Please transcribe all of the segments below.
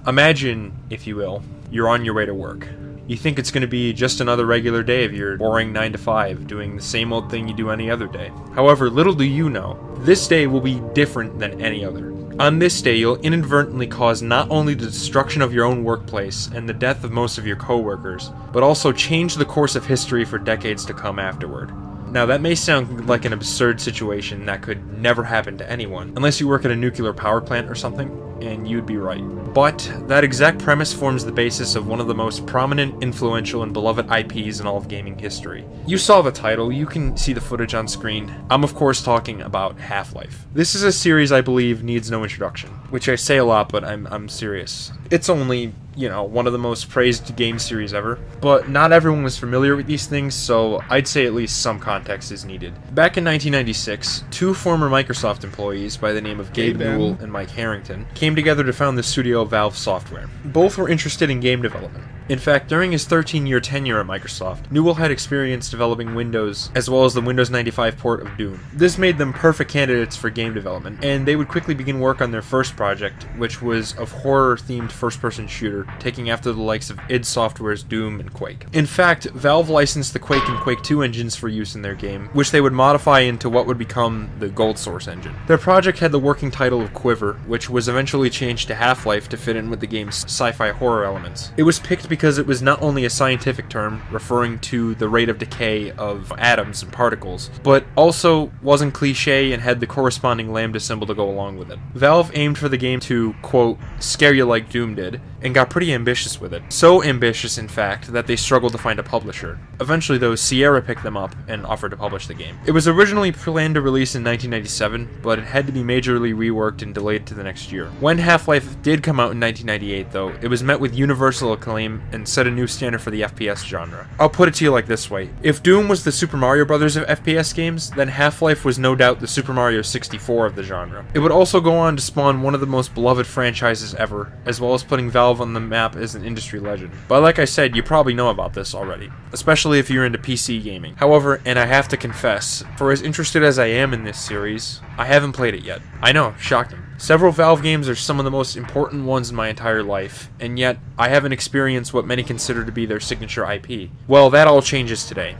Imagine, if you will, you're on your way to work. You think it's going to be just another regular day of your boring 9 to 5, doing the same old thing you do any other day. However, little do you know, this day will be different than any other. On this day, you'll inadvertently cause not only the destruction of your own workplace and the death of most of your coworkers, but also change the course of history for decades to come afterward. Now, that may sound like an absurd situation that could never happen to anyone, unless you work at a nuclear power plant or something, and you'd be right. But that exact premise forms the basis of one of the most prominent, influential, and beloved IPs in all of gaming history. You saw the title, you can see the footage on screen. I'm of course talking about Half-Life. This is a series I believe needs no introduction, which I say a lot, but I'm serious. It's only, one of the most praised game series ever, but not everyone was familiar with these things, so I'd say at least some context is needed. Back in 1996, two former Microsoft employees by the name of Gabe Newell and Mike Harrington came together to found the studio Valve Software. Both were interested in game development. In fact, during his 13-year tenure at Microsoft, Newell had experience developing Windows, as well as the Windows 95 port of Doom. This made them perfect candidates for game development, and they would quickly begin work on their first project, which was a horror-themed first-person shooter, taking after the likes of id Software's Doom and Quake. In fact, Valve licensed the Quake and Quake 2 engines for use in their game, which they would modify into what would become the Gold Source engine. Their project had the working title of Quiver, which was eventually changed to Half-Life to fit in with the game's sci-fi horror elements. It was picked because it was not only a scientific term referring to the rate of decay of atoms and particles, but also wasn't cliche and had the corresponding lambda symbol to go along with it. Valve aimed for the game to, quote, scare you like Doom did, and got pretty ambitious with it. So ambitious, in fact, that they struggled to find a publisher. Eventually, though, Sierra picked them up and offered to publish the game. It was originally planned to release in 1997, but it had to be majorly reworked and delayed to the next year. When Half-Life did come out in 1998, though, it was met with universal acclaim and set a new standard for the FPS genre. I'll put it to you like this way. If Doom was the Super Mario Brothers of FPS games, then Half-Life was no doubt the Super Mario 64 of the genre. It would also go on to spawn one of the most beloved franchises ever, as well as putting Valve on the map as an industry legend. But like I said, you probably know about this already, especially if you're into PC gaming. However, and I have to confess, for as interested as I am in this series, I haven't played it yet. I know, shocking. Several Valve games are some of the most important ones in my entire life, and yet I haven't experienced what many consider to be their signature IP. Well, that all changes today.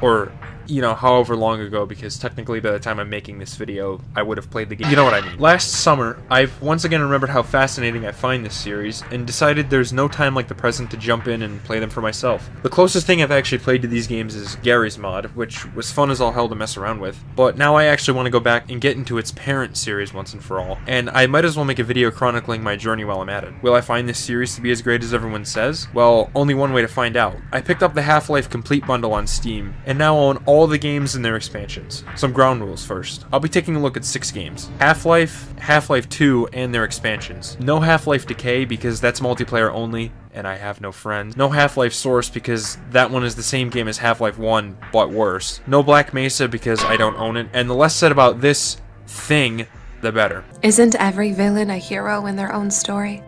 Or, however long ago, because technically by the time I'm making this video, I would have played the game. You know what I mean. Last summer, I've once again remembered how fascinating I find this series, and decided there's no time like the present to jump in and play them for myself. The closest thing I've actually played to these games is Gary's Mod, which was fun as all hell to mess around with, but now I actually want to go back and get into its parent series once and for all, and I might as well make a video chronicling my journey while I'm at it. Will I find this series to be as great as everyone says? Well, only one way to find out. I picked up the Half-Life Complete bundle on Steam, and now own all the games and their expansions. Some ground rules first. I'll be taking a look at 6 games. Half-Life, Half-Life 2, and their expansions. No Half-Life Decay because that's multiplayer only, and I have no friends. No Half-Life Source because that one is the same game as Half-Life 1, but worse. No Black Mesa because I don't own it, and the less said about this thing, the better. Isn't every villain a hero in their own story?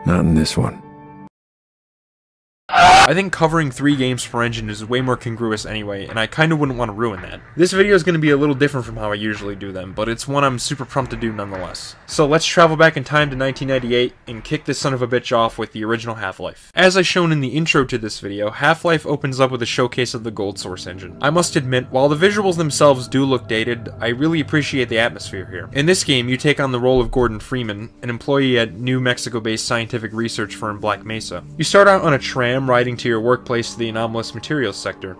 Not in this one. I think covering 3 games per engine is way more congruous anyway, and I kinda wouldn't want to ruin that. This video is going to be a little different from how I usually do them, but it's one I'm super pumped to do nonetheless. So let's travel back in time to 1998 and kick this son of a bitch off with the original Half-Life. As I shown in the intro to this video, Half-Life opens up with a showcase of the Gold Source engine. I must admit, while the visuals themselves do look dated, I really appreciate the atmosphere here. In this game, you take on the role of Gordon Freeman, an employee at New Mexico-based scientific research firm Black Mesa. You start out on a tram riding to your workplace to the anomalous materials sector.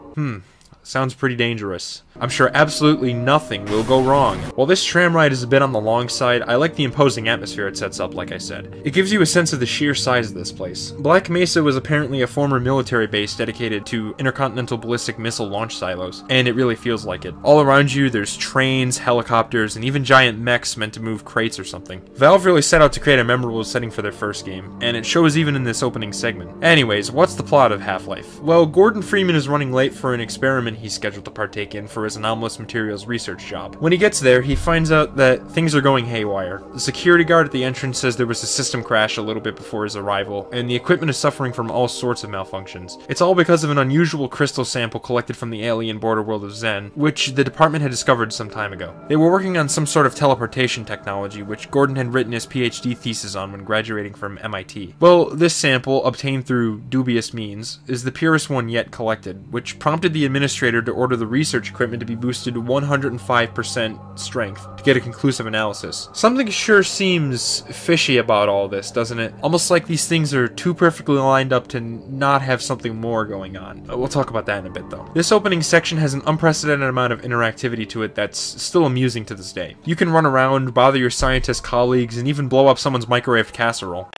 Sounds pretty dangerous. I'm sure absolutely nothing will go wrong. While this tram ride is a bit on the long side, I like the imposing atmosphere it sets up, like I said. It gives you a sense of the sheer size of this place. Black Mesa was apparently a former military base dedicated to intercontinental ballistic missile launch silos, and it really feels like it. All around you, there's trains, helicopters, and even giant mechs meant to move crates or something. Valve really set out to create a memorable setting for their first game, and it shows even in this opening segment. Anyways, what's the plot of Half-Life? Well, Gordon Freeman is running late for an experiment experiment he's scheduled to partake in for his anomalous materials research job. When he gets there, he finds out that things are going haywire. The security guard at the entrance says there was a system crash a little bit before his arrival, and the equipment is suffering from all sorts of malfunctions. It's all because of an unusual crystal sample collected from the alien border world of Zen, which the department had discovered some time ago. They were working on some sort of teleportation technology, which Gordon had written his PhD thesis on when graduating from MIT. Well, this sample, obtained through dubious means, is the purest one yet collected, which prompted the administrator to order the research equipment to be boosted to 105% strength to get a conclusive analysis. Something sure seems fishy about all this, doesn't it? Almost like these things are too perfectly lined up to not have something more going on. We'll talk about that in a bit though. This opening section has an unprecedented amount of interactivity to it that's still amusing to this day. You can run around, bother your scientist colleagues, and even blow up someone's microwave casserole.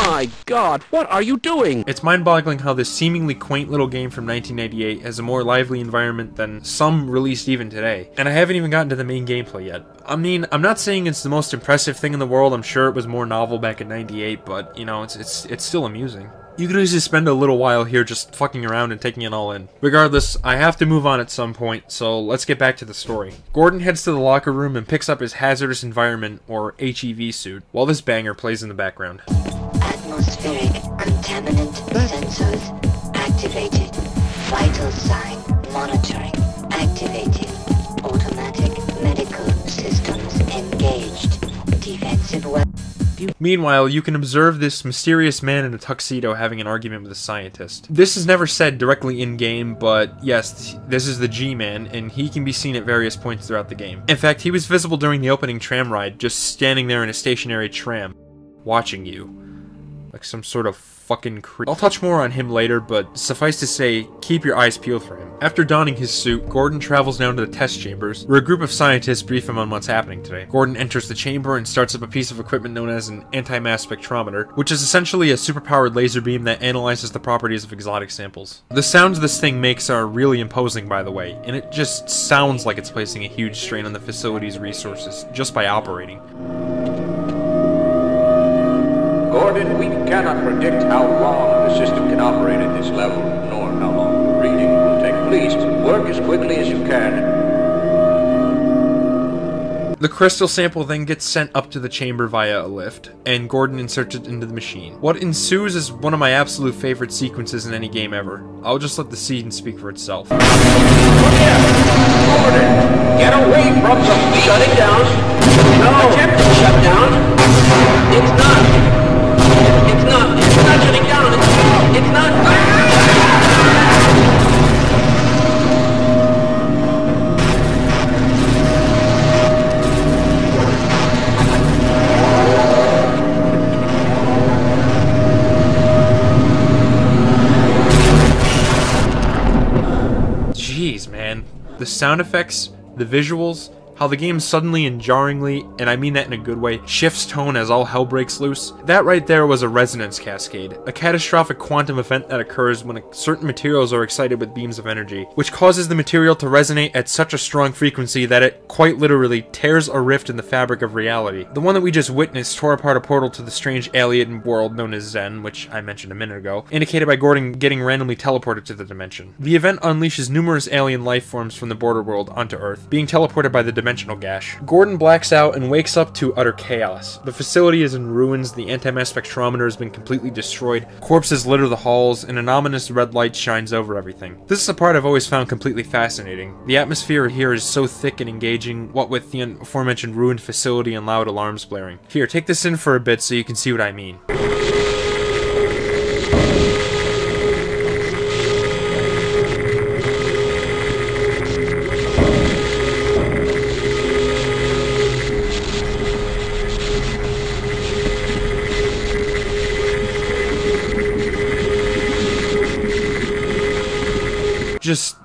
My God, what are you doing? It's mind-boggling how this seemingly quaint little game from 1998 has a more lively environment than some released even today. And I haven't even gotten to the main gameplay yet. I mean, I'm not saying it's the most impressive thing in the world. I'm sure it was more novel back in 98, but, you know, it's still amusing. You could easily spend a little while here just fucking around and taking it all in. Regardless, I have to move on at some point, so let's get back to the story. Gordon heads to the locker room and picks up his hazardous environment, or HEV suit, while this banger plays in the background. Atmospheric contaminant sensors activated. Vital sign monitoring activated. Automatic medical systems engaged. Defensive weapon. Meanwhile, you can observe this mysterious man in a tuxedo having an argument with a scientist. This is never said directly in-game, but yes, this is the G-Man, and he can be seen at various points throughout the game. In fact, he was visible during the opening tram ride, just standing there in a stationary tram, watching you. Like some sort of fucking creep. I'll touch more on him later, but suffice to say, keep your eyes peeled for him. After donning his suit, Gordon travels down to the test chambers, where a group of scientists brief him on what's happening today. Gordon enters the chamber and starts up a piece of equipment known as an anti-mass spectrometer, which is essentially a superpowered laser beam that analyzes the properties of exotic samples. The sounds this thing makes are really imposing, by the way, and it just sounds like it's placing a huge strain on the facility's resources just by operating. Gordon, we cannot predict how long the system can operate at this level, nor how long the reading will take. Please, work as quickly as you can. The crystal sample then gets sent up to the chamber via a lift, and Gordon inserts it into the machine. What ensues is one of my absolute favorite sequences in any game ever. I'll just let the scene speak for itself. Gordon, get away from the shutting down. No. Attempt to shut down. It's not. It's not shutting down. It's not. Jeez, man. The sound effects, the visuals, how the game suddenly and jarringly, and I mean that in a good way, shifts tone as all hell breaks loose. That right there was a resonance cascade, a catastrophic quantum event that occurs when certain materials are excited with beams of energy, which causes the material to resonate at such a strong frequency that it quite literally tears a rift in the fabric of reality. The one that we just witnessed tore apart a portal to the strange alien world known as Zen, which I mentioned a minute ago, indicated by Gordon getting randomly teleported to the dimension. The event unleashes numerous alien life forms from the border world onto Earth, being teleported by the dimensional gash. Gordon blacks out and wakes up to utter chaos. The facility is in ruins, the anti-mass spectrometer has been completely destroyed, corpses litter the halls, and an ominous red light shines over everything. This is a part I've always found completely fascinating. The atmosphere here is so thick and engaging, what with the aforementioned ruined facility and loud alarms blaring. Here, take this in for a bit so you can see what I mean. Just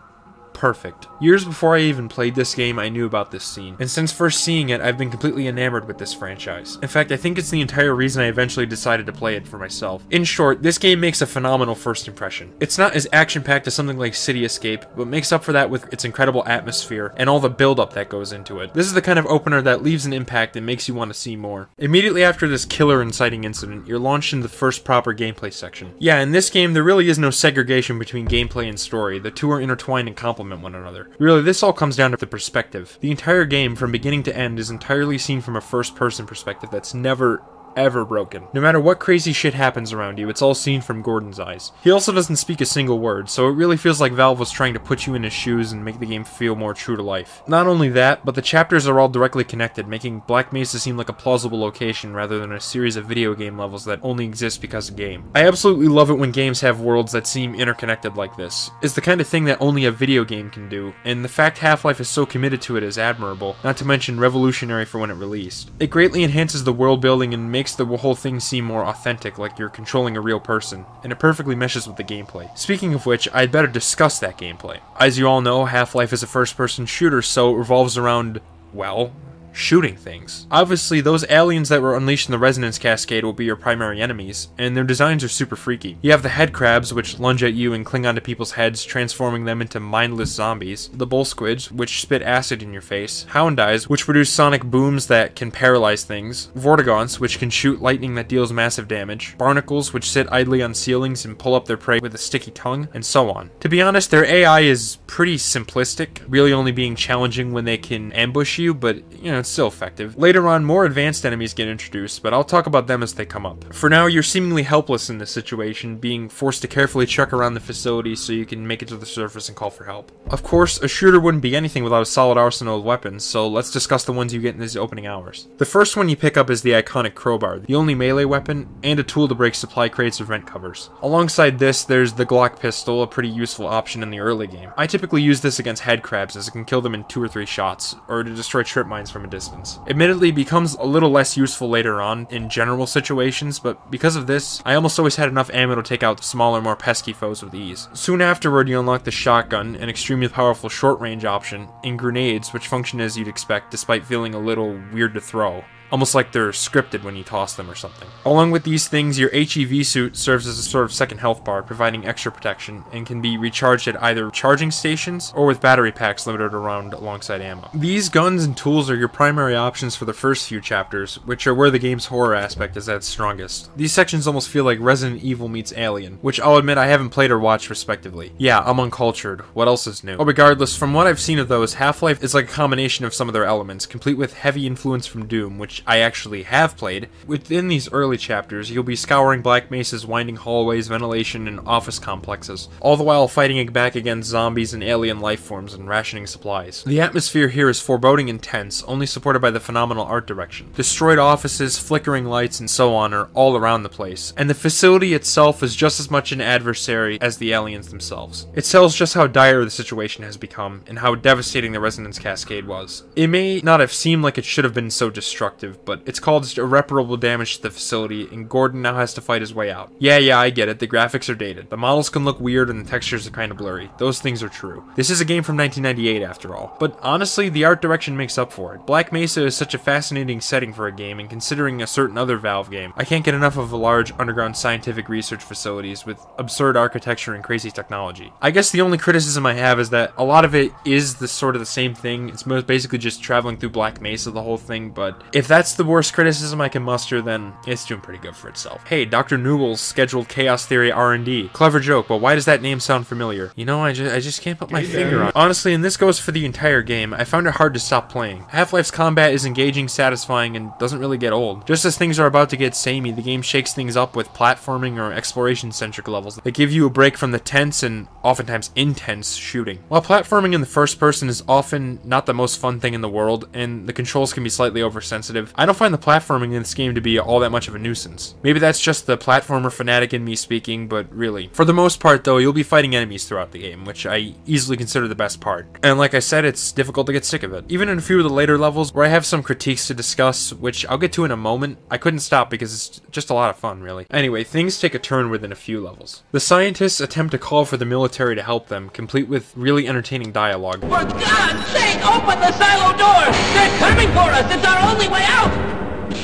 perfect. Years before I even played this game, I knew about this scene, and since first seeing it, I've been completely enamored with this franchise. In fact, I think it's the entire reason I eventually decided to play it for myself. In short, this game makes a phenomenal first impression. It's not as action-packed as something like City Escape, but makes up for that with its incredible atmosphere and all the build-up that goes into it. This is the kind of opener that leaves an impact and makes you want to see more. Immediately after this killer inciting incident, you're launched into the first proper gameplay section. Yeah, in this game, there really is no segregation between gameplay and story. The two are intertwined and complementary. complement one another. Really, this all comes down to the perspective. The entire game, from beginning to end, is entirely seen from a first-person perspective that's never ever broken. No matter what crazy shit happens around you, it's all seen from Gordon's eyes. He also doesn't speak a single word, so it really feels like Valve was trying to put you in his shoes and make the game feel more true to life. Not only that, but the chapters are all directly connected, making Black Mesa seem like a plausible location rather than a series of video game levels that only exist because of game. I absolutely love it when games have worlds that seem interconnected like this. It's the kind of thing that only a video game can do, and the fact Half-Life is so committed to it is admirable, not to mention revolutionary for when it released. It greatly enhances the world building and makes the whole thing seem more authentic, like you're controlling a real person, and it perfectly meshes with the gameplay. Speaking of which, I'd better discuss that gameplay. As you all know, Half-Life is a first-person shooter, so it revolves around, well, shooting things. Obviously, those aliens that were unleashed in the Resonance Cascade will be your primary enemies, and their designs are super freaky. You have the head crabs, which lunge at you and cling onto people's heads, transforming them into mindless zombies, the bull squids, which spit acid in your face, hound eyes, which produce sonic booms that can paralyze things, vortigaunts, which can shoot lightning that deals massive damage, barnacles, which sit idly on ceilings and pull up their prey with a sticky tongue, and so on. To be honest, their AI is pretty simplistic, really only being challenging when they can ambush you, but, you know, it's still effective. Later on, more advanced enemies get introduced, but I'll talk about them as they come up. For now, you're seemingly helpless in this situation, being forced to carefully check around the facility so you can make it to the surface and call for help. Of course, a shooter wouldn't be anything without a solid arsenal of weapons, so let's discuss the ones you get in these opening hours. The first one you pick up is the iconic crowbar, the only melee weapon, and a tool to break supply crates or vent covers. Alongside this, there's the Glock pistol, a pretty useful option in the early game. I typically use this against head crabs as it can kill them in 2 or 3 shots, or to destroy trip mines from a distance. Admittedly, it becomes a little less useful later on in general situations, but because of this, I almost always had enough ammo to take out the smaller, more pesky foes with ease. Soon afterward, you unlock the shotgun, an extremely powerful short-range option, and grenades, which function as you'd expect despite feeling a little weird to throw. Almost like they're scripted when you toss them or something. Along with these things, your HEV suit serves as a sort of second health bar, providing extra protection, and can be recharged at either charging stations or with battery packs limited around alongside ammo. These guns and tools are your primary options for the first few chapters, which are where the game's horror aspect is at its strongest. These sections almost feel like Resident Evil meets Alien, which I'll admit I haven't played or watched respectively. Yeah, I'm uncultured. What else is new? But regardless, from what I've seen of those, Half-Life is like a combination of some of their elements, complete with heavy influence from Doom, which I actually have played. Within these early chapters, you'll be scouring Black Mesa's winding hallways, ventilation, and office complexes, all the while fighting back against zombies and alien life forms and rationing supplies. The atmosphere here is foreboding and tense, only supported by the phenomenal art direction. Destroyed offices, flickering lights, and so on are all around the place, and the facility itself is just as much an adversary as the aliens themselves. It tells just how dire the situation has become, and how devastating the Resonance Cascade was. It may not have seemed like it should have been so destructive, but it's caused irreparable damage to the facility, and Gordon now has to fight his way out. Yeah, I get it, the graphics are dated. The models can look weird and the textures are kinda blurry. Those things are true. This is a game from 1998 after all. But honestly, the art direction makes up for it. Black Mesa is such a fascinating setting for a game, and considering a certain other Valve game, I can't get enough of a large underground scientific research facilities with absurd architecture and crazy technology. I guess the only criticism I have is that a lot of it is the same thing. It's basically just traveling through Black Mesa the whole thing, but if that's the worst criticism I can muster, then it's doing pretty good for itself. Hey, Dr. Newell's scheduled Chaos Theory R&D. Clever joke, but why does that name sound familiar? You know, I just can't put my finger on it. Honestly, and this goes for the entire game, I found it hard to stop playing. Half-Life's combat is engaging, satisfying, and doesn't really get old. Just as things are about to get samey, the game shakes things up with platforming or exploration-centric levels that give you a break from the tense and oftentimes intense shooting. While platforming in the first person is often not the most fun thing in the world, and the controls can be slightly oversensitive, I don't find the platforming in this game to be all that much of a nuisance. Maybe that's just the platformer fanatic in me speaking, but really. For the most part though, you'll be fighting enemies throughout the game, which I easily consider the best part. And like I said, it's difficult to get sick of it. Even in a few of the later levels, where I have some critiques to discuss, which I'll get to in a moment, I couldn't stop because it's just a lot of fun, really. Anyway, things take a turn within a few levels. The scientists attempt to call for the military to help them, complete with really entertaining dialogue. For God's sake, open the silo doors! They're coming for us! It's our only way out!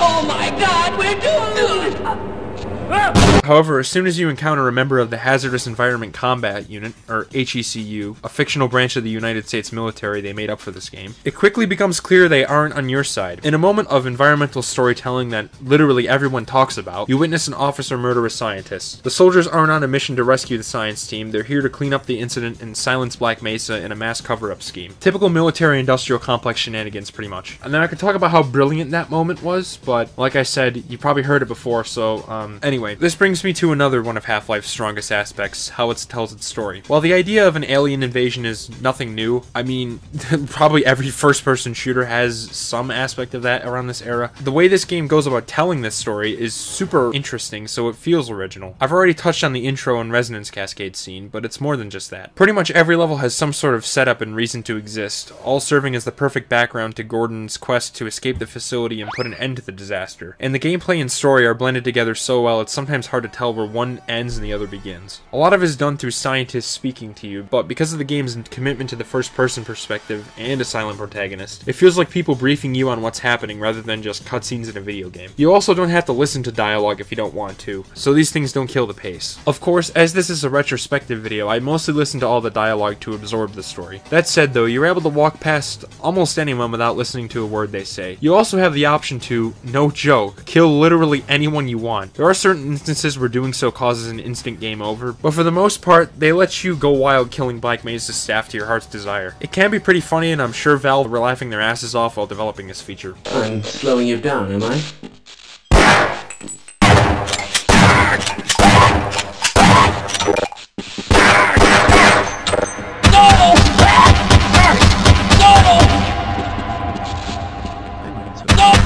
Oh my God, we're doomed! However, as soon as you encounter a member of the Hazardous Environment Combat Unit, or HECU, a fictional branch of the United States military they made up for this game, it quickly becomes clear they aren't on your side. In a moment of environmental storytelling that literally everyone talks about, you witness an officer murder a scientist. The soldiers aren't on a mission to rescue the science team, they're here to clean up the incident and silence Black Mesa in a mass cover-up scheme. Typical military-industrial complex shenanigans, pretty much. And then I could talk about how brilliant that moment was, but like I said, you probably heard it before, so, anyway. This brings me to another one of Half-Life's strongest aspects, how it tells its story. While the idea of an alien invasion is nothing new, I mean, probably every first-person shooter has some aspect of that around this era, the way this game goes about telling this story is super interesting, so it feels original. I've already touched on the intro and resonance cascade scene, but it's more than just that. Pretty much every level has some sort of setup and reason to exist, all serving as the perfect background to Gordon's quest to escape the facility and put an end to the disaster. And the gameplay and story are blended together so well it's sometimes hard to tell where one ends and the other begins. A lot of it is done through scientists speaking to you, but because of the game's commitment to the first-person perspective and a silent protagonist, it feels like people briefing you on what's happening rather than just cutscenes in a video game. You also don't have to listen to dialogue if you don't want to, so these things don't kill the pace. Of course, as this is a retrospective video, I mostly listen to all the dialogue to absorb the story. That said though, you're able to walk past almost anyone without listening to a word they say. You also have the option to, no joke, kill literally anyone you want. There are certain instances where doing so causes an instant game over, but for the most part, they let you go wild killing Black Mesa's staff to your heart's desire. It can be pretty funny, and I'm sure Valve were laughing their asses off while developing this feature. I'm slowing you down, am I?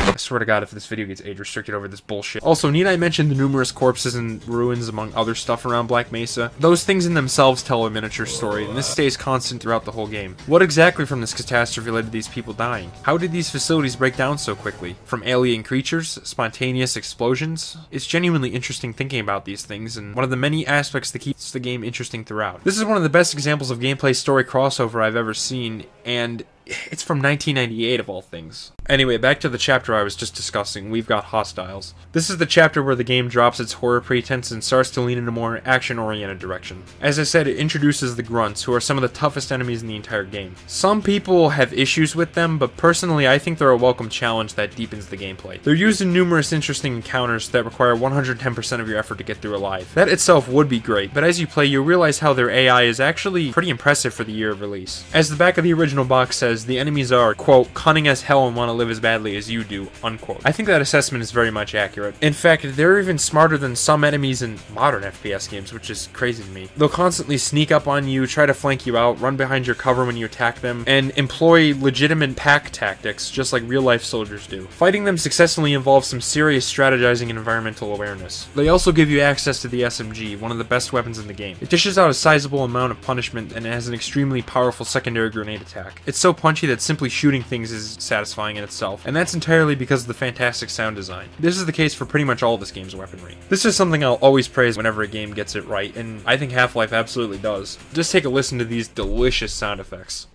I swear to God, if this video gets age restricted over this bullshit. Also, need I mention the numerous corpses and ruins among other stuff around Black Mesa? Those things in themselves tell a miniature story, and this stays constant throughout the whole game. What exactly from this catastrophe led to these people dying? How did these facilities break down so quickly? From alien creatures? Spontaneous explosions? It's genuinely interesting thinking about these things, and one of the many aspects that keeps the game interesting throughout. This is one of the best examples of gameplay story crossover I've ever seen, and it's from 1998 of all things. Anyway, back to the chapter I was just discussing, We've Got Hostiles. This is the chapter where the game drops its horror pretense and starts to lean in a more action-oriented direction. As I said, it introduces the Grunts, who are some of the toughest enemies in the entire game. Some people have issues with them, but personally I think they're a welcome challenge that deepens the gameplay. They're used in numerous interesting encounters that require 110% of your effort to get through alive. That itself would be great, but as you play you realize how their AI is actually pretty impressive for the year of release. As the back of the original box says, the enemies are, quote, cunning as hell and want to live as badly as you do, unquote. I think that assessment is very much accurate. In fact, they're even smarter than some enemies in modern FPS games, which is crazy to me. They'll constantly sneak up on you, try to flank you out, run behind your cover when you attack them, and employ legitimate pack tactics, just like real-life soldiers do. Fighting them successfully involves some serious strategizing and environmental awareness. They also give you access to the SMG, one of the best weapons in the game. It dishes out a sizable amount of punishment, and it has an extremely powerful secondary grenade attack. It's so punchy that simply shooting things is satisfying in itself, and that's entirely because of the fantastic sound design. This is the case for pretty much all this game's weaponry. This is something I'll always praise whenever a game gets it right, and I think Half-Life absolutely does. Just take a listen to these delicious sound effects.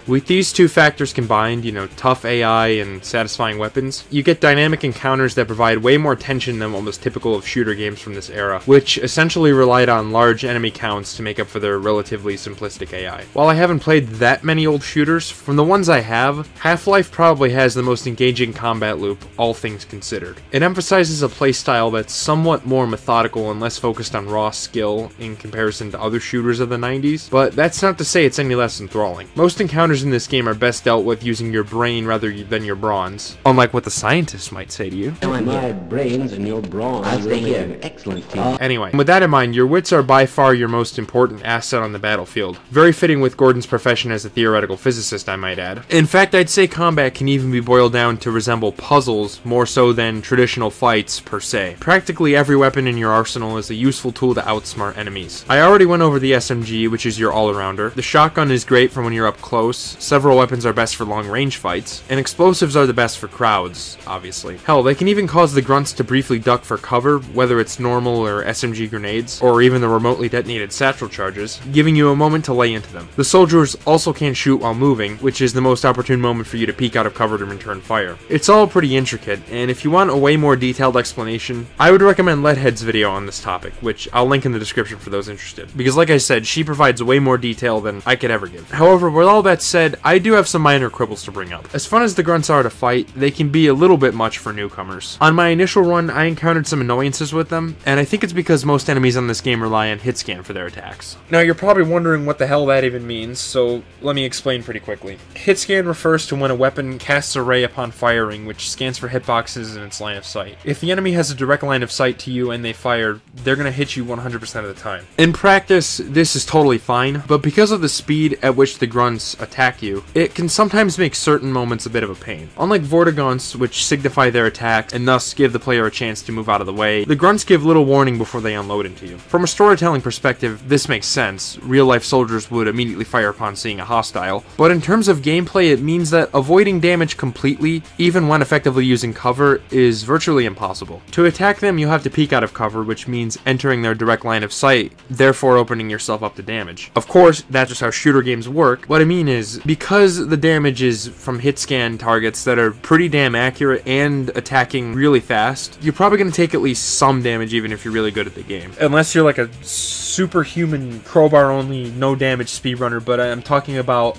With these two factors combined, tough AI and satisfying weapons, you get dynamic encounters that provide way more tension than what was typical of shooter games from this era, which essentially relied on large enemy counts to make up for their relatively simplistic AI. While I haven't played that many old shooters, from the ones I have, Half-Life probably has the most engaging combat loop, all things considered. It emphasizes a playstyle that's somewhat more methodical and less focused on raw skill in comparison to other shooters of the 90s, but that's not to say it's any less enthralling. Most encounters in this game are best dealt with using your brain rather than your brawns, unlike what the scientists might say to you. My brains and your brawn. I'll stay here. Excellent team. Anyway, with that in mind, your wits are by far your most important asset on the battlefield. Very fitting with Gordon's profession as a theoretical physicist, I might add. In fact, I'd say combat can even be boiled down to resemble puzzles more so than traditional fights per se. Practically every weapon in your arsenal is a useful tool to outsmart enemies. I already went over the SMG, which is your all-arounder. The shotgun is great for when you're up close, course, several weapons are best for long-range fights, and explosives are the best for crowds, obviously. Hell, they can even cause the grunts to briefly duck for cover, whether it's normal or SMG grenades, or even the remotely detonated satchel charges, giving you a moment to lay into them. The soldiers also can't shoot while moving, which is the most opportune moment for you to peek out of cover to return fire. It's all pretty intricate, and if you want a way more detailed explanation, I would recommend Leadhead's video on this topic, which I'll link in the description for those interested, because like I said, she provides way more detail than I could ever give. However, with all that said, I do have some minor quibbles to bring up. As fun as the grunts are to fight, they can be a little bit much for newcomers. On my initial run, I encountered some annoyances with them, and I think it's because most enemies on this game rely on hit scan for their attacks. Now you're probably wondering what the hell that even means, so let me explain pretty quickly. Hit scan refers to when a weapon casts a ray upon firing, which scans for hitboxes in its line of sight. If the enemy has a direct line of sight to you and they fire, they're going to hit you 100% of the time. In practice, this is totally fine, but because of the speed at which the grunts attack you, it can sometimes make certain moments a bit of a pain. Unlike Vortigaunts, which signify their attack and thus give the player a chance to move out of the way, the grunts give little warning before they unload into you. From a storytelling perspective, this makes sense. Real-life soldiers would immediately fire upon seeing a hostile, but in terms of gameplay, it means that avoiding damage completely, even when effectively using cover, is virtually impossible. To attack them, you have to peek out of cover, which means entering their direct line of sight, therefore opening yourself up to damage. Of course, that's just how shooter games work. What I mean is, because the damage is from hit scan targets that are pretty damn accurate and attacking really fast, you're probably going to take at least some damage even if you're really good at the game. Unless you're like a superhuman crowbar only, no damage speedrunner, but I'm talking about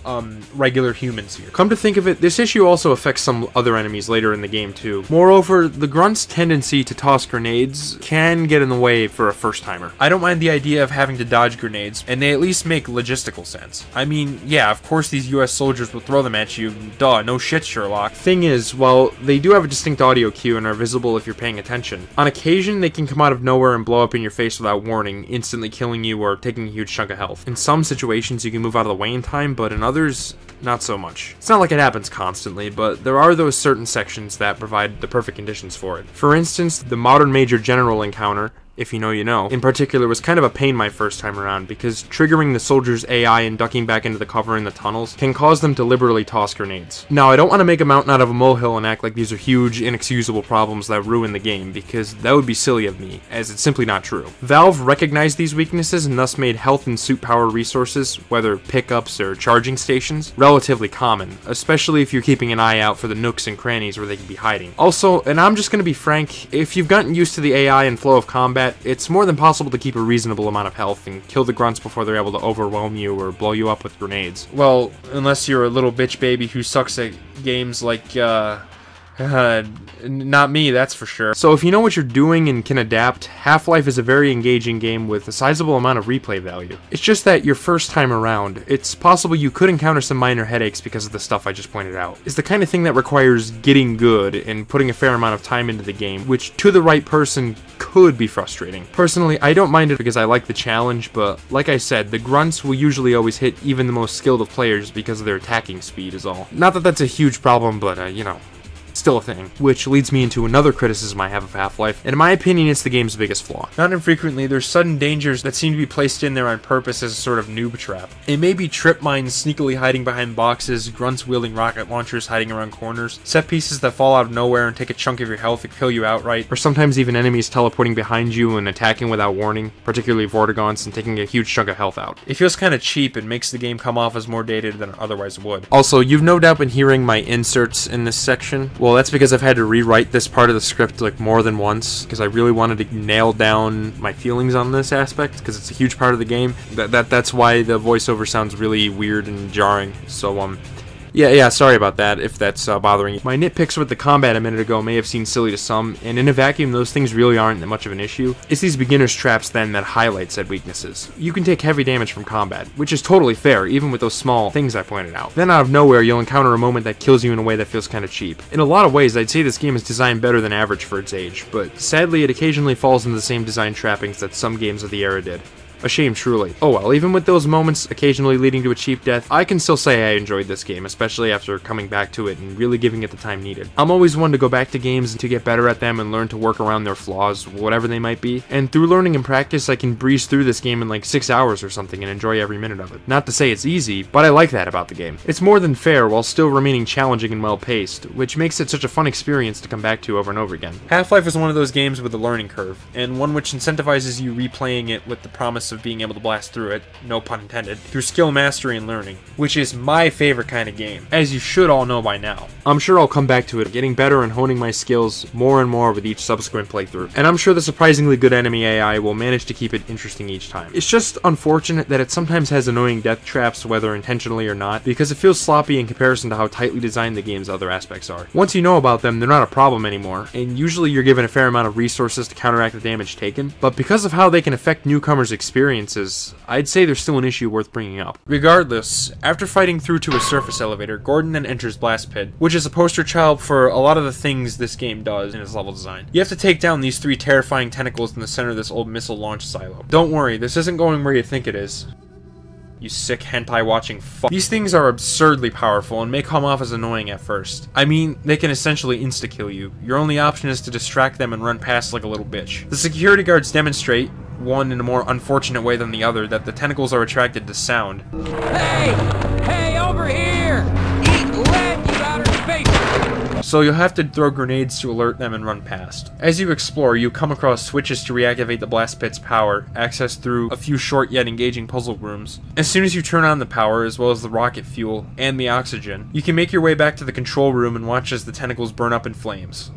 regular humans here. Come to think of it, this issue also affects some other enemies later in the game too. Moreover, the grunts' tendency to toss grenades can get in the way for a first timer. I don't mind the idea of having to dodge grenades, and they at least make logistical sense. I mean, yeah, of course these US soldiers will throw them at you, duh, no shit, Sherlock. Thing is, while they do have a distinct audio cue and are visible if you're paying attention, on occasion they can come out of nowhere and blow up in your face without warning, instantly killing you or taking a huge chunk of health. In some situations you can move out of the way in time, but in others, not so much. It's not like it happens constantly, but there are those certain sections that provide the perfect conditions for it. For instance, the modern Major General encounter, if you know you know, in particular was kind of a pain my first time around, because triggering the soldier's AI and ducking back into the cover in the tunnels can cause them to liberally toss grenades. Now, I don't want to make a mountain out of a molehill and act like these are huge, inexcusable problems that ruin the game, because that would be silly of me, as it's simply not true. Valve recognized these weaknesses and thus made health and suit power resources, whether pickups or charging stations, relatively common, especially if you're keeping an eye out for the nooks and crannies where they can be hiding. Also, and I'm just going to be frank, if you've gotten used to the AI and flow of combat, it's more than possible to keep a reasonable amount of health and kill the grunts before they're able to overwhelm you or blow you up with grenades. Well, unless you're a little bitch baby who sucks at games like, not me, that's for sure. So if you know what you're doing and can adapt, Half-Life is a very engaging game with a sizable amount of replay value. It's just that your first time around, it's possible you could encounter some minor headaches because of the stuff I just pointed out. It's the kind of thing that requires getting good and putting a fair amount of time into the game, which to the right person could be frustrating. Personally, I don't mind it because I like the challenge, but like I said, the grunts will usually always hit even the most skilled of players because of their attacking speed is all. Not that that's a huge problem, but you know, still a thing. Which leads me into another criticism I have of Half-Life, and in my opinion it's the game's biggest flaw. Not infrequently, there's sudden dangers that seem to be placed in there on purpose as a sort of noob trap. It may be trip mines sneakily hiding behind boxes, grunts wielding rocket launchers hiding around corners, set pieces that fall out of nowhere and take a chunk of your health and kill you outright, or sometimes even enemies teleporting behind you and attacking without warning, particularly Vortigaunts, and taking a huge chunk of health out. It feels kinda cheap and makes the game come off as more dated than it otherwise would. Also, you've no doubt been hearing my inserts in this section. Well, that's because I've had to rewrite this part of the script like more than once, because I really wanted to nail down my feelings on this aspect, because it's a huge part of the game. That's why the voiceover sounds really weird and jarring. So, yeah, sorry about that, if that's bothering you. My nitpicks with the combat a minute ago may have seemed silly to some, and in a vacuum, those things really aren't that much of an issue. It's these beginner's traps, then, that highlight said weaknesses. You can take heavy damage from combat, which is totally fair, even with those small things I pointed out. Then out of nowhere, you'll encounter a moment that kills you in a way that feels kinda cheap. In a lot of ways, I'd say this game is designed better than average for its age, but sadly, it occasionally falls into the same design trappings that some games of the era did. A shame truly. Oh well, even with those moments occasionally leading to a cheap death, I can still say I enjoyed this game, especially after coming back to it and really giving it the time needed. I'm always one to go back to games to get better at them and learn to work around their flaws, whatever they might be, and through learning and practice I can breeze through this game in like 6 hours or something and enjoy every minute of it. Not to say it's easy, but I like that about the game. It's more than fair while still remaining challenging and well paced, which makes it such a fun experience to come back to over and over again. Half-Life is one of those games with a learning curve, and one which incentivizes you replaying it with the promise of being able to blast through it, no pun intended, through skill mastery and learning, which is my favorite kind of game, as you should all know by now. I'm sure I'll come back to it, getting better and honing my skills more and more with each subsequent playthrough, and I'm sure the surprisingly good enemy AI will manage to keep it interesting each time. It's just unfortunate that it sometimes has annoying death traps, whether intentionally or not, because it feels sloppy in comparison to how tightly designed the game's other aspects are. Once you know about them, they're not a problem anymore, and usually you're given a fair amount of resources to counteract the damage taken, but because of how they can affect newcomers' experiences, I'd say there's still an issue worth bringing up. Regardless, after fighting through to a surface elevator, Gordon then enters Blast Pit, which is a poster child for a lot of the things this game does in its level design. You have to take down these 3 terrifying tentacles in the center of this old missile launch silo. Don't worry, this isn't going where you think it is. You sick hentai watching fuck. These things are absurdly powerful and may come off as annoying at first. I mean, they can essentially insta-kill you. Your only option is to distract them and run past like a little bitch. The security guards demonstrate, one in a more unfortunate way than the other, that the tentacles are attracted to sound. Hey! Hey, over here! Eat lead, you outer space! So you'll have to throw grenades to alert them and run past. As you explore, you come across switches to reactivate the blast pit's power, accessed through a few short yet engaging puzzle rooms. As soon as you turn on the power, as well as the rocket fuel and the oxygen, you can make your way back to the control room and watch as the tentacles burn up in flames.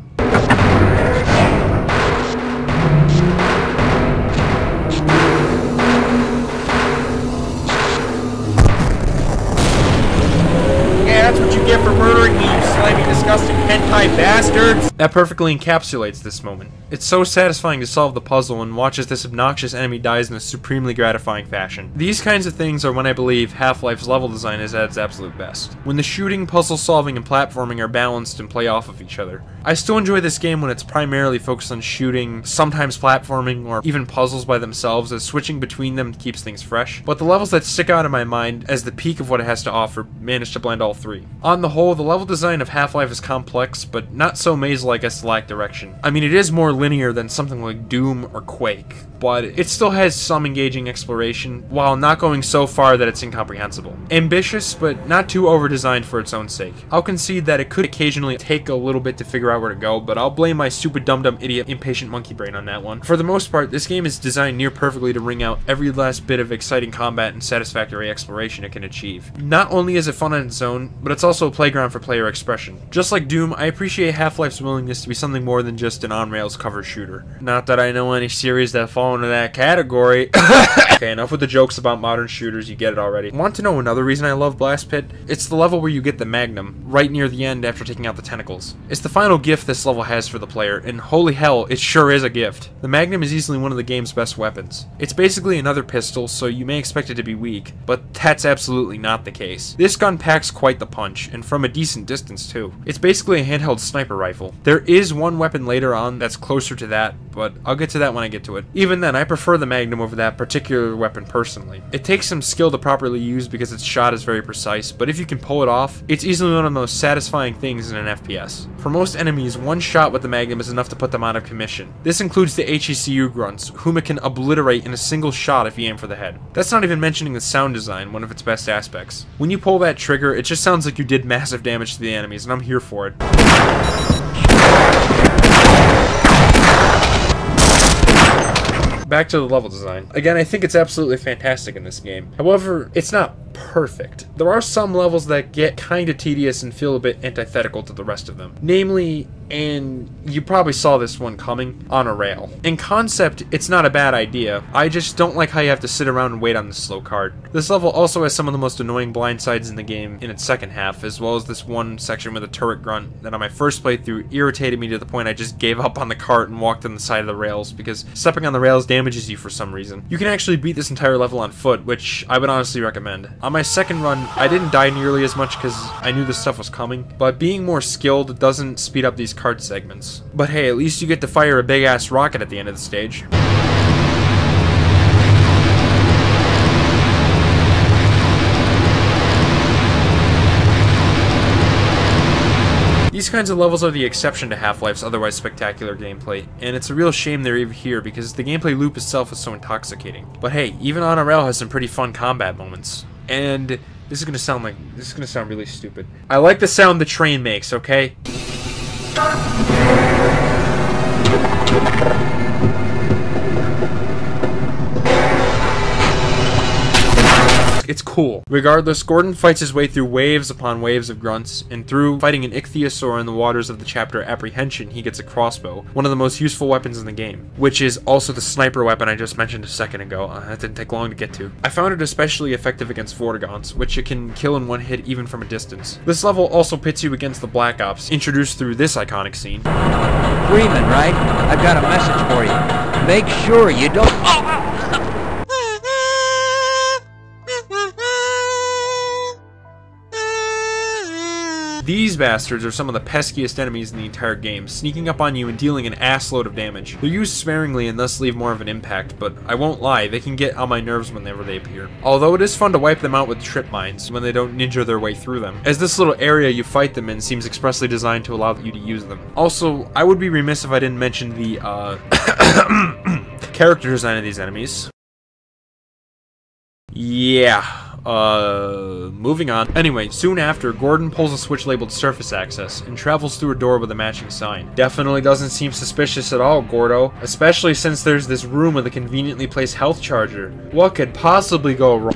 That's what you get for murdering me, you slimy, disgusting hentai bastards! That perfectly encapsulates this moment. It's so satisfying to solve the puzzle and watch as this obnoxious enemy dies in a supremely gratifying fashion. These kinds of things are when I believe Half-Life's level design is at its absolute best. When the shooting, puzzle solving, and platforming are balanced and play off of each other. I still enjoy this game when it's primarily focused on shooting, sometimes platforming, or even puzzles by themselves, as switching between them keeps things fresh. But the levels that stick out in my mind as the peak of what it has to offer manage to blend all 3. On the whole, the level design of Half-Life is complex, but not so maze-like as to lack direction. I mean, it is more linear than something like Doom or Quake, but it still has some engaging exploration, while not going so far that it's incomprehensible. Ambitious, but not too over-designed for its own sake. I'll concede that it could occasionally take a little bit to figure out where to go, but I'll blame my stupid dum-dum idiot impatient monkey brain on that one. For the most part, this game is designed near perfectly to wring out every last bit of exciting combat and satisfactory exploration it can achieve. Not only is it fun on its own, but it's also a playground for player expression. Just like Doom, I appreciate Half-Life's willingness to be something more than just an on-rails cover shooter. Not that I know any series that fall into that category. Okay, enough with the jokes about modern shooters, you get it already. Want to know another reason I love Blast Pit? It's the level where you get the Magnum, right near the end after taking out the tentacles. It's the final gift this level has for the player, and holy hell, it sure is a gift. The Magnum is easily one of the game's best weapons. It's basically another pistol, so you may expect it to be weak, but that's absolutely not the case. This gun packs quite the punch, and from a decent distance too. It's basically a handheld sniper rifle. There is one weapon later on that's closer to that, but I'll get to that when I get to it. Even then, I prefer the Magnum over that particular weapon personally. It takes some skill to properly use because its shot is very precise, but if you can pull it off, it's easily one of the most satisfying things in an FPS. For most enemies, one shot with the Magnum is enough to put them out of commission. This includes the HECU grunts, whom it can obliterate in a single shot if you aim for the head. That's not even mentioning the sound design, one of its best aspects. When you pull that trigger, it just sounds like you did massive damage to the enemies, and I'm here for it. Back to the level design. Again, I think it's absolutely fantastic in this game. However, it's not perfect. There are some levels that get kinda tedious and feel a bit antithetical to the rest of them. Namely, and you probably saw this one coming, on a rail. In concept, it's not a bad idea. I just don't like how you have to sit around and wait on the slow cart. This level also has some of the most annoying blind sides in the game in its second half, as well as this one section with a turret grunt that on my first playthrough irritated me to the point I just gave up on the cart and walked on the side of the rails, because stepping on the rails damages you for some reason. You can actually beat this entire level on foot, which I would honestly recommend. On my second run, I didn't die nearly as much because I knew this stuff was coming, but being more skilled doesn't speed up these cart segments. But hey, at least you get to fire a big ass rocket at the end of the stage. These kinds of levels are the exception to Half-Life's otherwise spectacular gameplay, and it's a real shame they're even here because the gameplay loop itself is so intoxicating. But hey, even On a Rail has some pretty fun combat moments. And this is gonna sound really stupid. I like the sound the train makes, okay? It's cool. Regardless, Gordon fights his way through waves upon waves of grunts, and through fighting an ichthyosaur in the waters of the chapter Apprehension, he gets a crossbow, one of the most useful weapons in the game, which is also the sniper weapon I just mentioned a second ago. That didn't take long to get to. I found it especially effective against Vortigaunts, which it can kill in one hit even from a distance. This level also pits you against the Black Ops, introduced through this iconic scene. Freeman, right? I've got a message for you. Make sure you don't... These bastards are some of the peskiest enemies in the entire game, sneaking up on you and dealing an assload of damage. They're used sparingly and thus leave more of an impact, but I won't lie, they can get on my nerves whenever they appear. Although it is fun to wipe them out with trip mines when they don't ninja their way through them, as this little area you fight them in seems expressly designed to allow you to use them. Also, I would be remiss if I didn't mention the, character design of these enemies. Yeah. Moving on. Anyway, soon after, Gordon pulls a switch labeled Surface Access and travels through a door with a matching sign. Definitely doesn't seem suspicious at all, Gordo, especially since there's this room with a conveniently placed health charger. What could possibly go wrong?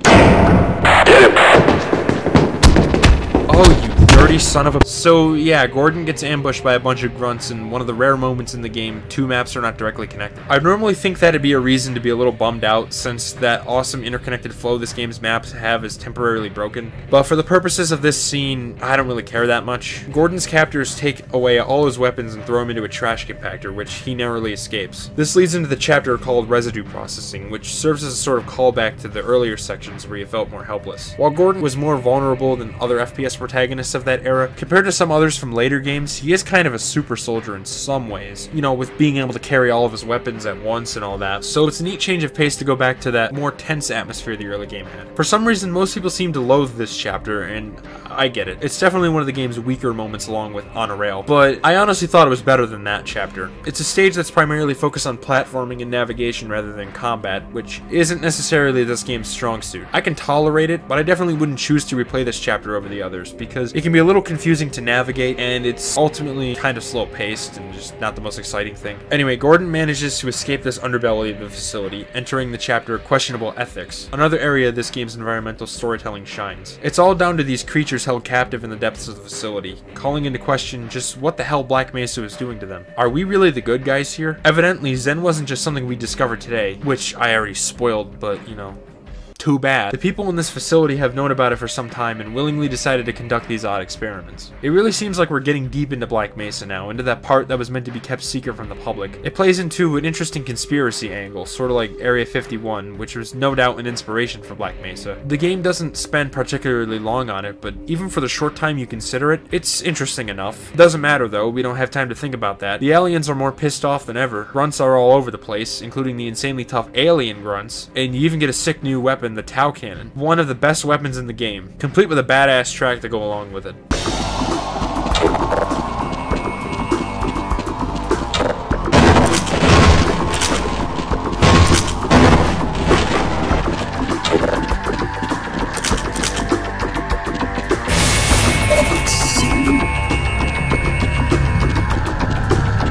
Oh, you dirty son of a... So, yeah, Gordon gets ambushed by a bunch of grunts in one of the rare moments in the game two maps are not directly connected. I'd normally think that'd be a reason to be a little bummed out, since that awesome interconnected flow this game's maps have is temporarily broken. But for the purposes of this scene, I don't really care that much. Gordon's captors take away all his weapons and throw him into a trash compactor, which he narrowly escapes. This leads into the chapter called Residue Processing, which serves as a sort of callback to the earlier sections where you felt more helpless. While Gordon was more vulnerable than other FPS protagonists of that era, compared to some others from later games, he is kind of a super soldier in some ways, you know, with being able to carry all of his weapons at once and all that, so it's a neat change of pace to go back to that more tense atmosphere the early game had. For some reason, most people seem to loathe this chapter, and I get it. It's definitely one of the game's weaker moments along with On a Rail, but I honestly thought it was better than that chapter. It's a stage that's primarily focused on platforming and navigation rather than combat, which isn't necessarily this game's strong suit. I can tolerate it, but I definitely wouldn't choose to replay this chapter over the others, because it can be a little confusing to navigate, and it's ultimately kind of slow-paced and just not the most exciting thing. Anyway, Gordon manages to escape this underbelly of the facility, entering the chapter Questionable Ethics, another area this game's environmental storytelling shines. It's all down to these creatures held captive in the depths of the facility, calling into question just what the hell Black Mesa is doing to them. Are we really the good guys here? Evidently, Zen wasn't just something we discovered today, which I already spoiled, but, you know, too bad. The people in this facility have known about it for some time and willingly decided to conduct these odd experiments. It really seems like we're getting deep into Black Mesa now, into that part that was meant to be kept secret from the public. It plays into an interesting conspiracy angle, sort of like Area 51, which was no doubt an inspiration for Black Mesa. The game doesn't spend particularly long on it, but even for the short time you consider it, it's interesting enough. Doesn't matter though, we don't have time to think about that. The aliens are more pissed off than ever. Grunts are all over the place, including the insanely tough alien grunts, and you even get a sick new weapon, the Tau Cannon, one of the best weapons in the game, complete with a badass track to go along with it.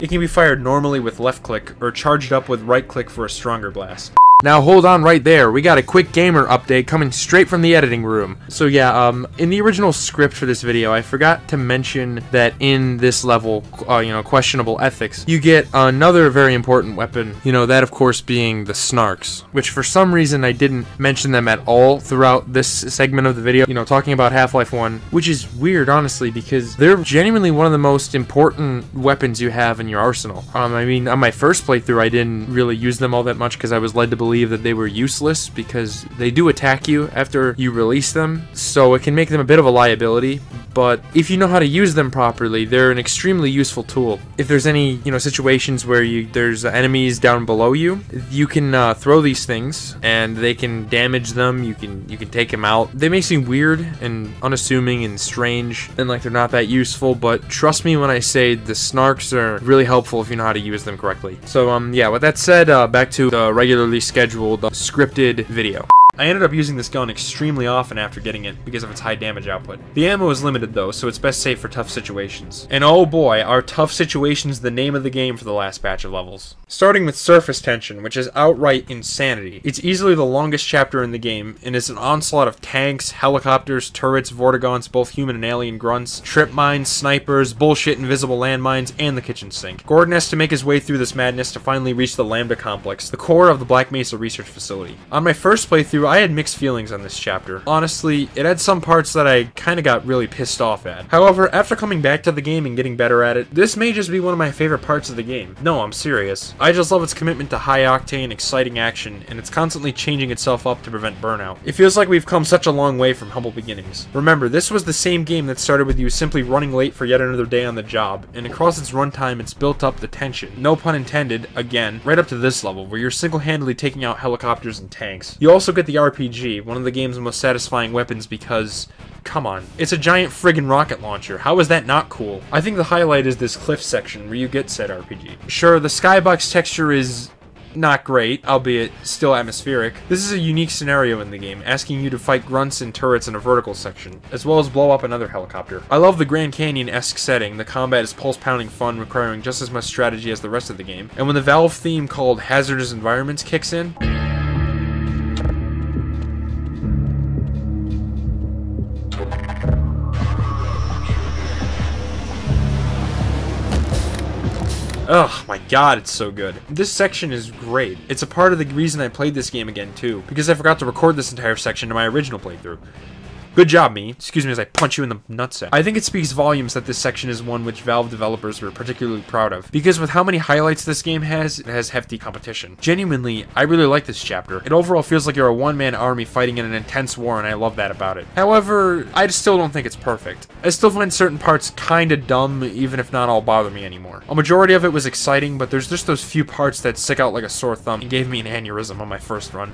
It can be fired normally with left click, or charged up with right click for a stronger blast. Now hold on right there, we got a quick gamer update coming straight from the editing room. So yeah, in the original script for this video, I forgot to mention that in this level, you know, Questionable Ethics, you get another very important weapon, you know, that of course being the Snarks, which for some reason I didn't mention them at all throughout this segment of the video, you know, talking about Half-Life 1, which is weird, honestly, because they're genuinely one of the most important weapons you have in your arsenal. I mean, on my first playthrough, I didn't really use them all that much because I was led to believe believe that they were useless because they do attack you after you release them, so it can make them a bit of a liability. But if you know how to use them properly, they're an extremely useful tool. If there's any, situations where there's enemies down below you, you can throw these things and they can damage them. You can take them out. They may seem weird and unassuming and strange and like they're not that useful, but trust me when I say the snarks are really helpful if you know how to use them correctly. So yeah, with that said, back to the regularly scheduled scripted video. I ended up using this gun extremely often after getting it because of its high damage output. The ammo is limited though, so it's best safe for tough situations. And oh boy, are tough situations the name of the game for the last batch of levels. Starting with Surface Tension, which is outright insanity. It's easily the longest chapter in the game, and is an onslaught of tanks, helicopters, turrets, vortigons, both human and alien grunts, trip mines, snipers, bullshit invisible landmines, and the kitchen sink. Gordon has to make his way through this madness to finally reach the Lambda Complex, the core of the Black Mesa Research Facility. On my first playthrough, I had mixed feelings on this chapter. Honestly, it had some parts that I kinda got really pissed off at. However, after coming back to the game and getting better at it, this may just be one of my favorite parts of the game. No, I'm serious. I just love its commitment to high-octane, exciting action, and it's constantly changing itself up to prevent burnout. It feels like we've come such a long way from humble beginnings. Remember, this was the same game that started with you simply running late for yet another day on the job, and across its runtime it's built up the tension, no pun intended, again, right up to this level, where you're single-handedly taking out helicopters and tanks. You also get the RPG, one of the game's most satisfying weapons because, come on, it's a giant friggin' rocket launcher. How is that not cool? I think the highlight is this cliff section where you get said RPG. Sure, the skybox texture is not great, albeit still atmospheric. This is a unique scenario in the game, asking you to fight grunts and turrets in a vertical section, as well as blow up another helicopter. I love the Grand Canyon-esque setting. The combat is pulse-pounding fun, requiring just as much strategy as the rest of the game. And when the Valve theme called Hazardous Environments kicks in, oh my god, it's so good. This section is great. It's a part of the reason I played this game again too, because I forgot to record this entire section to my original playthrough. Good job, me. Excuse me as I punch you in the nutsack. I think it speaks volumes that this section is one which Valve developers were particularly proud of, because with how many highlights this game has, it has hefty competition. Genuinely, I really like this chapter. It overall feels like you're a one-man army fighting in an intense war, and I love that about it. However, I still don't think it's perfect. I still find certain parts kinda dumb, even if not all bother me anymore. A majority of it was exciting, but there's just those few parts that stick out like a sore thumb and gave me an aneurysm on my first run.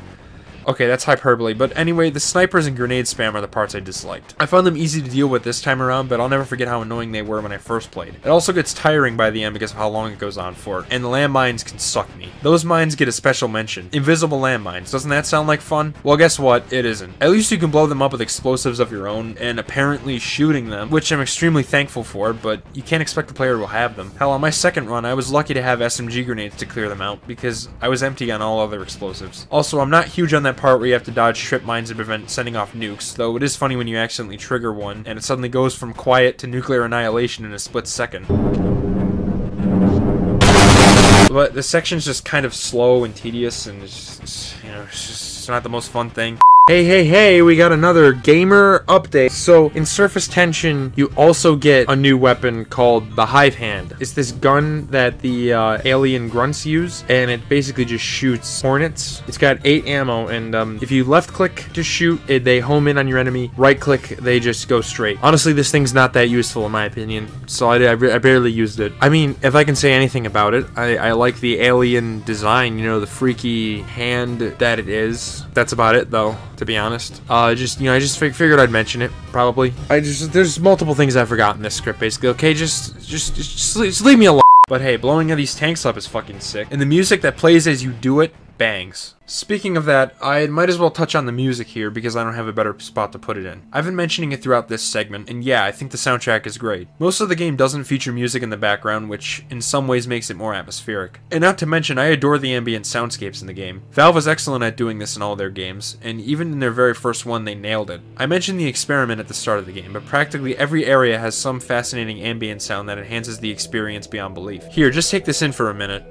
Okay, that's hyperbole, but anyway, the snipers and grenade spam are the parts I disliked. I found them easy to deal with this time around, but I'll never forget how annoying they were when I first played. It also gets tiring by the end because of how long it goes on for, and the landmines can suck me. Those mines get a special mention. Invisible landmines. Doesn't that sound like fun? Well, guess what? It isn't. At least you can blow them up with explosives of your own, and apparently shooting them, which I'm extremely thankful for, but you can't expect the player will have them. Hell, on my second run, I was lucky to have SMG grenades to clear them out, because I was empty on all other explosives. Also, I'm not huge on that part where you have to dodge trip mines to prevent sending off nukes, though it is funny when you accidentally trigger one, and it suddenly goes from quiet to nuclear annihilation in a split second. But the section's just kind of slow and tedious, and it's just not the most fun thing. Hey, we got another gamer update. So, in Surface Tension, you also get a new weapon called the Hive Hand. It's this gun that the alien grunts use, and it basically just shoots hornets. It's got 8 ammo, and if you left-click to shoot, they home in on your enemy. Right-click, they just go straight. Honestly, this thing's not that useful in my opinion, so I barely used it. I mean, if I can say anything about it, I like the alien design, the freaky hand that it is. That's about it, though, to be honest. I just figured I'd mention it, probably. There's multiple things I forgot in this script, basically. Okay, just leave me alone. But hey, blowing these tanks up is fucking sick. And the music that plays as you do it bangs. Speaking of that, I might as well touch on the music here because I don't have a better spot to put it in. I've been mentioning it throughout this segment, and yeah, I think the soundtrack is great. Most of the game doesn't feature music in the background, which in some ways makes it more atmospheric. And not to mention, I adore the ambient soundscapes in the game. Valve is excellent at doing this in all their games, and even in their very first one, they nailed it. I mentioned the experiment at the start of the game, but practically every area has some fascinating ambient sound that enhances the experience beyond belief. Here, just take this in for a minute.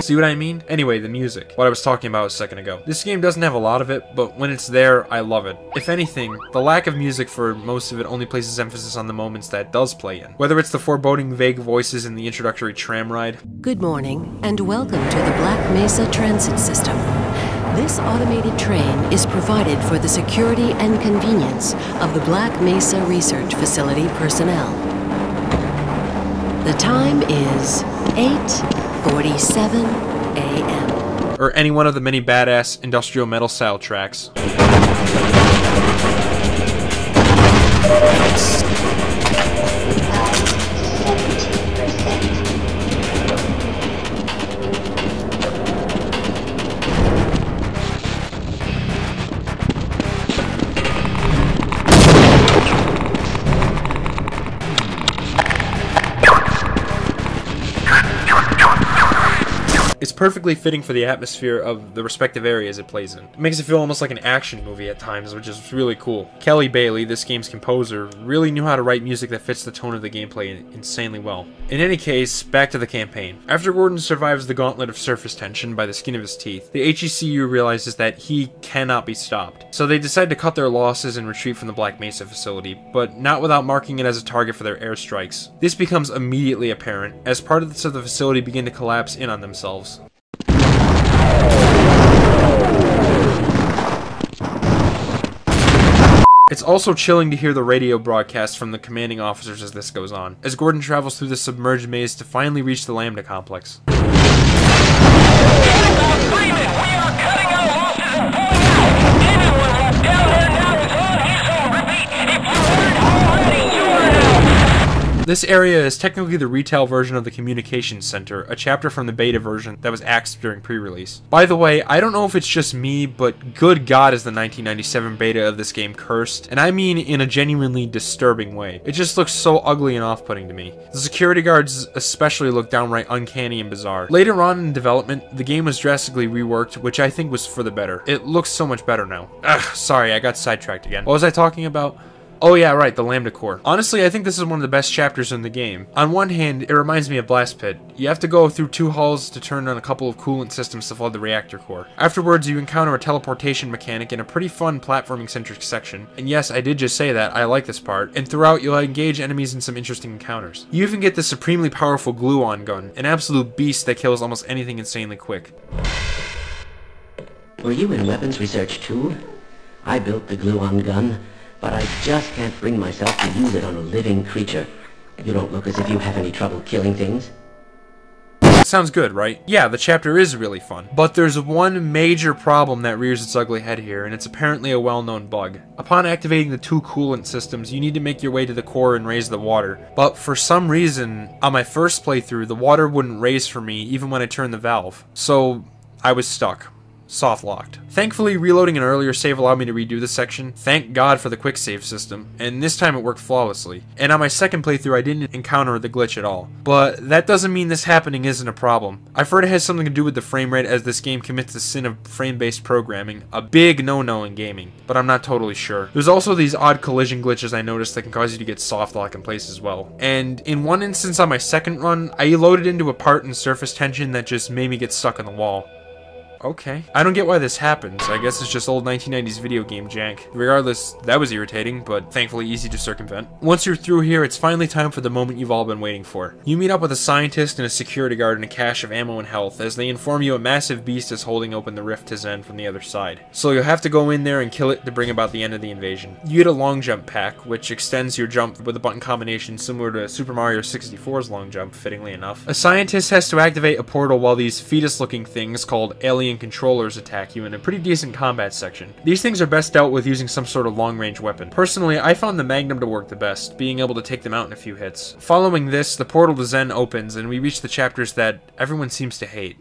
See what I mean? Anyway, the music. What I was talking about a second ago. This game doesn't have a lot of it, but when it's there, I love it. If anything, the lack of music for most of it only places emphasis on the moments that does play in. Whether it's the foreboding vague voices in the introductory tram ride. Good morning, and welcome to the Black Mesa Transit System. This automated train is provided for the security and convenience of the Black Mesa Research Facility personnel. The time is 8:47 a.m. Or any one of the many badass industrial metal style tracks. It's perfectly fitting for the atmosphere of the respective areas it plays in. It makes it feel almost like an action movie at times, which is really cool. Kelly Bailey, this game's composer, really knew how to write music that fits the tone of the gameplay insanely well. In any case, back to the campaign. After Gordon survives the gauntlet of surface tension by the skin of his teeth, the HECU realizes that he cannot be stopped. So they decide to cut their losses and retreat from the Black Mesa facility, but not without marking it as a target for their airstrikes. This becomes immediately apparent, as parts of the facility begin to collapse in on themselves. It's also chilling to hear the radio broadcast from the commanding officers as this goes on, as Gordon travels through the submerged maze to finally reach the Lambda complex. This area is technically the retail version of the Communications Center, a chapter from the beta version that was axed during pre-release. By the way, I don't know if it's just me, but good god is the 1997 beta of this game cursed, and I mean in a genuinely disturbing way. It just looks so ugly and off-putting to me. The security guards especially look downright uncanny and bizarre. Later on in development, the game was drastically reworked, which I think was for the better. It looks so much better now. Ugh, sorry, I got sidetracked again. What was I talking about? Oh yeah, right, the Lambda Core. Honestly, I think this is one of the best chapters in the game. On one hand, it reminds me of Blast Pit. You have to go through 2 hulls to turn on a couple of coolant systems to flood the reactor core. Afterwards, you encounter a teleportation mechanic in a pretty fun platforming-centric section. And yes, I did just say that, I like this part. And throughout, you'll engage enemies in some interesting encounters. You even get the supremely powerful glue-on gun, an absolute beast that kills almost anything insanely quick. Were you in weapons research too? I built the glue-on gun, but I just can't bring myself to use it on a living creature. You don't look as if you have any trouble killing things. Sounds good, right? Yeah, the chapter is really fun. But there's one major problem that rears its ugly head here, and it's apparently a well-known bug. Upon activating the 2 coolant systems, you need to make your way to the core and raise the water. But for some reason, on my first playthrough, the water wouldn't raise for me even when I turned the valve. So, I was stuck. Soft locked. Thankfully, reloading an earlier save allowed me to redo this section. Thank God for the quick save system, and this time it worked flawlessly. And on my second playthrough, I didn't encounter the glitch at all. But that doesn't mean this happening isn't a problem. I've heard it has something to do with the frame rate, as this game commits the sin of frame-based programming, a big no-no in gaming, but I'm not totally sure. There's also these odd collision glitches I noticed that can cause you to get soft lock in place as well. And in one instance on my second run, I loaded into a part in surface tension that just made me get stuck on the wall. Okay. I don't get why this happens. I guess it's just old 1990s video game jank. Regardless, that was irritating, but thankfully easy to circumvent. Once you're through here, it's finally time for the moment you've all been waiting for. You meet up with a scientist and a security guard in a cache of ammo and health, as they inform you a massive beast is holding open the rift to Zen from the other side. So you'll have to go in there and kill it to bring about the end of the invasion. You get a long jump pack, which extends your jump with a button combination similar to Super Mario 64's long jump, fittingly enough. A scientist has to activate a portal while these fetus-looking things called alien controllers attack you in a pretty decent combat section. These things are best dealt with using some sort of long-range weapon. Personally, I found the Magnum to work the best, being able to take them out in a few hits. Following this, the portal to Zen opens, and we reach the chapters that everyone seems to hate.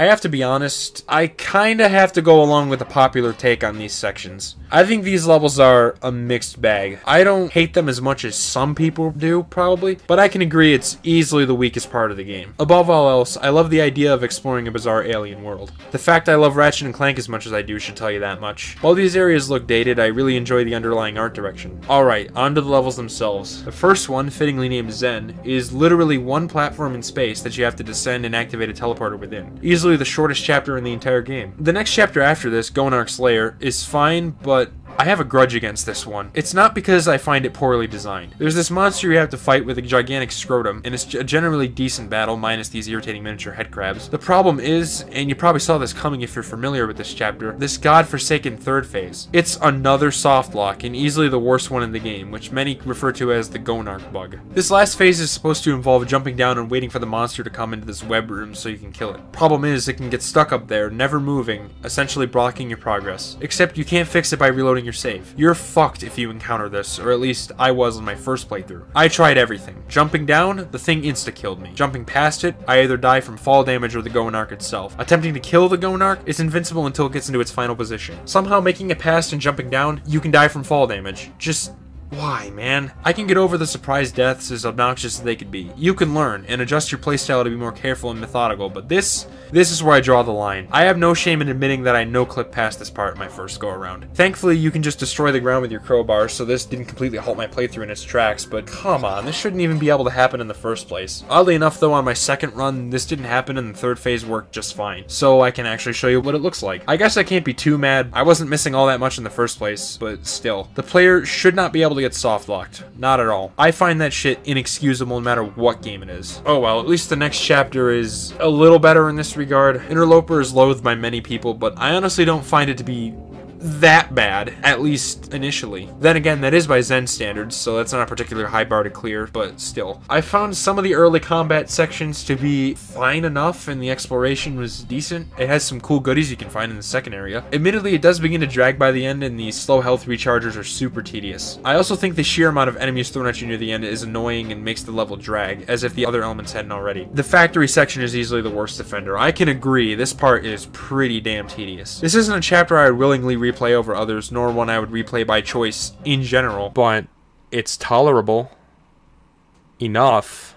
I have to be honest, I kinda have to go along with the popular take on these sections. I think these levels are a mixed bag. I don't hate them as much as some people do, probably, but I can agree it's easily the weakest part of the game. Above all else, I love the idea of exploring a bizarre alien world. The fact I love Ratchet and Clank as much as I do should tell you that much. While these areas look dated, I really enjoy the underlying art direction. Alright, on to the levels themselves. The first one, fittingly named Zen, is literally one platform in space that you have to descend and activate a teleporter within. Easily the shortest chapter in the entire game. The next chapter after this, Gonarch's Lair, is fine, but I have a grudge against this one. It's not because I find it poorly designed. There's this monster you have to fight with a gigantic scrotum, and it's a generally decent battle minus these irritating miniature head crabs. The problem is, and you probably saw this coming if you're familiar with this chapter, this godforsaken third phase. It's another soft lock, and easily the worst one in the game, which many refer to as the Gonarch bug. This last phase is supposed to involve jumping down and waiting for the monster to come into this web room so you can kill it. Problem is, it can get stuck up there, never moving, essentially blocking your progress. Except you can't fix it by reloading your save. You're fucked if you encounter this, or at least I was on my first playthrough. I tried everything. Jumping down, the thing insta-killed me. Jumping past it, I either die from fall damage or the Gonarch itself. Attempting to kill the Gonarch, it's invincible until it gets into its final position. Somehow making it past and jumping down, you can die from fall damage. Just why, man? I can get over the surprise deaths as obnoxious as they could be. You can learn and adjust your playstyle to be more careful and methodical, but this is where I draw the line. I have no shame in admitting that I no-clip past this part my first go-around. Thankfully, you can just destroy the ground with your crowbar, so this didn't completely halt my playthrough in its tracks, but come on, this shouldn't even be able to happen in the first place. Oddly enough, though, on my second run, this didn't happen and the third phase worked just fine, so I can actually show you what it looks like. I guess I can't be too mad. I wasn't missing all that much in the first place, but still. The player should not be able to get soft-locked. Not at all. I find that shit inexcusable no matter what game it is. Oh well, at least the next chapter is a little better in this regard. Interloper is loathed by many people, but I honestly don't find it to be that bad, at least initially. Then again, that is by Zen standards, so that's not a particular high bar to clear, but still. I found some of the early combat sections to be fine enough, and the exploration was decent. It has some cool goodies you can find in the second area. Admittedly, it does begin to drag by the end, and the slow health rechargers are super tedious. I also think the sheer amount of enemies thrown at you near the end is annoying and makes the level drag, as if the other elements hadn't already. The factory section is easily the worst offender. I can agree, this part is pretty damn tedious. This isn't a chapter I would willingly replay over others, nor one I would replay by choice in general, but it's tolerable enough.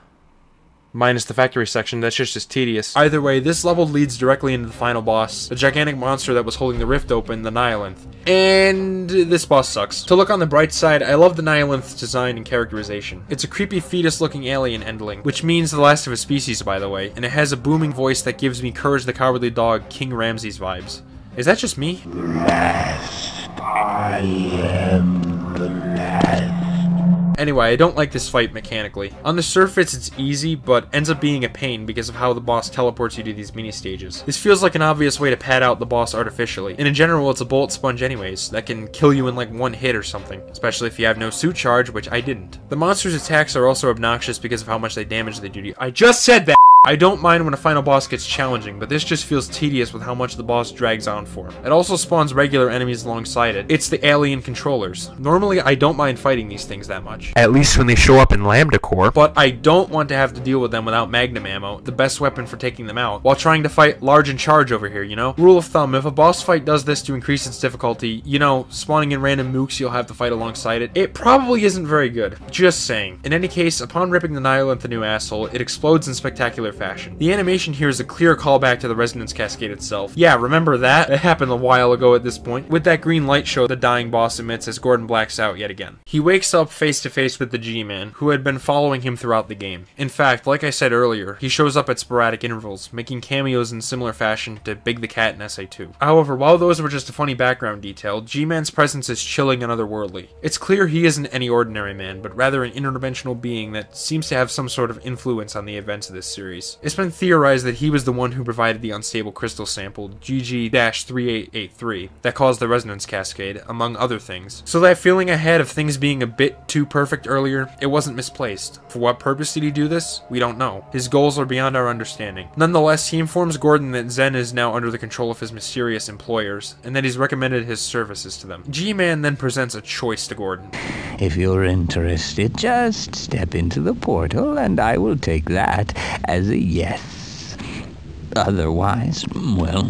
Minus the factory section, that's just as tedious. Either way, this level leads directly into the final boss, the gigantic monster that was holding the rift open, the Nihilanth. And this boss sucks. To look on the bright side, I love the Nihilanth's design and characterization. It's a creepy fetus-looking alien endling, which means the last of a species, by the way, and it has a booming voice that gives me Courage the Cowardly Dog, King Ramses vibes. Is that just me? Last, I am the last. Anyway, I don't like this fight mechanically. On the surface, it's easy, but ends up being a pain because of how the boss teleports you to these mini-stages. This feels like an obvious way to pad out the boss artificially, and in general, it's a bullet sponge anyways, that can kill you in like one hit or something, especially if you have no suit charge, which I didn't. The monster's attacks are also obnoxious because of how much they damage the duty. I just said that! I don't mind when a final boss gets challenging, but this just feels tedious with how much the boss drags on for. It also spawns regular enemies alongside it. It's the alien controllers. Normally, I don't mind fighting these things that much. At least when they show up in Lambda Core. But I don't want to have to deal with them without Magnum ammo, the best weapon for taking them out, while trying to fight large in charge over here, you know? Rule of thumb, if a boss fight does this to increase its difficulty, you know, spawning in random mooks you'll have to fight alongside it, it probably isn't very good. Just saying. In any case, upon ripping the Nihilanth a new asshole, it explodes in spectacular fashion. The animation here is a clear callback to the Resonance Cascade itself. Yeah, remember that? It happened a while ago at this point, with that green light show the dying boss emits as Gordon blacks out yet again. He wakes up face to face with the G-Man, who had been following him throughout the game. In fact, like I said earlier, he shows up at sporadic intervals, making cameos in similar fashion to Big the Cat in SA2. However, while those were just a funny background detail, G-Man's presence is chilling and otherworldly. It's clear he isn't any ordinary man, but rather an interdimensional being that seems to have some sort of influence on the events of this series. It's been theorized that he was the one who provided the unstable crystal sample, GG-3883, that caused the Resonance Cascade, among other things. So that feeling I had of things being a bit too perfect earlier, it wasn't misplaced. For what purpose did he do this? We don't know. His goals are beyond our understanding. Nonetheless, he informs Gordon that Zen is now under the control of his mysterious employers, and that he's recommended his services to them. G-Man then presents a choice to Gordon. If you're interested, just step into the portal, and I will take that as a yes. Otherwise, well,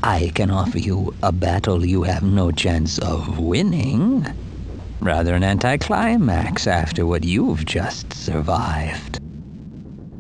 I can offer you a battle you have no chance of winning. Rather an anticlimax after what you've just survived.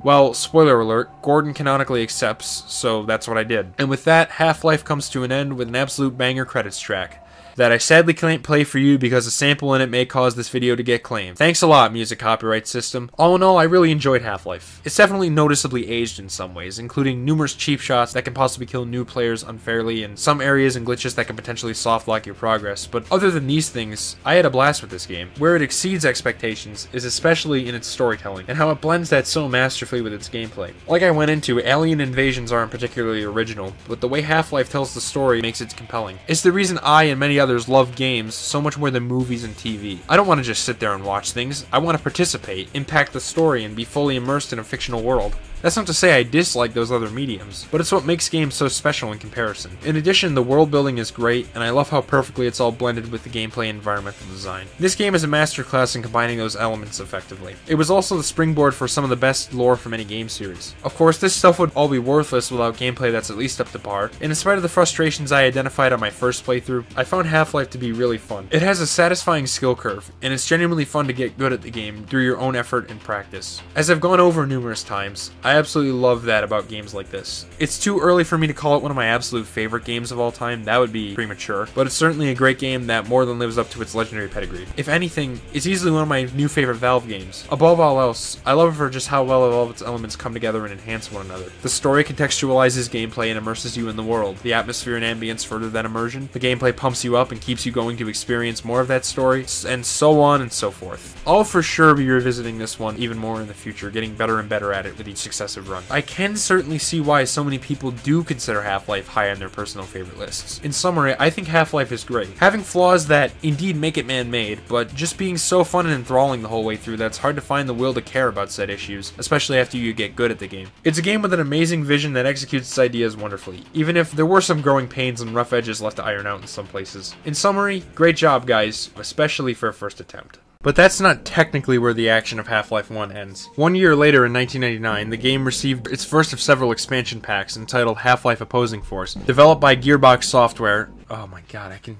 Well, spoiler alert, Gordon canonically accepts, so that's what I did. And with that, Half-Life comes to an end with an absolute banger credits track that I sadly can't play for you because a sample in it may cause this video to get claimed. Thanks a lot, music copyright system. All in all, I really enjoyed Half-Life. It's definitely noticeably aged in some ways, including numerous cheap shots that can possibly kill new players unfairly, and some areas and glitches that can potentially soft-lock your progress. But other than these things, I had a blast with this game. Where it exceeds expectations is especially in its storytelling, and how it blends that so masterfully with its gameplay. Like I went into, alien invasions aren't particularly original, but the way Half-Life tells the story makes it compelling. It's the reason I and many others love games so much more than movies and TV. I don't want to just sit there and watch things. I want to participate, impact the story, and be fully immersed in a fictional world. That's not to say I dislike those other mediums, but it's what makes games so special in comparison. In addition, the world building is great, and I love how perfectly it's all blended with the gameplay and environmental design. This game is a masterclass in combining those elements effectively. It was also the springboard for some of the best lore from any game series. Of course, this stuff would all be worthless without gameplay that's at least up to par, and in spite of the frustrations I identified on my first playthrough, I found Half-Life to be really fun. It has a satisfying skill curve, and it's genuinely fun to get good at the game through your own effort and practice. As I've gone over numerous times, I absolutely love that about games like this. It's too early for me to call it one of my absolute favorite games of all time, that would be premature, but it's certainly a great game that more than lives up to its legendary pedigree. If anything, it's easily one of my new favorite Valve games. Above all else, I love it for just how well all of its elements come together and enhance one another. The story contextualizes gameplay and immerses you in the world. The atmosphere and ambience further that immersion. The gameplay pumps you up and keeps you going to experience more of that story, and so on and so forth. I'll for sure be revisiting this one even more in the future, getting better and better at it with each successive run. I can certainly see why so many people do consider Half-Life high on their personal favorite lists. In summary, I think Half-Life is great, having flaws that indeed make it man-made, but just being so fun and enthralling the whole way through that it's hard to find the will to care about said issues, especially after you get good at the game. It's a game with an amazing vision that executes its ideas wonderfully, even if there were some growing pains and rough edges left to iron out in some places. In summary, great job guys, especially for a first attempt. But that's not technically where the action of Half-Life 1 ends. 1 year later in 1999, the game received its first of several expansion packs entitled Half-Life Opposing Force, developed by Gearbox Software. Oh my god, I can...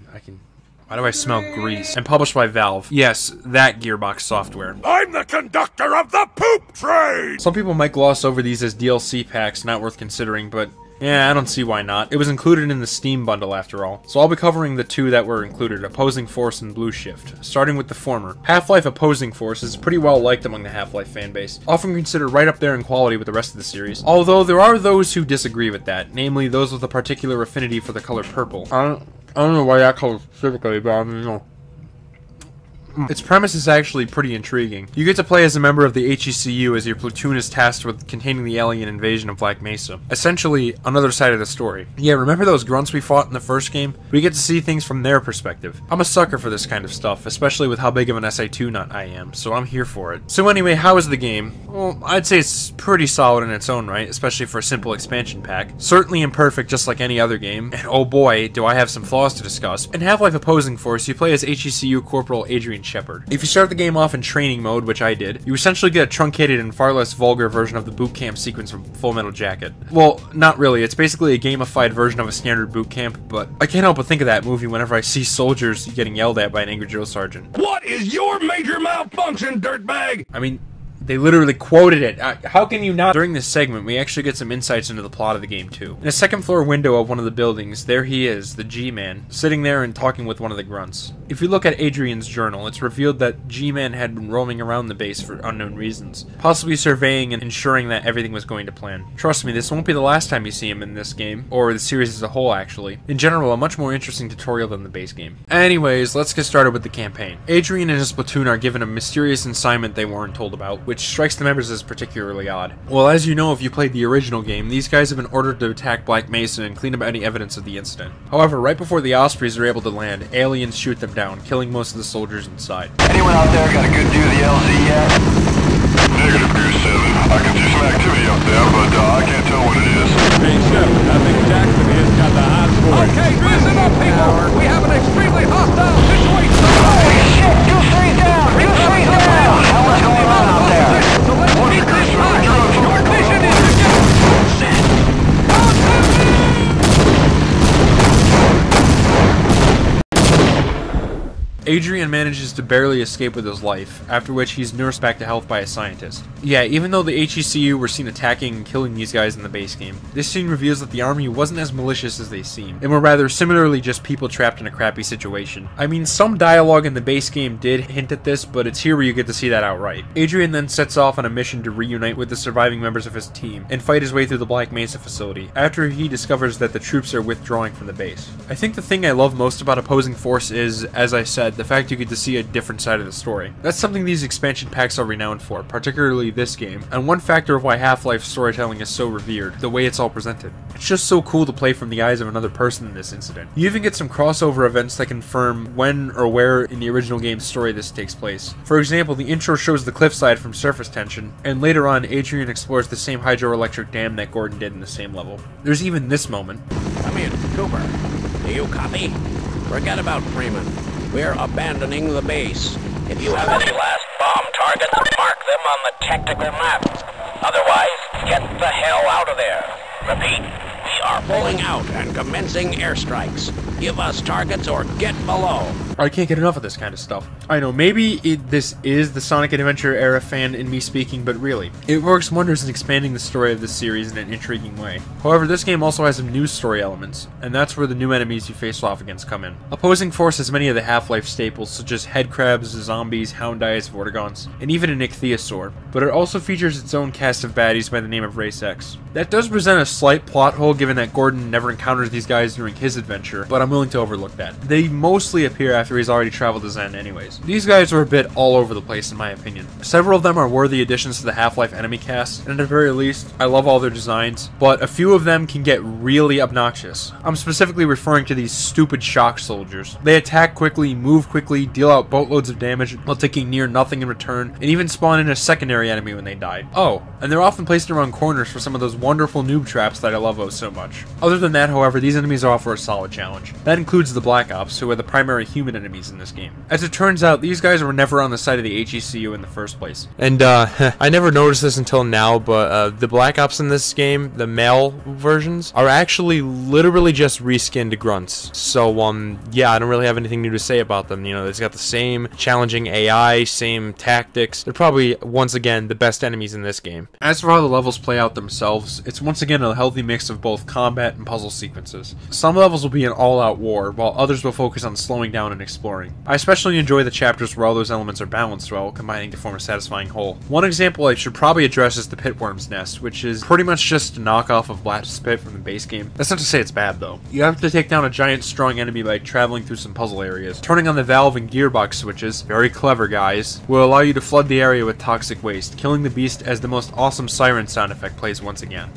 Why do I smell grease? And published by Valve. Yes, that Gearbox Software. I'm the conductor of the poop train! Some people might gloss over these as DLC packs, not worth considering, but yeah, I don't see why not. It was included in the Steam bundle after all. So I'll be covering the two that were included, Opposing Force and Blue Shift. Starting with the former. Half-Life Opposing Force is pretty well liked among the Half-Life fanbase, often considered right up there in quality with the rest of the series. Although there are those who disagree with that, namely those with a particular affinity for the color purple. I don't know why that color specifically, but I don't know. Its premise is actually pretty intriguing. You get to play as a member of the HECU as your platoon is tasked with containing the alien invasion of Black Mesa. Essentially, another side of the story. Yeah, remember those grunts we fought in the first game? We get to see things from their perspective. I'm a sucker for this kind of stuff, especially with how big of an SI2 nut I am, so I'm here for it. So anyway, how is the game? Well, I'd say it's pretty solid in its own right, especially for a simple expansion pack. Certainly imperfect just like any other game, and oh boy, do I have some flaws to discuss. In Half-Life Opposing Force, you play as HECU Corporal Adrian Shepard. If you start the game off in training mode, which I did, you essentially get a truncated and far less vulgar version of the boot camp sequence from Full Metal Jacket. Well, not really, it's basically a gamified version of a standard boot camp, but I can't help but think of that movie whenever I see soldiers getting yelled at by an angry drill sergeant. What is your major malfunction, dirtbag? I mean, they literally quoted it. How can you not? During this segment, we actually get some insights into the plot of the game, too. In a second floor window of one of the buildings, there he is, the G-Man, sitting there and talking with one of the grunts. If you look at Adrian's journal, it's revealed that G-Man had been roaming around the base for unknown reasons, possibly surveying and ensuring that everything was going to plan. Trust me, this won't be the last time you see him in this game, or the series as a whole, actually. In general, a much more interesting tutorial than the base game. Anyways, let's get started with the campaign. Adrian and his platoon are given a mysterious assignment they weren't told about, which strikes the members as particularly odd. Well, as you know if you played the original game, these guys have been ordered to attack Black Mesa and clean up any evidence of the incident. However, right before the Ospreys are able to land, aliens shoot them down, killing most of the soldiers inside. Anyone out there got a good view of the LZ yet? Negative, Goose 7. I can see some activity up there, but I can't tell what it is. Hey, Shep, I think Jackson has got the hot score. Okay, listen up, people! We have an extremely hostile situation! Holy shit! Do 3 down! Do 3 down! What's going on out there? So let's keep this high! Your mission is to get Adrian manages to barely escape with his life, after which he's nursed back to health by a scientist. Yeah, even though the HECU were seen attacking and killing these guys in the base game, this scene reveals that the army wasn't as malicious as they seem, and were rather similarly just people trapped in a crappy situation. I mean, some dialogue in the base game did hint at this, but it's here where you get to see that outright. Adrian then sets off on a mission to reunite with the surviving members of his team, and fight his way through the Black Mesa facility, after he discovers that the troops are withdrawing from the base. I think the thing I love most about Opposing Force is, as I said, the fact you get to see a different side of the story. That's something these expansion packs are renowned for, particularly this game, and one factor of why Half-Life storytelling is so revered, the way it's all presented. It's just so cool to play from the eyes of another person in this incident. You even get some crossover events that confirm when or where in the original game's story this takes place. For example, the intro shows the cliffside from surface tension, and later on Adrian explores the same hydroelectric dam that Gordon did in the same level. There's even this moment. Come in, Cooper. Do you copy? Forget about Freeman. We're abandoning the base. If you have any last bomb targets, mark them on the tactical map. Otherwise, get the hell out of there. Repeat, we are pulling out and commencing airstrikes. Give us targets or get below. I can't get enough of this kind of stuff. I know, maybe this is the Sonic Adventure era fan in me speaking, but really, it works wonders in expanding the story of this series in an intriguing way. However, this game also has some new story elements, and that's where the new enemies you face off against come in. Opposing Force has many of the Half-Life staples, such as headcrabs, zombies, houndies, vortigons, and even an ichthyosaur, but it also features its own cast of baddies by the name of Race X. That does present a slight plot hole given that Gordon never encounters these guys during his adventure, but I'm willing to overlook that. They mostly appear after he's already traveled to Zen anyways. These guys are a bit all over the place in my opinion. Several of them are worthy additions to the Half-Life enemy cast, and at the very least, I love all their designs, but a few of them can get really obnoxious. I'm specifically referring to these stupid shock soldiers. They attack quickly, move quickly, deal out boatloads of damage while taking near nothing in return, and even spawn in a secondary enemy when they die. Oh, and they're often placed around corners for some of those wonderful noob traps that I love so much. Other than that, however, these enemies offer a solid challenge. That includes the Black Ops, who are the primary human enemies in this game. As it turns out, these guys were never on the side of the HECU in the first place. And I never noticed this until now, but the Black Ops in this game, the male versions, are actually literally just reskinned grunts. So yeah, I don't really have anything new to say about them. You know, it's got the same challenging AI, same tactics. They're probably, once again, the best enemies in this game. As for how the levels play out themselves, it's once again a healthy mix of both combat and puzzle sequences. Some levels will be an all-out war, while others will focus on slowing down and exploring. I especially enjoy the chapters where all those elements are balanced well, combining to form a satisfying whole. One example I should probably address is the Pitworm's Nest, which is pretty much just a knockoff of Blast's Pit from the base game. That's not to say it's bad though. You have to take down a giant strong enemy by traveling through some puzzle areas. Turning on the valve and gearbox switches, very clever guys, will allow you to flood the area with toxic waste, killing the beast as the most awesome siren sound effect plays once again.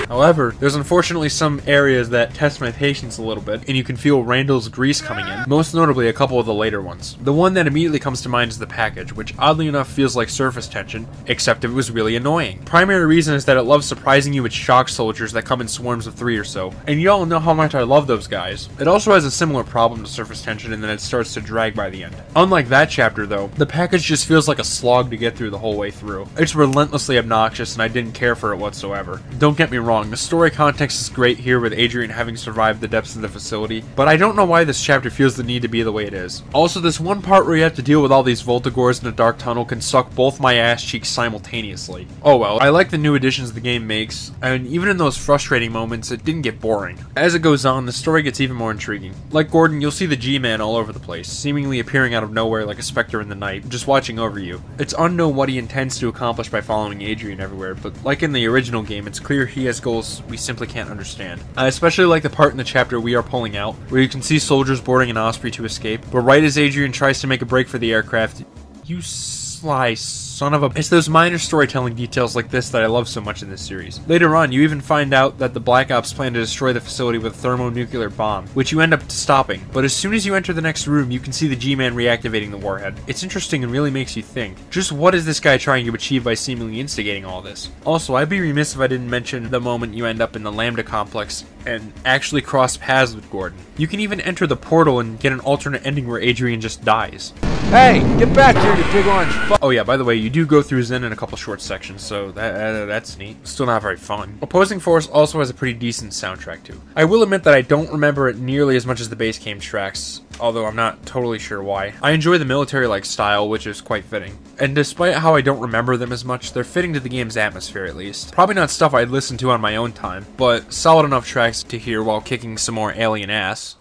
However, there's unfortunately some areas that test my patience a little bit, and you can feel Randall's grease coming in, most notably a couple of the later ones. The one that immediately comes to mind is the package, which oddly enough feels like surface tension, except it was really annoying. Primary reason is that it loves surprising you with shock soldiers that come in swarms of 3 or so, and you all know how much I love those guys. It also has a similar problem to surface tension in that it starts to drag by the end. Unlike that chapter though, the package just feels like a slog to get through the whole way through. It's relentlessly obnoxious and I didn't care for it whatsoever. Don't get me wrong, the story context is great here with Adrian having survived the depths of the facility, but I don't know why this chapter feels the need to be the way it is. Also, this one part where you have to deal with all these Voltigores in a dark tunnel can suck both my ass cheeks simultaneously. Oh well, I like the new additions the game makes, and even in those frustrating moments, it didn't get boring. As it goes on, the story gets even more intriguing. Like Gordon, you'll see the G-Man all over the place, seemingly appearing out of nowhere like a specter in the night, just watching over you. It's unknown what he intends to accomplish by following Adrian everywhere, but like in the original game, it's clear he has goals we simply can't understand. I especially like the part in the chapter We Are Pulling Out, where you can see soldiers boarding an Osprey to escape, but right as Adrian tries to make a break for the aircraft, you slice son of a... It's those minor storytelling details like this that I love so much in this series. Later on, you even find out that the Black Ops plan to destroy the facility with a thermonuclear bomb, which you end up stopping. But as soon as you enter the next room, you can see the G-Man reactivating the warhead. It's interesting and really makes you think, just what is this guy trying to achieve by seemingly instigating all this? Also, I'd be remiss if I didn't mention the moment you end up in the Lambda complex and actually cross paths with Gordon. You can even enter the portal and get an alternate ending where Adrian just dies. Hey, get back here, you big orange fuck! Oh yeah, by the way, you do go through Zen in a couple short sections, so that's neat. Still not very fun. Opposing Force also has a pretty decent soundtrack too. I will admit that I don't remember it nearly as much as the base game tracks, although I'm not totally sure why. I enjoy the military-like style, which is quite fitting. And despite how I don't remember them as much, they're fitting to the game's atmosphere at least. Probably not stuff I'd listen to on my own time, but solid enough tracks to hear while kicking some more alien ass.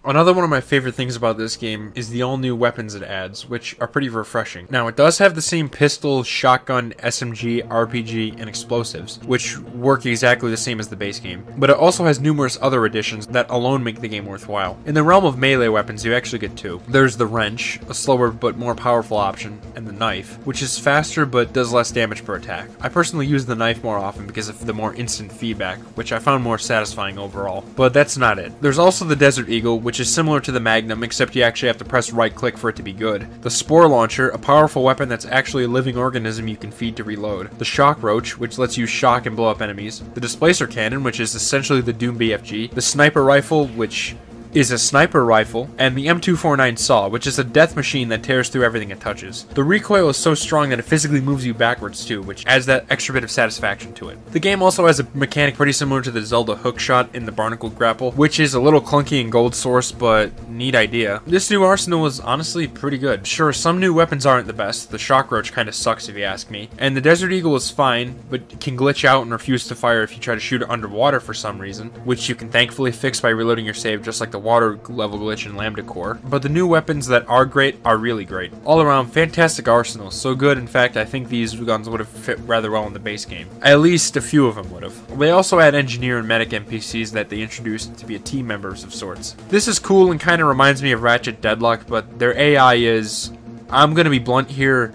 Another one of my favorite things about this game is the all-new weapons it adds, which are pretty refreshing. Now, it does have the same pistol, shotgun, SMG, RPG, and explosives, which work exactly the same as the base game, but it also has numerous other additions that alone make the game worthwhile. In the realm of melee weapons, you actually get two. There's the wrench, a slower but more powerful option, and the knife, which is faster but does less damage per attack. I personally use the knife more often because of the more instant feedback, which I found more satisfying overall. But that's not it. There's also the Desert Eagle, which is similar to the Magnum, except you actually have to press right click for it to be good. The Spore Launcher, a powerful weapon that's actually a living organism you can feed to reload. The Shock Roach, which lets you shock and blow up enemies. The Displacer Cannon, which is essentially the Doom BFG. The Sniper Rifle, which is a sniper rifle, and the M249 Saw, which is a death machine that tears through everything it touches. The recoil is so strong that it physically moves you backwards too, which adds that extra bit of satisfaction to it. The game also has a mechanic pretty similar to the Zelda hookshot in the Barnacle Grapple, which is a little clunky in Gold Source, but neat idea. This new arsenal is honestly pretty good. Sure, some new weapons aren't the best. The Shock Roach kinda sucks if you ask me, and the Desert Eagle is fine, but can glitch out and refuse to fire if you try to shoot it underwater for some reason, which you can thankfully fix by reloading your save just like the water level glitch in Lambda Core. But the new weapons that are great are really great. All around, fantastic arsenal. So good, in fact, I think these guns would have fit rather well in the base game. At least a few of them would have. They also add engineer and medic NPCs that they introduced to be a team members of sorts. This is cool and kind of reminds me of Ratchet Deadlock, but their AI is, I'm gonna be blunt here,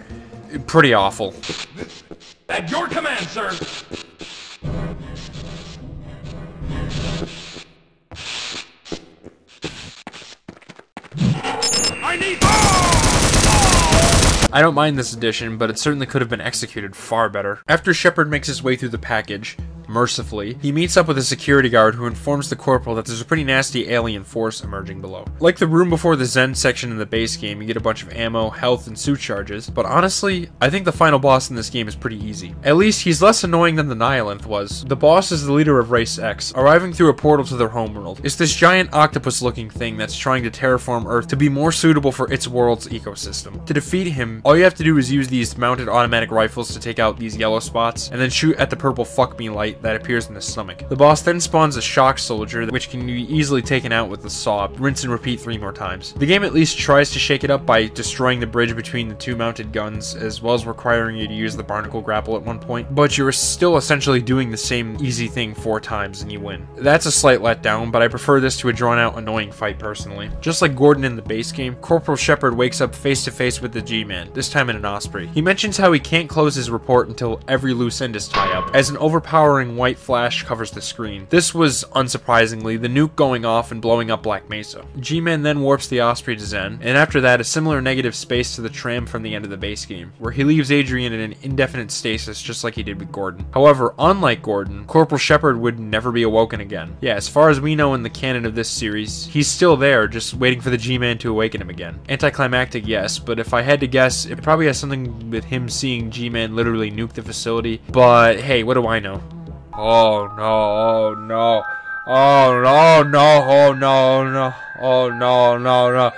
pretty awful. At your command, sir! I don't mind this addition, but it certainly could have been executed far better. After Shepard makes his way through the package, mercifully, he meets up with a security guard who informs the corporal that there's a pretty nasty alien force emerging below. Like the room before the Zen section in the base game, you get a bunch of ammo, health, and suit charges, but honestly, I think the final boss in this game is pretty easy. At least he's less annoying than the Nihilanth was. The boss is the leader of Race X, arriving through a portal to their homeworld. It's this giant octopus-looking thing that's trying to terraform Earth to be more suitable for its world's ecosystem. To defeat him, all you have to do is use these mounted automatic rifles to take out these yellow spots, and then shoot at the purple fuck me light that appears in the stomach. The boss then spawns a shock soldier, which can be easily taken out with the saw. Rinse and repeat 3 more times. The game at least tries to shake it up by destroying the bridge between the 2 mounted guns, as well as requiring you to use the Barnacle Grapple at one point, but you're still essentially doing the same easy thing 4 times and you win. That's a slight letdown, but I prefer this to a drawn out annoying fight personally. Just like Gordon in the base game, Corporal Shepard wakes up face to face with the G-Man, this time in an Osprey. He mentions how he can't close his report until every loose end is tied up, as an overpowering white flash covers the screen. This was, unsurprisingly, the nuke going off and blowing up Black Mesa. G-Man then warps the Osprey to Zen, and after that a similar negative space to the tram from the end of the base game, where he leaves Adrian in an indefinite stasis just like he did with Gordon. However, unlike Gordon, Corporal Shepard would never be awoken again. Yeah, as far as we know in the canon of this series, he's still there, just waiting for the G-Man to awaken him again. Anticlimactic, yes, but if I had to guess, it probably has something with him seeing G-Man literally nuke the facility, but hey, what do I know? Oh no, oh no, oh no, no, oh no, no, oh no, no, no,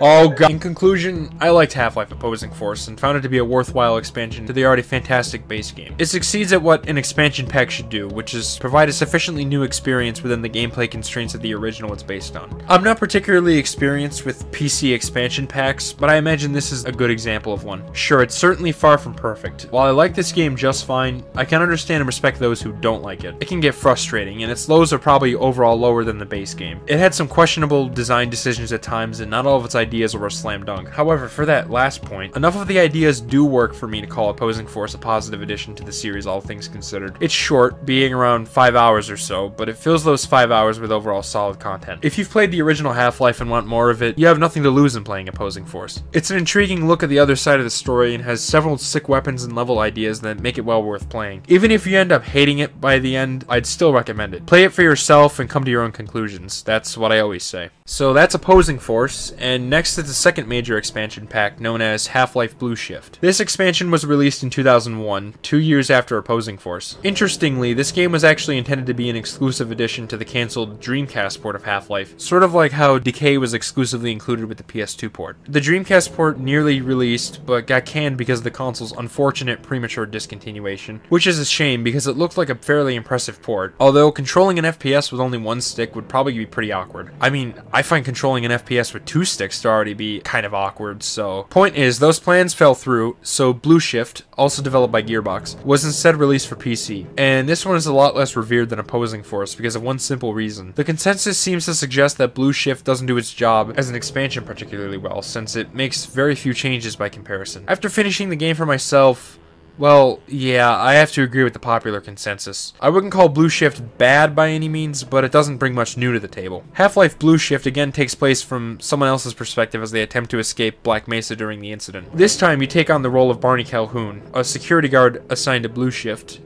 Oh god. In conclusion, I liked Half-Life Opposing Force and found it to be a worthwhile expansion to the already fantastic base game. It succeeds at what an expansion pack should do, which is provide a sufficiently new experience within the gameplay constraints of the original it's based on. I'm not particularly experienced with PC expansion packs, but I imagine this is a good example of one. Sure, it's certainly far from perfect. While I like this game just fine, I can understand and respect those who don't like it. It can get frustrating, and its lows are probably overall lower than the base game. It had some questionable design decisions at times, and not all of its ideas were a slam dunk. However, for that last point, enough of the ideas do work for me to call Opposing Force a positive addition to the series, all things considered. It's short, being around 5 hours or so, but it fills those 5 hours with overall solid content. If you've played the original Half-Life and want more of it, you have nothing to lose in playing Opposing Force. It's an intriguing look at the other side of the story and has several sick weapons and level ideas that make it well worth playing. Even if you end up hating it by the end, I'd still recommend it. Play it for yourself and come to your own conclusions. That's what I always say. So that's Opposing Force, and next is the second major expansion pack known as Half-Life Blue Shift. This expansion was released in 2001, 2 years after Opposing Force. Interestingly, this game was actually intended to be an exclusive addition to the cancelled Dreamcast port of Half-Life, sort of like how Decay was exclusively included with the PS2 port. The Dreamcast port nearly released, but got canned because of the console's unfortunate premature discontinuation, which is a shame because it looked like a fairly impressive port, although controlling an FPS with only one stick would probably be pretty awkward. I mean, I find controlling an FPS with 2 sticks to already be kind of awkward, so... Point is, those plans fell through, so Blue Shift, also developed by Gearbox, was instead released for PC. And this one is a lot less revered than Opposing Force because of one simple reason. The consensus seems to suggest that Blue Shift doesn't do its job as an expansion particularly well, since it makes very few changes by comparison. After finishing the game for myself, well, yeah, I have to agree with the popular consensus. I wouldn't call Blue Shift bad by any means, but it doesn't bring much new to the table. Half-Life Blue Shift again takes place from someone else's perspective as they attempt to escape Black Mesa during the incident. This time you take on the role of Barney Calhoun, a security guard assigned to Blue Shift.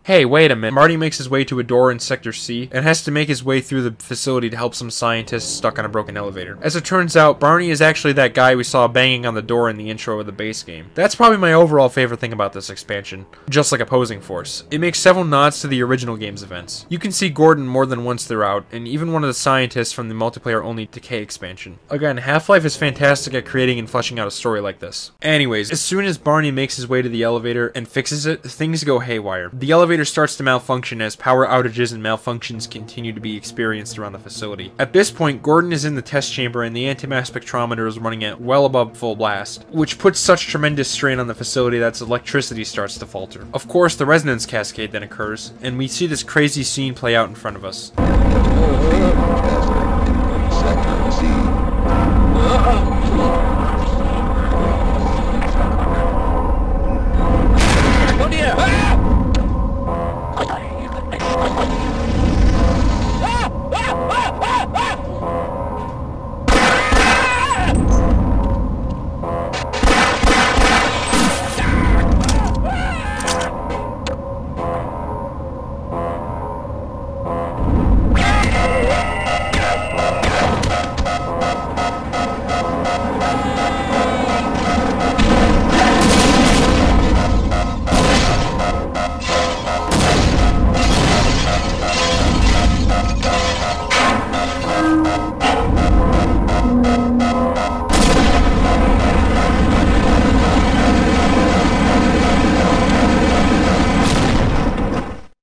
Hey, wait a minute. Marty makes his way to a door in Sector C and has to make his way through the facility to help some scientists stuck on a broken elevator. As it turns out, Barney is actually that guy we saw banging on the door in the intro of the base game. That's probably my overall favorite thing about this expansion, just like Opposing Force. It makes several nods to the original game's events. You can see Gordon more than once throughout, and even one of the scientists from the multiplayer-only Decay expansion. Again, Half-Life is fantastic at creating and fleshing out a story like this. Anyways, as soon as Barney makes his way to the elevator and fixes it, things go haywire. The elevator starts to malfunction as power outages and malfunctions continue to be experienced around the facility. At this point, Gordon is in the test chamber and the anti-mass spectrometer is running at well above full blast, which puts such tremendous strain on the facility that its electricity starts to falter. Of course, the resonance cascade then occurs, and we see this crazy scene play out in front of us. Oh dear!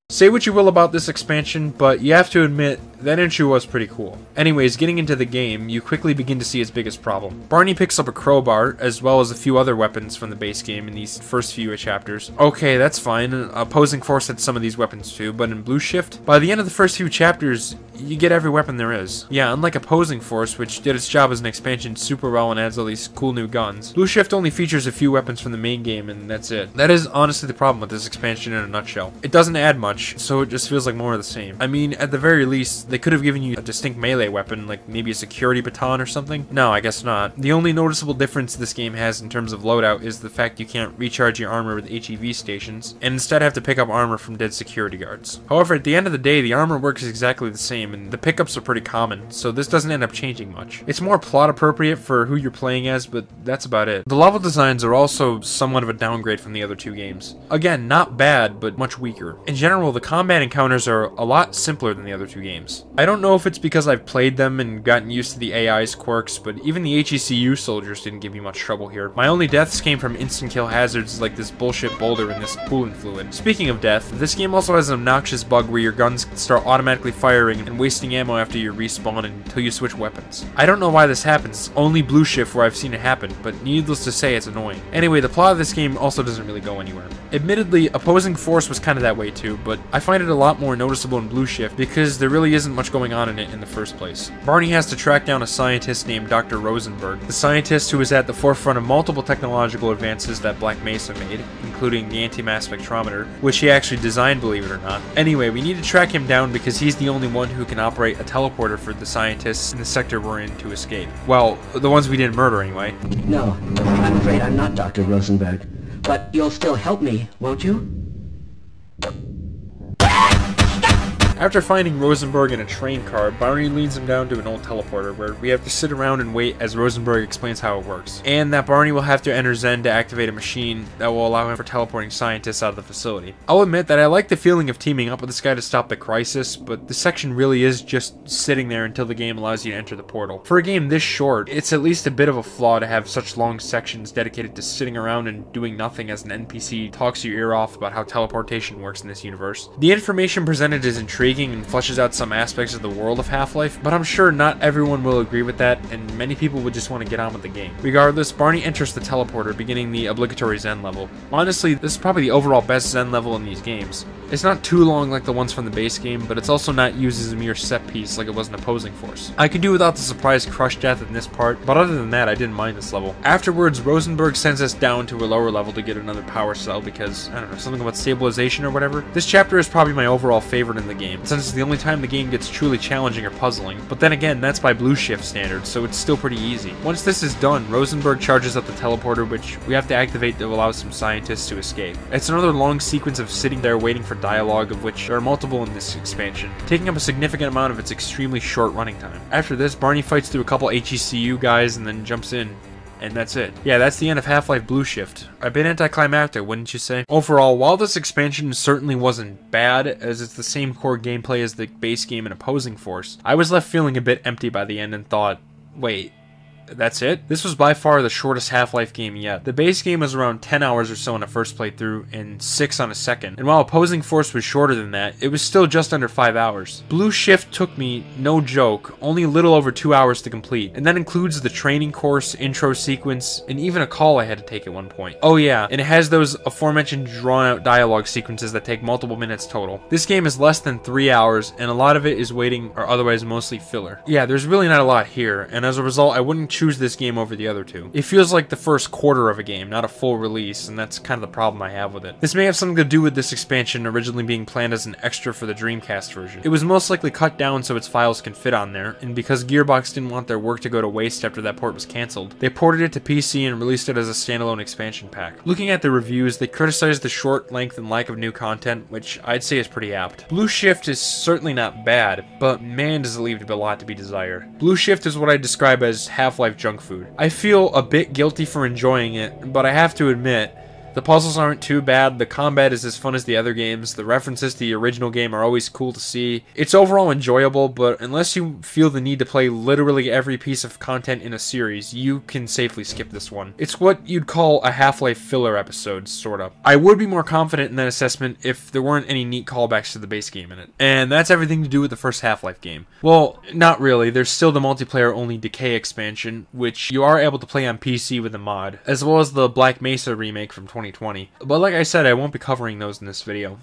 Say what you will about this expansion, but you have to admit, that intro was pretty cool. Anyways, getting into the game, you quickly begin to see its biggest problem. Barney picks up a crowbar, as well as a few other weapons from the base game in these first few chapters. Okay, that's fine. Opposing Force had some of these weapons too, but in Blue Shift, by the end of the first few chapters, you get every weapon there is. Yeah, unlike Opposing Force, which did its job as an expansion super well and adds all these cool new guns, Blue Shift only features a few weapons from the main game, and that's it. That is honestly the problem with this expansion in a nutshell. It doesn't add much, so it just feels like more of the same. I mean, at the very least, they could have given you a distinct melee weapon, like maybe a security baton or something. No, I guess not. The only noticeable difference this game has in terms of loadout is the fact you can't recharge your armor with HEV stations, and instead have to pick up armor from dead security guards. However, at the end of the day, the armor works exactly the same, and the pickups are pretty common, so this doesn't end up changing much. It's more plot appropriate for who you're playing as, but that's about it. The level designs are also somewhat of a downgrade from the other two games. Again, not bad, but much weaker. In general, the combat encounters are a lot simpler than the other two games. enemies. I don't know if it's because I've played them and gotten used to the AI's quirks, but even the HECU soldiers didn't give me much trouble here. My only deaths came from instant kill hazards like this bullshit boulder and this coolant fluid. Speaking of death, this game also has an obnoxious bug where your guns start automatically firing and wasting ammo after you respawn until you switch weapons. I don't know why this happens, only Blue Shift where I've seen it happen, but needless to say it's annoying. Anyway, the plot of this game also doesn't really go anywhere. Admittedly, Opposing Force was kind of that way too, but I find it a lot more noticeable in Blue Shift because there really isn't much going on in it in the first place. Barney has to track down a scientist named Dr. Rosenberg, the scientist who is at the forefront of multiple technological advances that Black Mesa made, including the anti-mass spectrometer, which he actually designed, believe it or not. Anyway, we need to track him down because he's the only one who can operate a teleporter for the scientists in the sector we're in to escape. Well, the ones we didn't murder anyway. No, I'm afraid I'm not Dr. Rosenberg. But you'll still help me, won't you? After finding Rosenberg in a train car, Barney leads him down to an old teleporter where we have to sit around and wait as Rosenberg explains how it works. And that Barney will have to enter Zen to activate a machine that will allow him for teleporting scientists out of the facility. I'll admit that I like the feeling of teaming up with this guy to stop the crisis, but this section really is just sitting there until the game allows you to enter the portal. For a game this short, it's at least a bit of a flaw to have such long sections dedicated to sitting around and doing nothing as an NPC talks your ear off about how teleportation works in this universe. The information presented is intriguing and fleshes out some aspects of the world of Half-Life, but I'm sure not everyone will agree with that, and many people would just want to get on with the game. Regardless, Barney enters the teleporter, beginning the obligatory Zen level. Honestly, this is probably the overall best Zen level in these games. It's not too long like the ones from the base game, but it's also not used as a mere set piece like it was in Opposing Force. I could do without the surprise crush death in this part, but other than that, I didn't mind this level. Afterwards, Rosenberg sends us down to a lower level to get another power cell because, I don't know, something about stabilization or whatever. This chapter is probably my overall favorite in the game, since it's the only time the game gets truly challenging or puzzling. But then again, that's by Blue Shift standards, so it's still pretty easy. Once this is done, Rosenberg charges up the teleporter, which we have to activate to allow some scientists to escape. It's another long sequence of sitting there waiting for dialogue, of which there are multiple in this expansion, taking up a significant amount of its extremely short running time. After this, Barney fights through a couple HECU guys and then jumps in. And that's it. Yeah, that's the end of Half-Life Blue Shift. A bit anticlimactic, wouldn't you say? Overall, while this expansion certainly wasn't bad, as it's the same core gameplay as the base game in Opposing Force, I was left feeling a bit empty by the end and thought, wait, that's it? This was by far the shortest Half-Life game yet. The base game was around 10 hours or so on a first playthrough and 6 on a second, and while Opposing Force was shorter than that, it was still just under 5 hours. Blue Shift took me, no joke, only a little over 2 hours to complete, and that includes the training course, intro sequence, and even a call I had to take at one point. Oh yeah, and it has those aforementioned drawn-out dialogue sequences that take multiple minutes total. This game is less than 3 hours, and a lot of it is waiting or otherwise mostly filler. Yeah, there's really not a lot here, and as a result, I wouldn't choose this game over the other two. It feels like the first quarter of a game, not a full release, and that's kind of the problem I have with it. This may have something to do with this expansion originally being planned as an extra for the Dreamcast version. It was most likely cut down so its files can fit on there, and because Gearbox didn't want their work to go to waste after that port was cancelled, they ported it to PC and released it as a standalone expansion pack. Looking at the reviews, they criticized the short length and lack of new content, which I'd say is pretty apt. Blue Shift is certainly not bad, but man does it leave a lot to be desired. Blue Shift is what I describe as Half-Life junk food. I feel a bit guilty for enjoying it, but I have to admit, the puzzles aren't too bad, the combat is as fun as the other games, the references to the original game are always cool to see. It's overall enjoyable, but unless you feel the need to play literally every piece of content in a series, you can safely skip this one. It's what you'd call a Half-Life filler episode, sorta. I would be more confident in that assessment if there weren't any neat callbacks to the base game in it. And that's everything to do with the first Half-Life game. Well, not really, there's still the multiplayer-only Decay expansion, which you are able to play on PC with a mod, as well as the Black Mesa remake from 2020. But like I said, I won't be covering those in this video.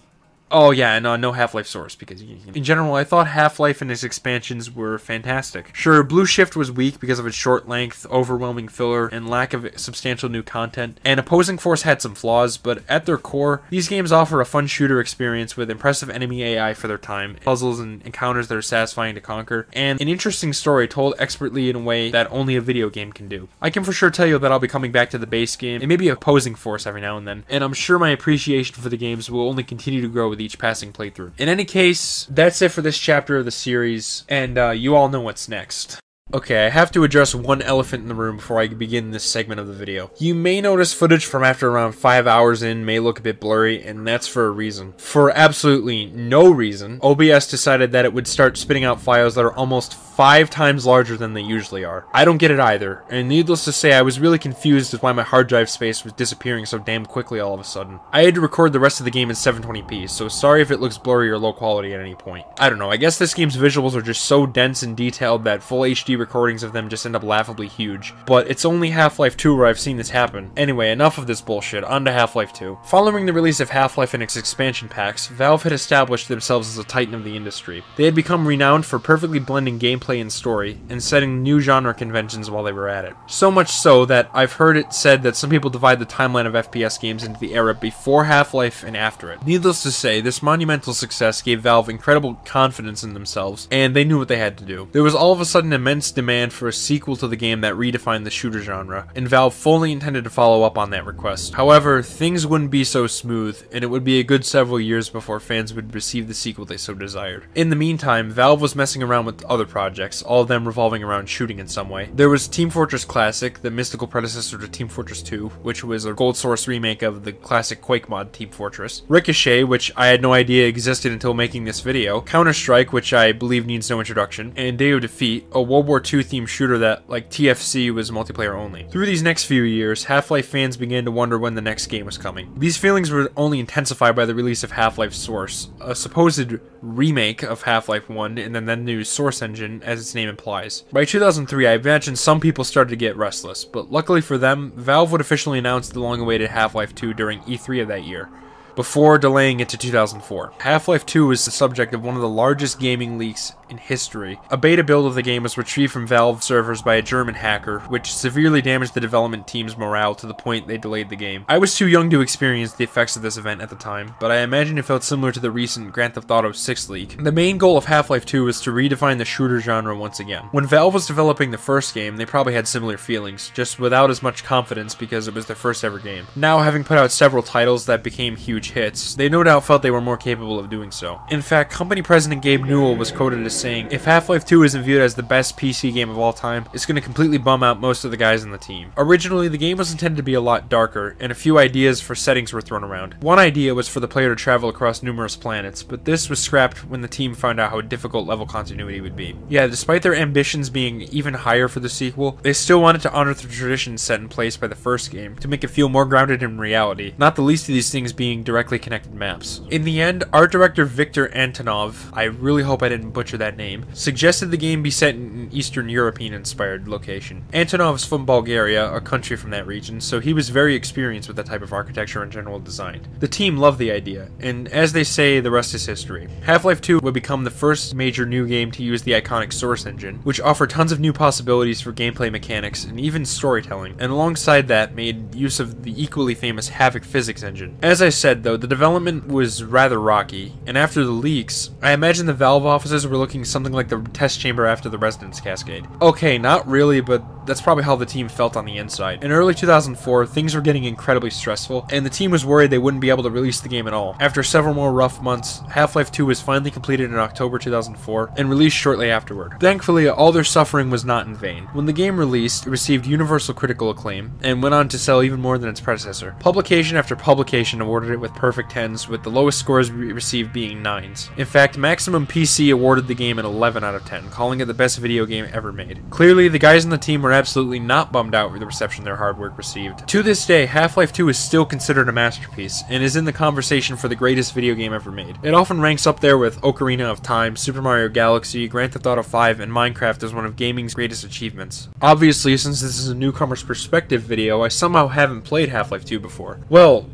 Oh yeah, and no Half-Life source, because in general, I thought Half-Life and its expansions were fantastic. Sure, Blue Shift was weak because of its short length, overwhelming filler, and lack of substantial new content, and Opposing Force had some flaws, but at their core, these games offer a fun shooter experience with impressive enemy AI for their time, puzzles and encounters that are satisfying to conquer, and an interesting story told expertly in a way that only a video game can do. I can for sure tell you that I'll be coming back to the base game, and maybe Opposing Force every now and then, and I'm sure my appreciation for the games will only continue to grow with each passing playthrough. In any case, that's it for this chapter of the series, and you all know what's next. Okay, I have to address one elephant in the room before I begin this segment of the video. You may notice footage from after around 5 hours in may look a bit blurry, and that's for a reason. For absolutely no reason, OBS decided that it would start spitting out files that are almost 5 times larger than they usually are. I don't get it either, and needless to say, I was really confused as why my hard drive space was disappearing so damn quickly all of a sudden. I had to record the rest of the game in 720p, so sorry if it looks blurry or low quality at any point. I don't know, I guess this game's visuals are just so dense and detailed that full HD recordings of them just end up laughably huge. But it's only Half-Life 2 where I've seen this happen. Anyway, enough of this bullshit, on to Half-Life 2. Following the release of Half-Life and its expansion packs, Valve had established themselves as a titan of the industry. They had become renowned for perfectly blending gameplay and story, and setting new genre conventions while they were at it. So much so that I've heard it said that some people divide the timeline of FPS games into the era before Half-Life and after it. Needless to say, this monumental success gave Valve incredible confidence in themselves, and they knew what they had to do. There was all of a sudden immense demand for a sequel to the game that redefined the shooter genre, and Valve fully intended to follow up on that request. However, things wouldn't be so smooth, and it would be a good several years before fans would receive the sequel they so desired. In the meantime, Valve was messing around with other projects, all of them revolving around shooting in some way. There was Team Fortress Classic, the mystical predecessor to Team Fortress 2, which was a gold source remake of the classic Quake mod Team Fortress. Ricochet, which I had no idea existed until making this video. Counter-Strike, which I believe needs no introduction. And Day of Defeat, a World War II themed shooter that, like TFC, was multiplayer only. Through these next few years, Half-Life fans began to wonder when the next game was coming. These feelings were only intensified by the release of Half-Life Source, a supposed remake of Half-Life 1 and then the new Source engine, as its name implies. By 2003, I imagine some people started to get restless, but luckily for them, Valve would officially announce the long-awaited Half-Life 2 during E3 of that year, before delaying it to 2004. Half-Life 2 was the subject of one of the largest gaming leaks in history. A beta build of the game was retrieved from Valve servers by a German hacker, which severely damaged the development team's morale to the point they delayed the game. I was too young to experience the effects of this event at the time, but I imagine it felt similar to the recent Grand Theft Auto 6 leak. The main goal of Half-Life 2 was to redefine the shooter genre once again. When Valve was developing the first game, they probably had similar feelings, just without as much confidence because it was their first ever game. Now, having put out several titles that became huge hits, they no doubt felt they were more capable of doing so. In fact, company president Gabe Newell was quoted as saying, "If Half-Life 2 isn't viewed as the best PC game of all time, it's going to completely bum out most of the guys in the team." Originally, the game was intended to be a lot darker, and a few ideas for settings were thrown around. One idea was for the player to travel across numerous planets, but this was scrapped when the team found out how difficult level continuity would be. Yeah, despite their ambitions being even higher for the sequel, they still wanted to honor the traditions set in place by the first game, to make it feel more grounded in reality, not the least of these things being directly connected maps. In the end, art director Viktor Antonov, I really hope I didn't butcher that name, suggested the game be set in an Eastern European-inspired location. Antonov's from Bulgaria, a country from that region, so he was very experienced with that type of architecture and general design. The team loved the idea, and as they say, the rest is history. Half-Life 2 would become the first major new game to use the iconic Source engine, which offered tons of new possibilities for gameplay mechanics and even storytelling, and alongside that made use of the equally famous Havoc physics engine. As I said though, the development was rather rocky, and after the leaks, I imagine the Valve offices were looking something like the test chamber after the Resonance Cascade. Okay, not really, but that's probably how the team felt on the inside. In early 2004, things were getting incredibly stressful, and the team was worried they wouldn't be able to release the game at all. After several more rough months, Half-Life 2 was finally completed in October 2004, and released shortly afterward. Thankfully, all their suffering was not in vain. When the game released, it received universal critical acclaim, and went on to sell even more than its predecessor. Publication after publication awarded it with perfect 10s, with the lowest scores received being 9s. In fact, Maximum PC awarded the game an 11 out of 10, calling it the best video game ever made. Clearly, the guys on the team were absolutely not bummed out with the reception their hard work received. To this day, Half-Life 2 is still considered a masterpiece, and is in the conversation for the greatest video game ever made. It often ranks up there with Ocarina of Time, Super Mario Galaxy, Grand Theft Auto 5, and Minecraft as one of gaming's greatest achievements. Obviously, since this is a newcomer's perspective video, I somehow haven't played Half-Life 2 before. Well,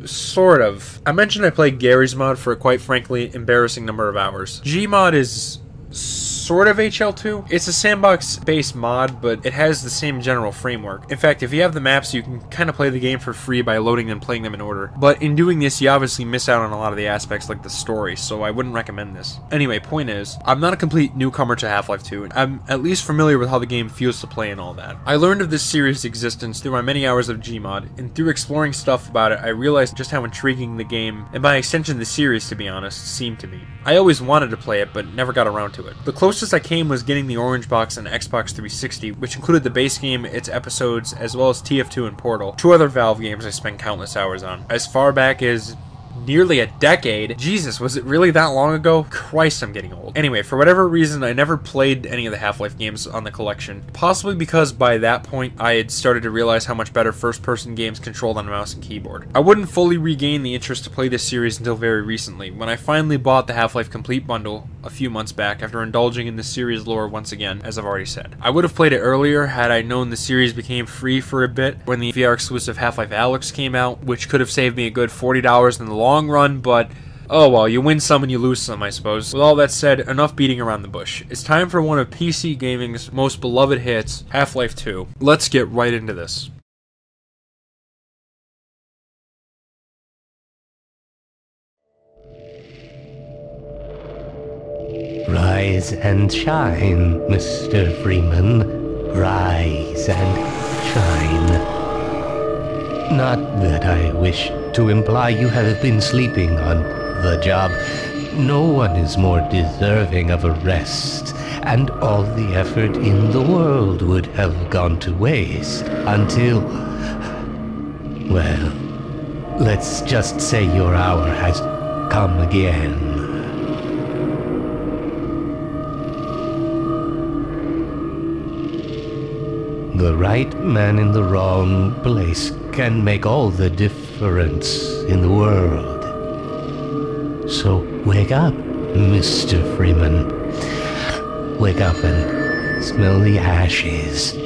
sort of. I mentioned I played Gary's mod for a quite frankly embarrassing number of hours. Gmod is sort of HL2. It's a sandbox-based mod, but it has the same general framework. In fact, if you have the maps, you can kind of play the game for free by loading them and playing them in order. But in doing this, you obviously miss out on a lot of the aspects like the story, so I wouldn't recommend this. Anyway, point is, I'm not a complete newcomer to Half-Life 2. I'm at least familiar with how the game feels to play and all that. I learned of this series' existence through my many hours of Gmod, and through exploring stuff about it, I realized just how intriguing the game, and by extension the series to be honest, seemed to me. I always wanted to play it, but never got around to it. The closest closest I came was getting the orange box on Xbox 360, which included the base game, its episodes, as well as TF2 and Portal, 2 other Valve games I spent countless hours on. As far back as nearly a decade. Jesus, was it really that long ago? Christ, I'm getting old. Anyway, for whatever reason, I never played any of the Half-Life games on the collection. Possibly because by that point, I had started to realize how much better first-person games controlled on mouse and keyboard. I wouldn't fully regain the interest to play this series until very recently, when I finally bought the Half-Life Complete bundle a few months back after indulging in the series lore once again, as I've already said. I would have played it earlier had I known the series became free for a bit when the VR exclusive Half-Life Alyx came out, which could have saved me a good $40 in the long run, but oh well, you win some and you lose some, I suppose. With all that said, enough beating around the bush. It's time for one of PC gaming's most beloved hits, Half-Life 2. Let's get right into this. Rise and shine, Mr. Freeman. Rise and shine. Not that I wish to imply you have been sleeping on the job. No one is more deserving of a rest, and all the effort in the world would have gone to waste until, well, let's just say your hour has come again. The right man in the wrong place can make all the difference in the world. So wake up, Mr. Freeman. Wake up and smell the ashes.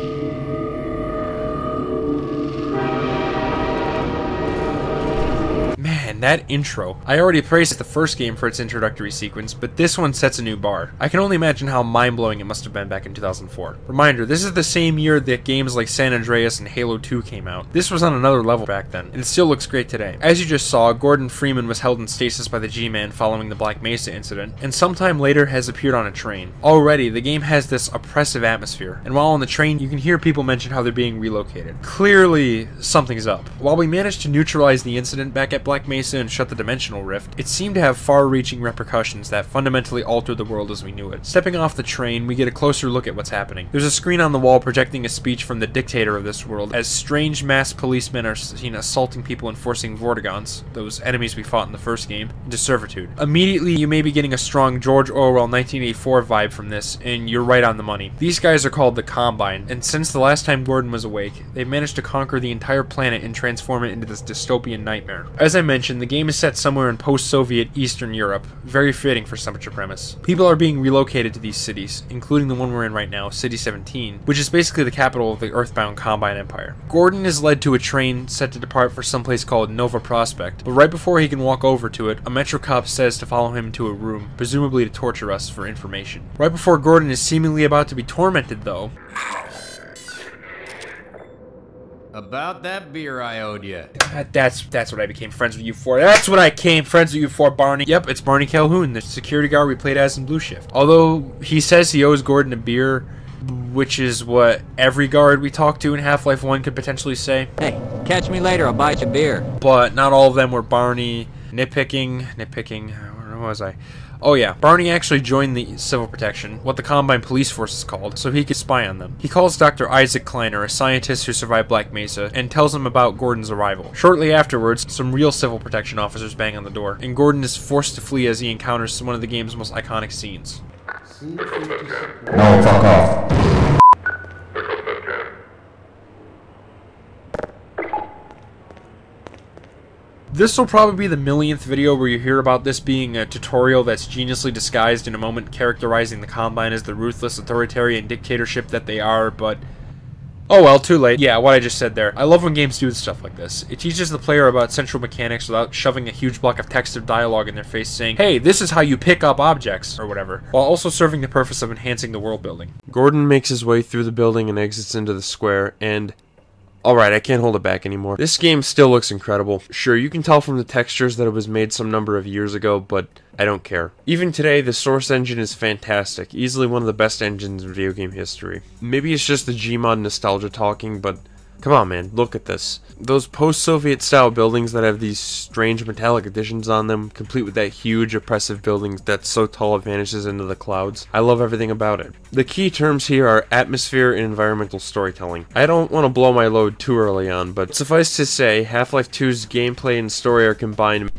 Man, that intro. I already praised the first game for its introductory sequence, but this one sets a new bar. I can only imagine how mind-blowing it must have been back in 2004. Reminder, this is the same year that games like San Andreas and Halo 2 came out. This was on another level back then, and it still looks great today. As you just saw, Gordon Freeman was held in stasis by the G-Man following the Black Mesa incident, and sometime later has appeared on a train. Already, the game has this oppressive atmosphere, and while on the train, you can hear people mention how they're being relocated. Clearly, something's up. While we managed to neutralize the incident back at Black Mesa and shut the dimensional rift, it seemed to have far-reaching repercussions that fundamentally altered the world as we knew it. Stepping off the train, we get a closer look at what's happening. There's a screen on the wall projecting a speech from the dictator of this world, as strange masked policemen are seen assaulting people and forcing Vortigaunts, those enemies we fought in the first game, into servitude. Immediately, you may be getting a strong George Orwell 1984 vibe from this, and you're right on the money. These guys are called the Combine, and since the last time Gordon was awake, they've managed to conquer the entire planet and transform it into this dystopian nightmare. As I mentioned, the game is set somewhere in post-Soviet Eastern Europe, very fitting for such a premise. People are being relocated to these cities, including the one we're in right now, City 17, which is basically the capital of the Earthbound Combine Empire. Gordon is led to a train set to depart for someplace called Nova Prospect, but right before he can walk over to it, a Metro cop says to follow him to a room, presumably to torture us for information. Right before Gordon is seemingly about to be tormented, though, about that beer I owed you. That's what I became friends with you for. That's what I came friends with you for, Barney. Yep, it's Barney Calhoun, the security guard we played as in Blue Shift. Although he says he owes Gordon a beer, which is what every guard we talk to in Half-Life 1 could potentially say. Hey, catch me later, I'll buy you a beer. But not all of them were Barney. Nitpicking, where was I? Oh yeah, Barney actually joined the Civil Protection, what the Combine Police Force is called, so he could spy on them. He calls Dr. Isaac Kleiner, a scientist who survived Black Mesa, and tells him about Gordon's arrival. Shortly afterwards, some real Civil Protection officers bang on the door, and Gordon is forced to flee as he encounters one of the game's most iconic scenes. No, fuck off. This will probably be the millionth video where you hear about this being a tutorial that's geniusly disguised in a moment characterizing the Combine as the ruthless authoritarian dictatorship that they are, but oh well, too late. Yeah, what I just said there. I love when games do stuff like this. It teaches the player about central mechanics without shoving a huge block of text or dialogue in their face saying, hey, this is how you pick up objects, or whatever, while also serving the purpose of enhancing the world building. Gordon makes his way through the building and exits into the square, and alright, I can't hold it back anymore. This game still looks incredible. Sure, you can tell from the textures that it was made some number of years ago, but I don't care. Even today, the source engine is fantastic, easily one of the best engines in video game history. Maybe it's just the Gmod nostalgia talking, but Come on, man, look at this. Those post-Soviet style buildings that have these strange metallic additions on them, complete with that huge oppressive building that's so tall it vanishes into the clouds. I love everything about it. The key terms here are atmosphere and environmental storytelling. I don't want to blow my load too early on, but suffice to say, Half-Life 2's gameplay and story are combined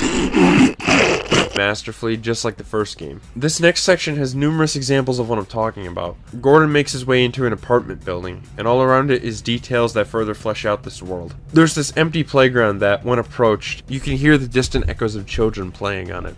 masterfully, just like the first game. This next section has numerous examples of what I'm talking about. Gordon makes his way into an apartment building, and all around it is details that further flesh out this world. There's this empty playground that, when approached, you can hear the distant echoes of children playing on it.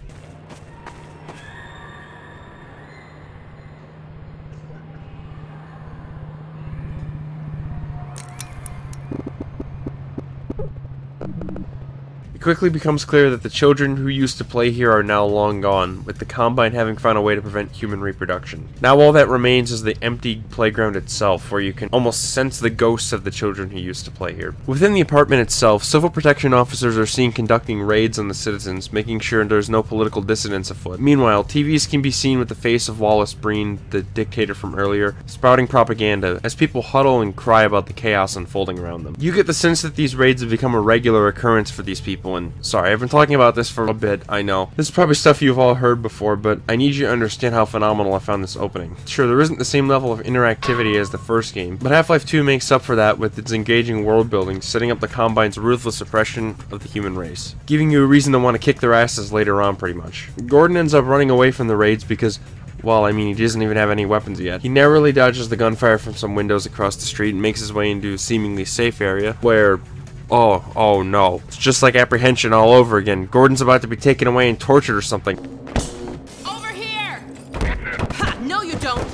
It quickly becomes clear that the children who used to play here are now long gone, with the Combine having found a way to prevent human reproduction. Now all that remains is the empty playground itself, where you can almost sense the ghosts of the children who used to play here. Within the apartment itself, civil protection officers are seen conducting raids on the citizens, making sure there's no political dissidents afoot. Meanwhile, TVs can be seen with the face of Wallace Breen, the dictator from earlier, spouting propaganda, as people huddle and cry about the chaos unfolding around them. You get the sense that these raids have become a regular occurrence for these people, and sorry, I've been talking about this for a bit, I know. This is probably stuff you've all heard before, but I need you to understand how phenomenal I found this opening. Sure, there isn't the same level of interactivity as the first game, but Half-Life 2 makes up for that with its engaging world building, setting up the Combine's ruthless oppression of the human race, giving you a reason to want to kick their asses later on, pretty much. Gordon ends up running away from the raids because, well, I mean, he doesn't even have any weapons yet. He narrowly dodges the gunfire from some windows across the street and makes his way into a seemingly safe area, where oh no. It's just like apprehension all over again. Gordon's about to be taken away and tortured or something. Over here! Ha! No, you don't!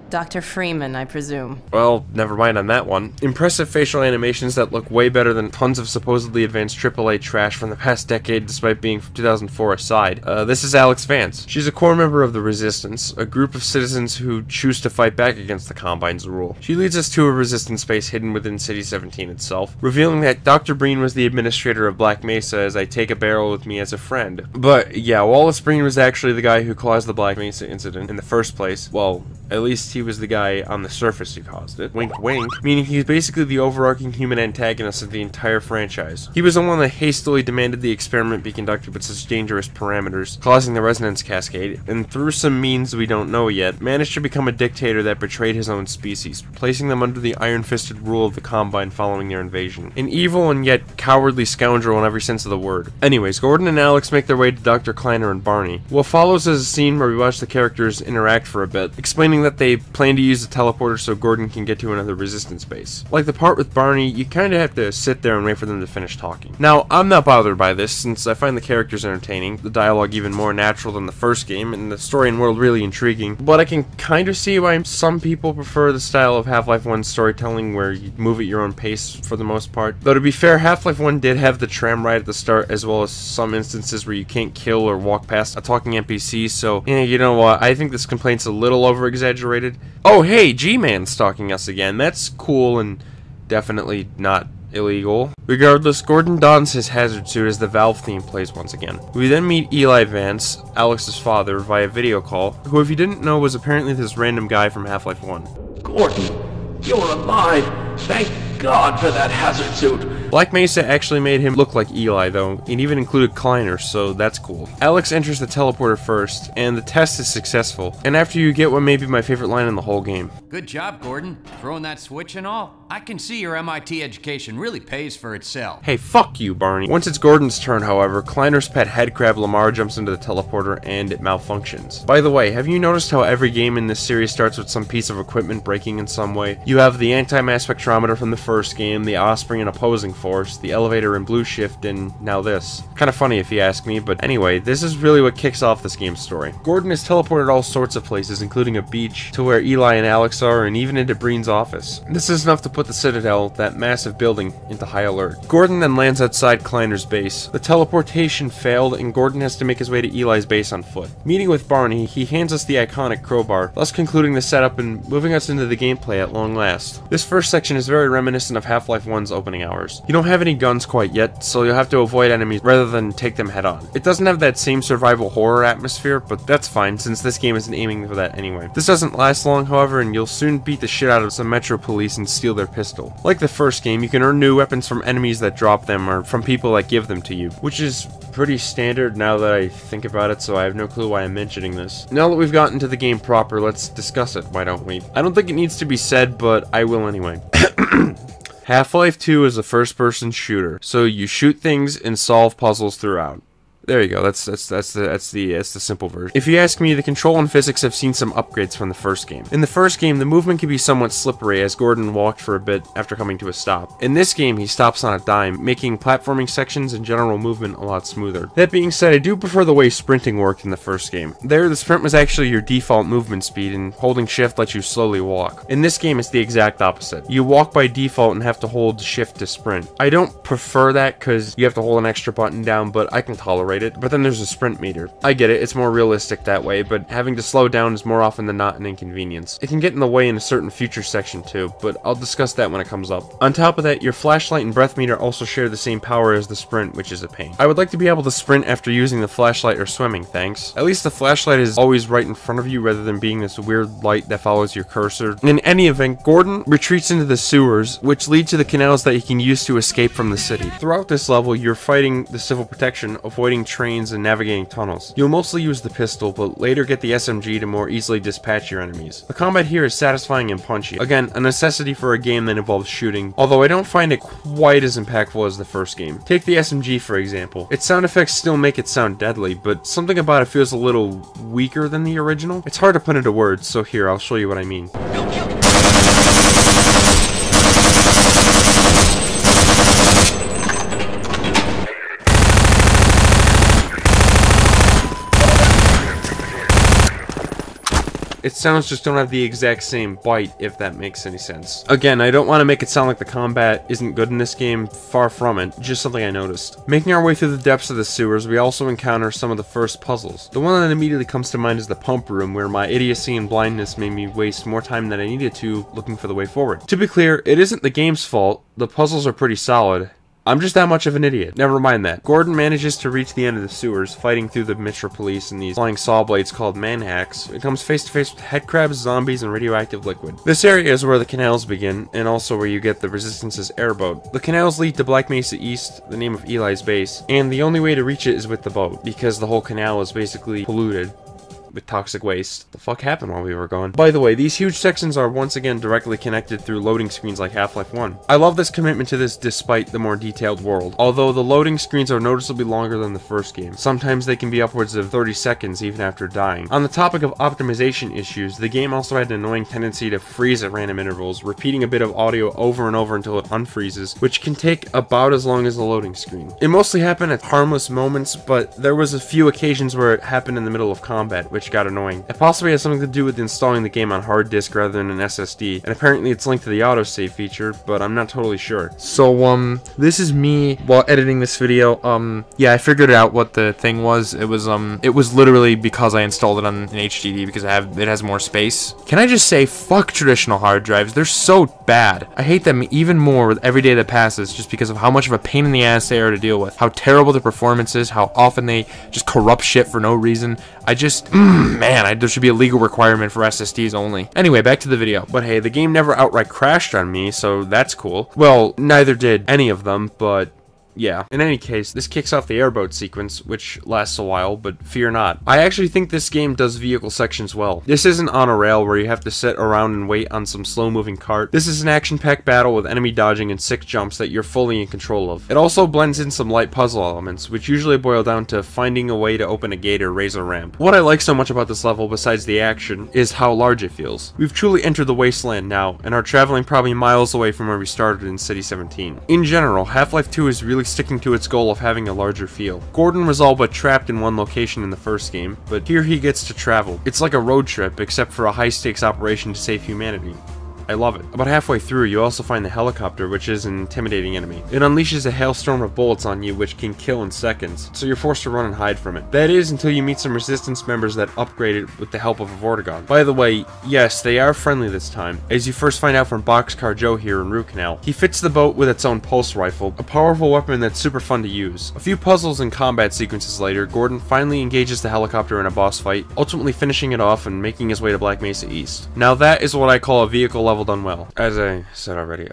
Dr. Freeman, I presume. Well, never mind on that one. Impressive facial animations that look way better than tons of supposedly advanced AAA trash from the past decade, despite being from 2004 aside. This is Alyx Vance. She's a core member of the Resistance, a group of citizens who choose to fight back against the Combine's rule. She leads us to a Resistance base hidden within City 17 itself, revealing that Dr. Breen was the administrator of Black Mesa as I take a barrel with me as a friend. But yeah, Wallace Breen was actually the guy who caused the Black Mesa incident in the first place. Well, at least he was the guy on the surface who caused it. Wink wink. Meaning he's basically the overarching human antagonist of the entire franchise. He was the one that hastily demanded the experiment be conducted with such dangerous parameters, causing the resonance cascade, and through some means we don't know yet, managed to become a dictator that betrayed his own species, placing them under the iron-fisted rule of the Combine following their invasion. An evil and yet cowardly scoundrel in every sense of the word. Anyways, Gordon and Alyx make their way to Dr. Kleiner and Barney. What follows is a scene where we watch the characters interact for a bit, explaining that they plan to use the teleporter so Gordon can get to another Resistance base. Like the part with Barney, you kinda have to sit there and wait for them to finish talking. Now, I'm not bothered by this, since I find the characters entertaining, the dialogue even more natural than the first game, and the story and world really intriguing, but I can kinda see why some people prefer the style of Half-Life 1's storytelling where you move at your own pace for the most part. Though to be fair, Half-Life 1 did have the tram ride at the start, as well as some instances where you can't kill or walk past a talking NPC, so, yeah, you know what, I think this complaint's a little over-exaggerated. Oh hey, G-Man's stalking us again. That's cool and definitely not illegal. Regardless, Gordon dons his hazard suit as the Valve theme plays once again. We then meet Eli Vance, Alyx's father, via video call, who if you didn't know was apparently this random guy from Half-Life 1. Gordon, you're alive! Thank God for that hazard suit! Black Mesa actually made him look like Eli though, and even included Kleiner, so that's cool. Alyx enters the teleporter first, and the test is successful, and after you get what may be my favorite line in the whole game. Good job, Gordon. Throwing that switch and all. I can see your MIT education really pays for itself. Hey, fuck you, Barney. Once it's Gordon's turn, however, Kleiner's pet headcrab Lamar jumps into the teleporter and it malfunctions. By the way, have you noticed how every game in this series starts with some piece of equipment breaking in some way? You have the anti-mass spectrometer from the first game, the Osprey and opposing force, the elevator in Blue Shift, and now this. Kinda funny if you ask me, but anyway, this is really what kicks off this game's story. Gordon is teleported all sorts of places, including a beach, to where Eli and Alyx are, and even into Breen's office. This is enough to put the Citadel, that massive building, into high alert. Gordon then lands outside Kleiner's base. The teleportation failed, and Gordon has to make his way to Eli's base on foot. Meeting with Barney, he hands us the iconic crowbar, thus concluding the setup and moving us into the gameplay at long last. This first section is very reminiscent of Half-Life 1's opening hours. You don't have any guns quite yet, so you'll have to avoid enemies rather than take them head on. It doesn't have that same survival horror atmosphere, but that's fine since this game isn't aiming for that anyway. This doesn't last long, however, and you'll soon beat the shit out of some Metro police and steal their pistol. Like the first game, you can earn new weapons from enemies that drop them or from people that give them to you, which is pretty standard now that I think about it, so I have no clue why I'm mentioning this. Now that we've gotten to the game proper, let's discuss it, why don't we? I don't think it needs to be said, but I will anyway. Half-Life 2 is a first-person shooter, so you shoot things and solve puzzles throughout. There you go. That's the simple version. If you ask me, the control and physics have seen some upgrades from the first game. In the first game, the movement can be somewhat slippery as Gordon walked for a bit after coming to a stop. In this game, he stops on a dime, making platforming sections and general movement a lot smoother. That being said, I do prefer the way sprinting worked in the first game. There, the sprint was actually your default movement speed, and holding shift lets you slowly walk. In this game, it's the exact opposite. You walk by default and have to hold shift to sprint. I don't prefer that because you have to hold an extra button down, but I can tolerate it, but then there's a sprint meter. I get it, it's more realistic that way, but having to slow down is more often than not an inconvenience. It can get in the way in a certain future section too, but I'll discuss that when it comes up. On top of that, your flashlight and breath meter also share the same power as the sprint, which is a pain. I would like to be able to sprint after using the flashlight or swimming, thanks. At least the flashlight is always right in front of you rather than being this weird light that follows your cursor. In any event, Gordon retreats into the sewers, which lead to the canals that he can use to escape from the city. Throughout this level, you're fighting the civil protection, avoiding trains and navigating tunnels. You'll mostly use the pistol, but later get the SMG to more easily dispatch your enemies. The combat here is satisfying and punchy. Again, a necessity for a game that involves shooting, although I don't find it quite as impactful as the first game. Take the SMG for example. Its sound effects still make it sound deadly, but something about it feels a little weaker than the original. It's hard to put into words, so here, I'll show you what I mean. Its sounds just don't have the exact same bite, if that makes any sense. Again, I don't want to make it sound like the combat isn't good in this game, far from it, just something I noticed. Making our way through the depths of the sewers, we also encounter some of the first puzzles. The one that immediately comes to mind is the pump room, where my idiocy and blindness made me waste more time than I needed to looking for the way forward. To be clear, it isn't the game's fault, the puzzles are pretty solid. I'm just that much of an idiot. Never mind that. Gordon manages to reach the end of the sewers, fighting through the Metro police and these flying saw blades called manhacks. It comes face to face with headcrabs, zombies, and radioactive liquid. This area is where the canals begin, and also where you get the Resistance's airboat. The canals lead to Black Mesa East, the name of Eli's base, and the only way to reach it is with the boat, because the whole canal is basically polluted with toxic waste. The fuck happened while we were gone? By the way, these huge sections are once again directly connected through loading screens like Half-Life 1. I love this commitment to this despite the more detailed world, although the loading screens are noticeably longer than the first game. Sometimes they can be upwards of 30 seconds even after dying. On the topic of optimization issues, the game also had an annoying tendency to freeze at random intervals, repeating a bit of audio over and over until it unfreezes, which can take about as long as the loading screen. It mostly happened at harmless moments, but there was a few occasions where it happened in the middle of combat, which got annoying. It possibly has something to do with installing the game on hard disk rather than an SSD, and apparently it's linked to the autosave feature, but I'm not totally sure. So, this is me while editing this video. Yeah, I figured out what the thing was. It was literally because I installed it on an HDD because it has more space. Can I just say, fuck traditional hard drives? They're so bad. I hate them even more with every day that passes just because of how much of a pain in the ass they are to deal with, how terrible the performance is, how often they just corrupt shit for no reason. I just, man, there should be a legal requirement for SSDs only. Anyway, back to the video. But hey, the game never outright crashed on me, so that's cool. Well, neither did any of them, but yeah. In any case, this kicks off the airboat sequence, which lasts a while, but fear not. I actually think this game does vehicle sections well. This isn't on a rail where you have to sit around and wait on some slow-moving cart. This is an action-packed battle with enemy dodging and 6 jumps that you're fully in control of. It also blends in some light puzzle elements, which usually boil down to finding a way to open a gate or raise a ramp. What I like so much about this level, besides the action, is how large it feels. We've truly entered the wasteland now, and are traveling probably miles away from where we started in City 17. In general, Half-Life 2 is really sticking to its goal of having a larger feel. Gordon was all but trapped in one location in the first game, but here he gets to travel. It's like a road trip, except for a high-stakes operation to save humanity. I love it. About halfway through, you also find the helicopter, which is an intimidating enemy. It unleashes a hailstorm of bullets on you, which can kill in seconds, so you're forced to run and hide from it. That is until you meet some resistance members that upgrade it with the help of a Vortigaunt. By the way, yes, they are friendly this time, as you first find out from Boxcar Joe here in Root Canal. He fits the boat with its own pulse rifle, a powerful weapon that's super fun to use. A few puzzles and combat sequences later, Gordon finally engages the helicopter in a boss fight, ultimately finishing it off and making his way to Black Mesa East. Now that is what I call a vehicle level done well. As I said already,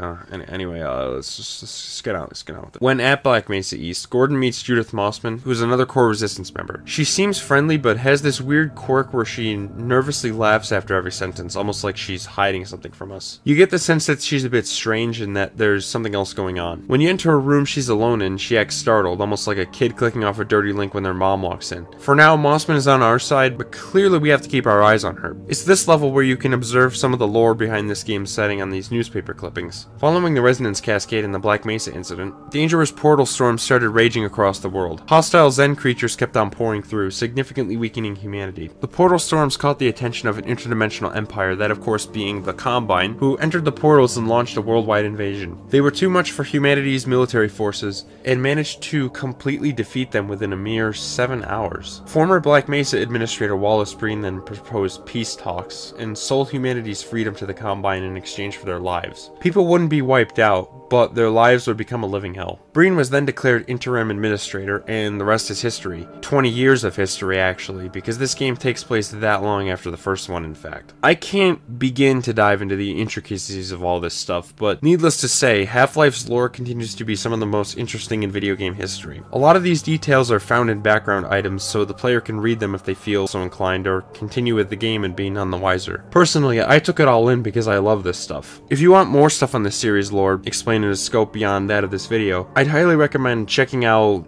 anyway, let's just get out with it. When at Black Mesa East, Gordon meets Judith Mossman, who is another core resistance member. She seems friendly, but has this weird quirk where she nervously laughs after every sentence, almost like she's hiding something from us. You get the sense that she's a bit strange and that there's something else going on. When you enter a room she's alone in, she acts startled, almost like a kid clicking off a dirty link when their mom walks in. For now, Mossman is on our side, but clearly we have to keep our eyes on her. It's this level where you can observe some of the lore behind this game's setting on these newspaper clippings. Following the resonance cascade and the Black Mesa incident, dangerous portal storms started raging across the world. Hostile Zen creatures kept on pouring through, significantly weakening humanity. The portal storms caught the attention of an interdimensional empire, that of course being the Combine, who entered the portals and launched a worldwide invasion. They were too much for humanity's military forces, and managed to completely defeat them within a mere 7 hours. Former Black Mesa Administrator Wallace Breen then proposed peace talks, and sold humanity's freedom to the Combine in exchange for their lives. People wouldn't be wiped out, but their lives would become a living hell. Breen was then declared interim administrator, and the rest is history. 20 years of history, actually, because this game takes place that long after the first one, in fact. I can't begin to dive into the intricacies of all this stuff, but needless to say, Half-Life's lore continues to be some of the most interesting in video game history. A lot of these details are found in background items, so the player can read them if they feel so inclined, or continue with the game and be none the wiser. Personally, I took it all in because I love this stuff. If you want more stuff on this series lore, explained in a scope beyond that of this video, I'd highly recommend checking out...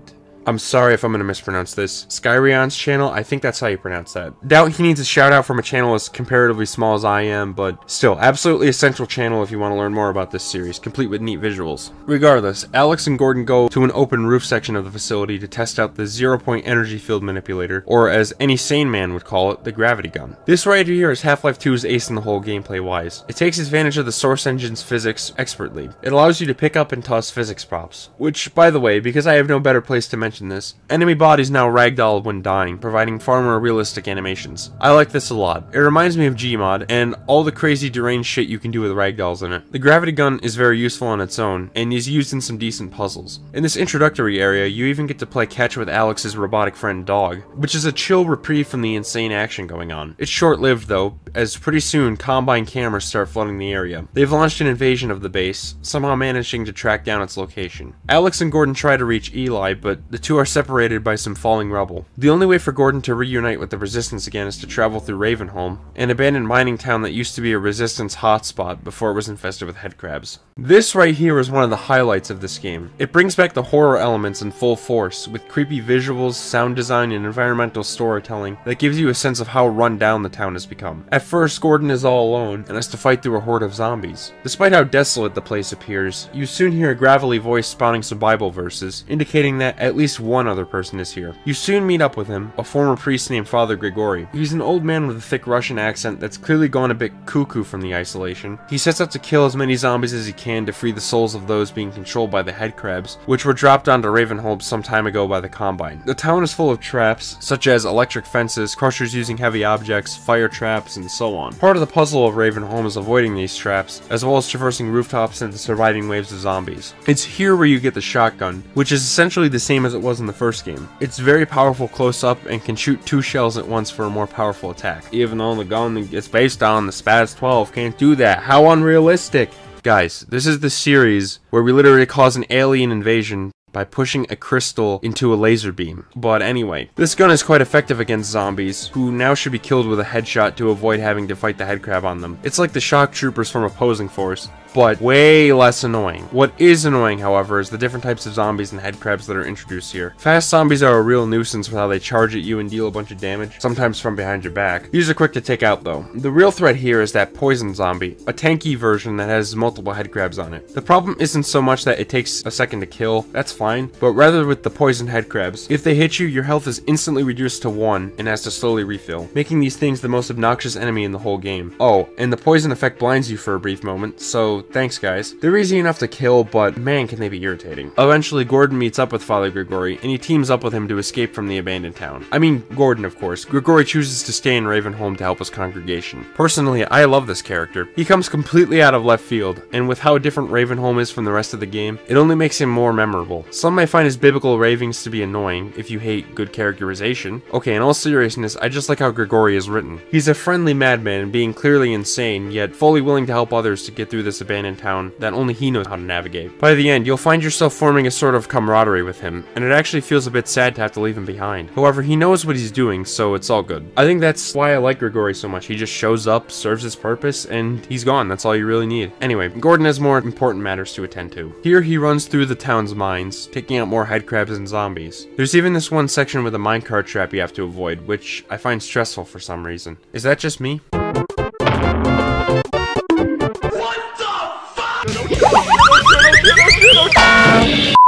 I'm sorry if I'm going to mispronounce this. Skyrion's channel, I think that's how you pronounce that. Doubt he needs a shout out from a channel as comparatively small as I am, but still, absolutely essential channel if you want to learn more about this series, complete with neat visuals. Regardless, Alyx and Gordon go to an open roof section of the facility to test out the 0-point energy field manipulator, or as any sane man would call it, the gravity gun. This right here is Half-Life 2's ace in the hole gameplay-wise. It takes advantage of the source engine's physics expertly. It allows you to pick up and toss physics props. Which, by the way, because I have no better place to mention this, enemy bodies now ragdoll when dying, providing far more realistic animations. I like this a lot. It reminds me of Gmod, and all the crazy deranged shit you can do with ragdolls in it. The gravity gun is very useful on its own, and is used in some decent puzzles. In this introductory area, you even get to play catch with Alyx's robotic friend Dog, which is a chill reprieve from the insane action going on. It's short-lived though, as pretty soon Combine cameras start flooding the area. They've launched an invasion of the base, somehow managing to track down its location. Alyx and Gordon try to reach Eli, but the two are separated by some falling rubble. The only way for Gordon to reunite with the Resistance again is to travel through Ravenholm, an abandoned mining town that used to be a Resistance hotspot before it was infested with headcrabs. This right here is one of the highlights of this game. It brings back the horror elements in full force, with creepy visuals, sound design, and environmental storytelling that gives you a sense of how run down the town has become. At first, Gordon is all alone, and has to fight through a horde of zombies. Despite how desolate the place appears, you soon hear a gravelly voice spouting some Bible verses, indicating that at least one other person is here. You soon meet up with him, a former priest named Father Grigori. He's an old man with a thick Russian accent that's clearly gone a bit cuckoo from the isolation. He sets out to kill as many zombies as he can to free the souls of those being controlled by the headcrabs, which were dropped onto Ravenholm some time ago by the Combine. The town is full of traps, such as electric fences, crushers using heavy objects, fire traps, and so on. Part of the puzzle of Ravenholm is avoiding these traps, as well as traversing rooftops and the surviving waves of zombies. It's here where you get the shotgun, which is essentially the same as it was in the first game. It's very powerful close up and can shoot 2 shells at once for a more powerful attack. Even though the gun it's based on the Spaz 12 can't do that. How unrealistic! Guys, this is the series where we literally cause an alien invasion by pushing a crystal into a laser beam. But anyway, this gun is quite effective against zombies, who now should be killed with a headshot to avoid having to fight the headcrab on them. It's like the shock troopers from opposing force, but way less annoying. What is annoying, however, is the different types of zombies and headcrabs that are introduced here. Fast zombies are a real nuisance with how they charge at you and deal a bunch of damage, sometimes from behind your back. These are quick to take out though. The real threat here is that poison zombie, a tanky version that has multiple headcrabs on it. The problem isn't so much that it takes a second to kill, that's fine, but rather with the poison headcrabs. If they hit you, your health is instantly reduced to 1 and has to slowly refill, making these things the most obnoxious enemy in the whole game. Oh, and the poison effect blinds you for a brief moment, so thanks guys. They're easy enough to kill, but man can they be irritating. Eventually, Gordon meets up with Father Grigori, and he teams up with him to escape from the abandoned town. I mean, Gordon of course. Grigori chooses to stay in Ravenholm to help his congregation. Personally, I love this character. He comes completely out of left field, and with how different Ravenholm is from the rest of the game, it only makes him more memorable. Some may find his biblical ravings to be annoying, if you hate good characterization. Okay, in all seriousness, I just like how Grigori is written. He's a friendly madman, being clearly insane, yet fully willing to help others to get through this abandoned town that only he knows how to navigate. By the end, you'll find yourself forming a sort of camaraderie with him, and it actually feels a bit sad to have to leave him behind. However, he knows what he's doing, so it's all good. I think that's why I like Grigori so much. He just shows up, serves his purpose, and he's gone. That's all you really need. Anyway, Gordon has more important matters to attend to. Here he runs through the town's mines, taking out more headcrabs and zombies. There's even this one section with a minecart trap you have to avoid, which I find stressful for some reason. Is that just me?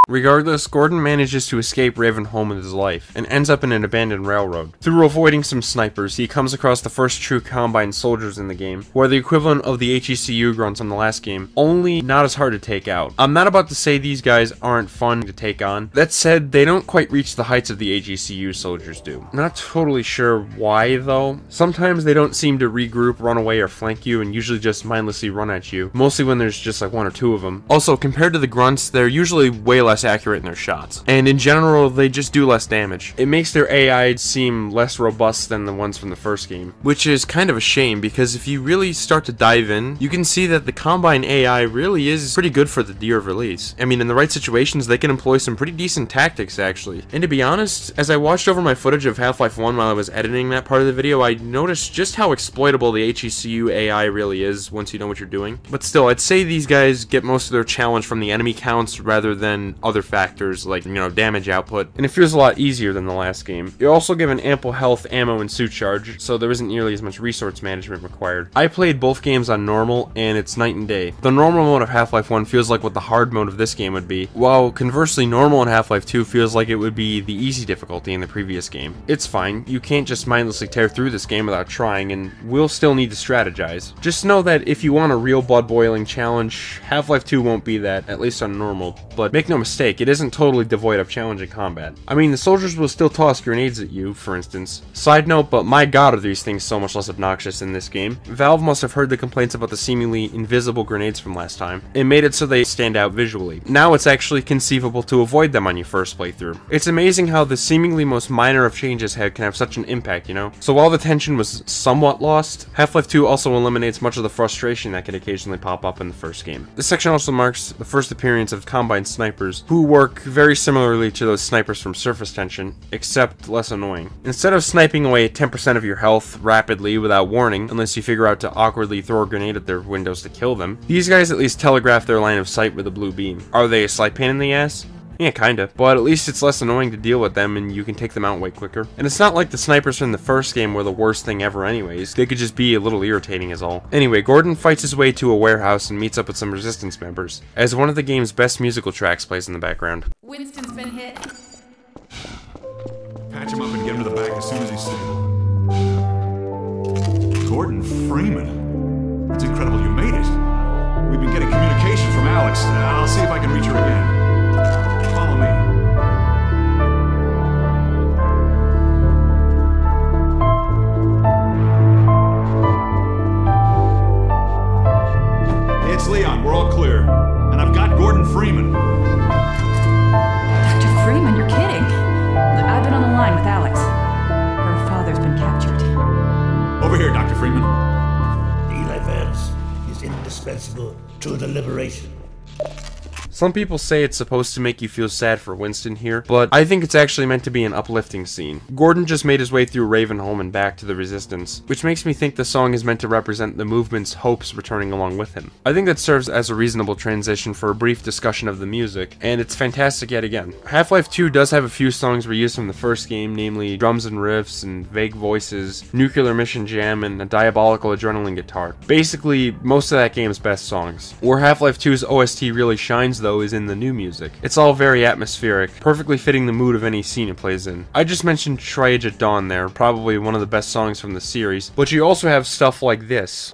Regardless, Gordon manages to escape Ravenholm with his life, and ends up in an abandoned railroad. Through avoiding some snipers, he comes across the first true Combine soldiers in the game, who are the equivalent of the HECU grunts on the last game, only not as hard to take out. I'm not about to say these guys aren't fun to take on. That said, they don't quite reach the heights of the HECU soldiers do. Not totally sure why though. Sometimes they don't seem to regroup, run away, or flank you, and usually just mindlessly run at you, mostly when there's just like 1 or 2 of them. Also, compared to the grunts, they're usually way less accurate in their shots, and in general they just do less damage. It makes their AI seem less robust than the ones from the first game, which is kind of a shame because if you really start to dive in, you can see that the Combine AI really is pretty good for the year of release. I mean, in the right situations they can employ some pretty decent tactics actually, and to be honest, as I watched over my footage of Half-Life 1 while I was editing that part of the video, I noticed just how exploitable the HECU AI really is once you know what you're doing. But still, I'd say these guys get most of their challenge from the enemy counts rather than other factors like, you know, damage output, and it feels a lot easier than the last game. You're also given ample health, ammo, and suit charge, so there isn't nearly as much resource management required. I played both games on normal, and it's night and day. The normal mode of Half-Life 1 feels like what the hard mode of this game would be, while conversely normal in Half-Life 2 feels like it would be the easy difficulty in the previous game. It's fine, you can't just mindlessly tear through this game without trying, and we'll still need to strategize. Just know that if you want a real blood-boiling challenge, Half-Life 2 won't be that, at least on normal, but make no mistake, it isn't totally devoid of challenging combat. I mean, the soldiers will still toss grenades at you, for instance. Side note, but my god are these things so much less obnoxious in this game. Valve must have heard the complaints about the seemingly invisible grenades from last time, and made it so they stand out visually. Now it's actually conceivable to avoid them on your first playthrough. It's amazing how the seemingly most minor of changes can have such an impact, you know? So while the tension was somewhat lost, Half-Life 2 also eliminates much of the frustration that could occasionally pop up in the first game. This section also marks the first appearance of Combine snipers, who work very similarly to those snipers from Surface Tension, except less annoying. Instead of sniping away 10% of your health rapidly without warning, unless you figure out to awkwardly throw a grenade at their windows to kill them, these guys at least telegraph their line of sight with a blue beam. Are they a slight pain in the ass? Yeah, kinda. But at least it's less annoying to deal with them and you can take them out way quicker. And it's not like the snipers from the first game were the worst thing ever anyways. They could just be a little irritating is all. Anyway, Gordon fights his way to a warehouse and meets up with some resistance members, as one of the game's best musical tracks plays in the background. Winston's been hit. Patch him up and get him to the back as soon as he's stable. Gordon Freeman. It's incredible you made it. We've been getting communication from Alyx. I'll see if I can reach her again. Follow me. It's Leon. We're all clear. And I've got Gordon Freeman. Dr. Freeman, you're kidding. I've been on the line with Alyx. Her father's been captured. Over here, Dr. Freeman. Eli Vance is indispensable to the liberation. Some people say it's supposed to make you feel sad for Winston here, but I think it's actually meant to be an uplifting scene. Gordon just made his way through Ravenholm and back to the Resistance, which makes me think the song is meant to represent the movement's hopes returning along with him. I think that serves as a reasonable transition for a brief discussion of the music, and it's fantastic yet again. Half-Life 2 does have a few songs reused from the first game, namely drums and riffs and vague voices, Nuclear Mission Jam, and a diabolical adrenaline guitar. Basically, most of that game's best songs. Where Half-Life 2's OST really shines though is in the new music. It's all very atmospheric, perfectly fitting the mood of any scene it plays in. I just mentioned Triage at Dawn there, probably one of the best songs from the series, but you also have stuff like this.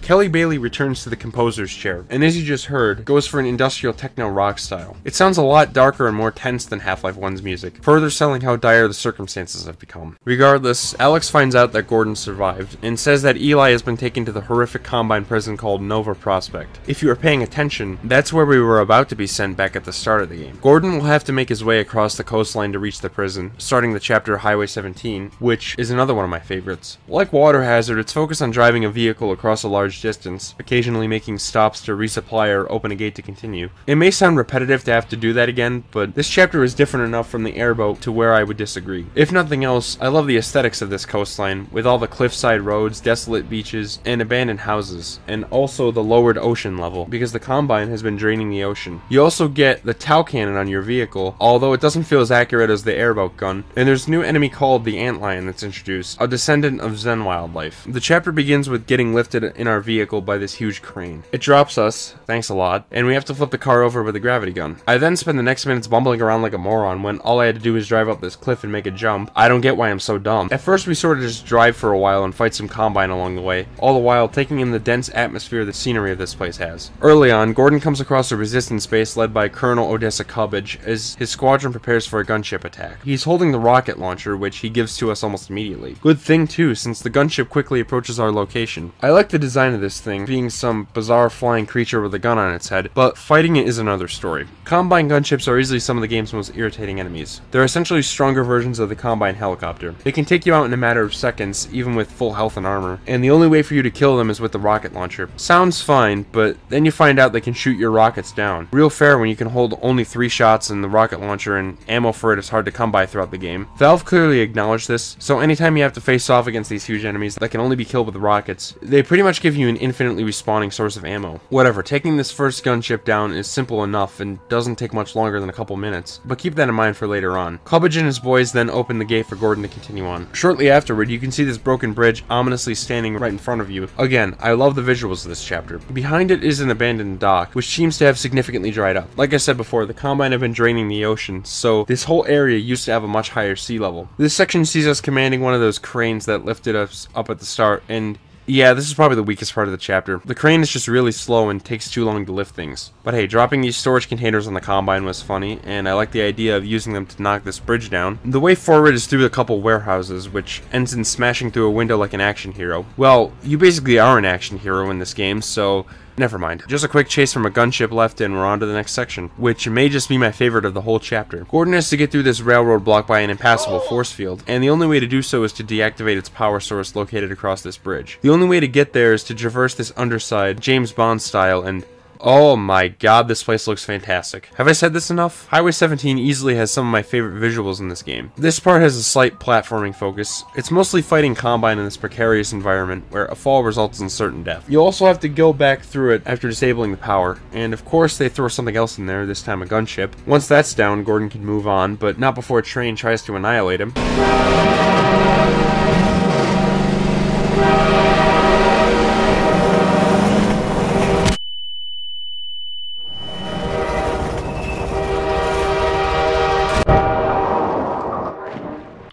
Kelly Bailey returns to the composer's chair, and as you just heard, goes for an industrial techno rock style. It sounds a lot darker and more tense than Half-Life 1's music, further selling how dire the circumstances have become. Regardless, Alyx finds out that Gordon survived, and says that Eli has been taken to the horrific Combine prison called Nova Prospect. If you were paying attention, that's where we were about to be sent back at the start of the game. Gordon will have to make his way across the coastline to reach the prison, starting the chapter Highway 17, which is another one of my favorites. Like Water Hazard, it's focused on driving a vehicle across a large distance, occasionally making stops to resupply or open a gate to continue. It may sound repetitive to have to do that again, but this chapter is different enough from the airboat to where I would disagree. If nothing else, I love the aesthetics of this coastline, with all the cliffside roads, desolate beaches, and abandoned houses, and also the lowered ocean level, because the Combine has been draining the ocean. You also get the Tau cannon on your vehicle, although it doesn't feel as accurate as the airboat gun, and there's a new enemy called the Antlion that's introduced, a descendant of Zen wildlife. The chapter begins with getting lifted in our vehicle by this huge crane. It drops us, thanks a lot, and we have to flip the car over with a gravity gun. I then spend the next minutes bumbling around like a moron when all I had to do was drive up this cliff and make a jump. I don't get why I'm so dumb. At first we sort of just drive for a while and fight some Combine along the way, all the while taking in the dense atmosphere the scenery of this place has. Early on, Gordon comes across a resistance base led by Colonel Odessa Cubbage as his squadron prepares for a gunship attack. He's holding the rocket launcher, which he gives to us almost immediately. Good thing too, since the gunship quickly approaches our location. I like the design of this thing, being some bizarre flying creature with a gun on its head, but fighting it is another story. Combine gunships are easily some of the game's most irritating enemies. They're essentially stronger versions of the Combine helicopter. They can take you out in a matter of seconds, even with full health and armor, and the only way for you to kill them is with the rocket launcher. Sounds fine, but then you find out they can shoot your rockets down. Real fair when you can hold only 3 shots in the rocket launcher and ammo for it is hard to come by throughout the game. Valve clearly acknowledged this, so anytime you have to face off against these huge enemies that can only be killed with rockets, they pretty much give you an infinitely respawning source of ammo. Whatever, taking this first gunship down is simple enough and doesn't take much longer than a couple minutes, but keep that in mind for later on. Cubbage and his boys then open the gate for Gordon to continue on. Shortly afterward, you can see this broken bridge ominously standing right in front of you. Again, I love the visuals of this chapter. Behind it is an abandoned dock, which seems to have significantly dried up. Like I said before, the Combine have been draining the ocean, so this whole area used to have a much higher sea level. This section sees us commanding one of those cranes that lifted us up at the start, and yeah, this is probably the weakest part of the chapter. The crane is just really slow and takes too long to lift things. But hey, dropping these storage containers on the Combine was funny, and I like the idea of using them to knock this bridge down. The way forward is through a couple warehouses, which ends in smashing through a window like an action hero. Well, you basically are an action hero in this game, so never mind. Just a quick chase from a gunship left and we're on to the next section, which may just be my favorite of the whole chapter. Gordon has to get through this railroad blocked by an impassable force field, and the only way to do so is to deactivate its power source located across this bridge. The only way to get there is to traverse this underside, James Bond style, and Oh my god, this place looks fantastic. Have I said this enough? Highway 17 easily has some of my favorite visuals in this game. This part has a slight platforming focus. It's mostly fighting Combine in this precarious environment where a fall results in certain death. You also have to go back through it after disabling the power, and of course they throw something else in there, this time a gunship. Once that's down, Gordon can move on, but not before a train tries to annihilate him.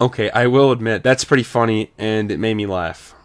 Okay, I will admit, that's pretty funny, and it made me laugh.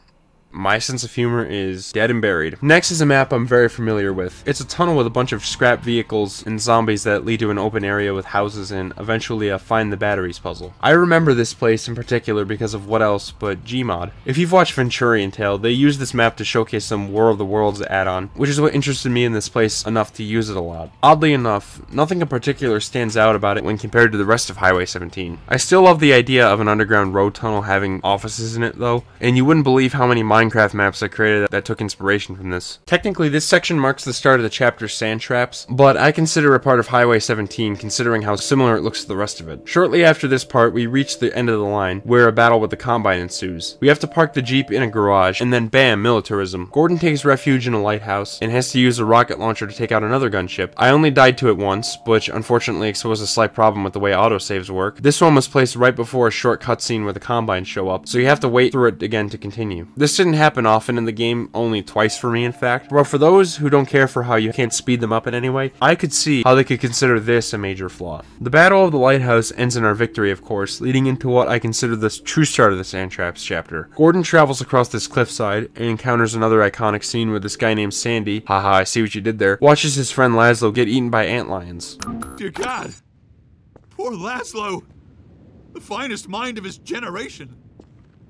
My sense of humor is dead and buried. Next is a map I'm very familiar with. It's a tunnel with a bunch of scrap vehicles and zombies that lead to an open area with houses and eventually a find the batteries puzzle. I remember this place in particular because of what else but Gmod. If you've watched Venturian Tale, they use this map to showcase some War of the Worlds add-on, which is what interested me in this place enough to use it a lot. Oddly enough, nothing in particular stands out about it when compared to the rest of Highway 17. I still love the idea of an underground road tunnel having offices in it though, and you wouldn't believe how many Minecraft maps I created that took inspiration from this. Technically, this section marks the start of the chapter Sand Traps, but I consider it part of Highway 17 considering how similar it looks to the rest of it. Shortly after this part, we reach the end of the line, where a battle with the Combine ensues. We have to park the Jeep in a garage, and then bam, militarism. Gordon takes refuge in a lighthouse, and has to use a rocket launcher to take out another gunship. I only died to it once, which unfortunately exposed a slight problem with the way autosaves work. This one was placed right before a short cutscene where the Combine show up, so you have to wait through it again to continue. This didn't happen often in the game, only twice for me in fact. Well, for those who don't care for how you can't speed them up in any way, I could see how they could consider this a major flaw. The Battle of the Lighthouse ends in our victory, of course, leading into what I consider the true start of the Sand Traps chapter. Gordon travels across this cliffside and encounters another iconic scene where this guy named Sandy, haha, I see what you did there, watches his friend Laszlo get eaten by antlions. Dear God! Poor Laszlo! The finest mind of his generation!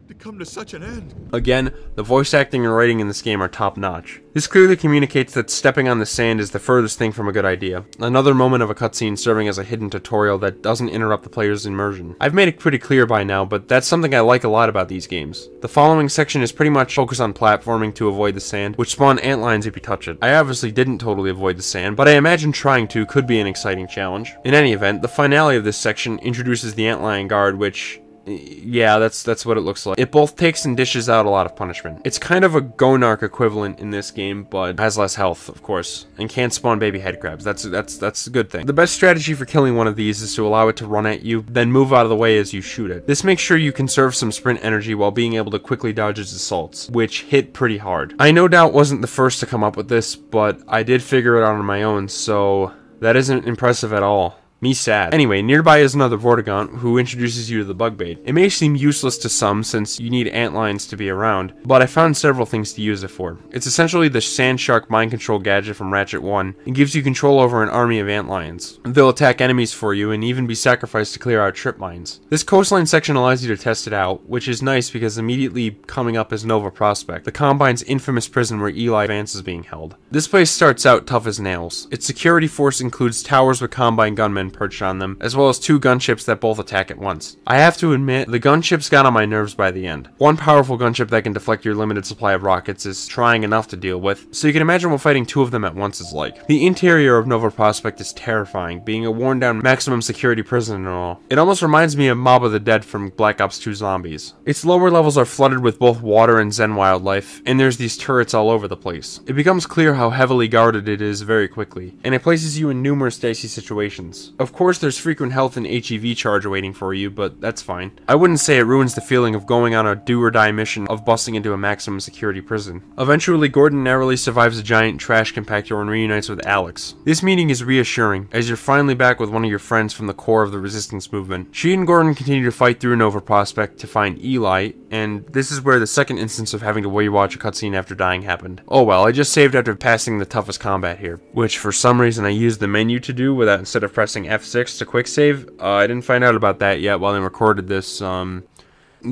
To come to such an end. Again, the voice acting and writing in this game are top notch. This clearly communicates that stepping on the sand is the furthest thing from a good idea. Another moment of a cutscene serving as a hidden tutorial that doesn't interrupt the player's immersion. I've made it pretty clear by now, but that's something I like a lot about these games. The following section is pretty much focused on platforming to avoid the sand, which spawn antlions if you touch it. I obviously didn't totally avoid the sand, but I imagine trying to could be an exciting challenge. In any event, the finale of this section introduces the antlion guard, which... yeah, that's what it looks like. It both takes and dishes out a lot of punishment. It's kind of a Gonark equivalent in this game, but has less health, of course, and can't spawn baby headcrabs. That's a good thing. The best strategy for killing one of these is to allow it to run at you, then move out of the way as you shoot it. This makes sure you conserve some sprint energy while being able to quickly dodge its assaults, which hit pretty hard. I no doubt wasn't the first to come up with this, but I did figure it out on my own, so that isn't impressive at all. Me sad. Anyway, nearby is another Vortigaunt who introduces you to the bug bait. It may seem useless to some since you need antlions to be around, but I found several things to use it for. It's essentially the Sand Shark mind control gadget from Ratchet 1 and gives you control over an army of antlions. They'll attack enemies for you and even be sacrificed to clear out trip mines. This coastline section allows you to test it out, which is nice because immediately coming up is Nova Prospect, the Combine's infamous prison where Eli Vance is being held. This place starts out tough as nails. Its security force includes towers with Combine gunmen perched on them, as well as two gunships that both attack at once. I have to admit, the gunships got on my nerves by the end. One powerful gunship that can deflect your limited supply of rockets is trying enough to deal with, so you can imagine what fighting two of them at once is like. The interior of Nova Prospect is terrifying, being a worn down maximum security prison and all. It almost reminds me of Mob of the Dead from Black Ops 2 Zombies. Its lower levels are flooded with both water and Zen wildlife, and there's these turrets all over the place. It becomes clear how heavily guarded it is very quickly, and it places you in numerous dicey situations. Of course, there's frequent health and HEV charge waiting for you, but that's fine. I wouldn't say it ruins the feeling of going on a do-or-die mission of busting into a maximum security prison. Eventually, Gordon narrowly survives a giant trash compactor and reunites with Alyx. This meeting is reassuring, as you're finally back with one of your friends from the core of the resistance movement. She and Gordon continue to fight through Nova Prospect to find Eli, and this is where the second instance of having to rewatch a cutscene after dying happened. Oh well, I just saved after passing the toughest combat here, which for some reason I used the menu to do without instead of pressing F6 to quick save. I didn't find out about that yet while I recorded this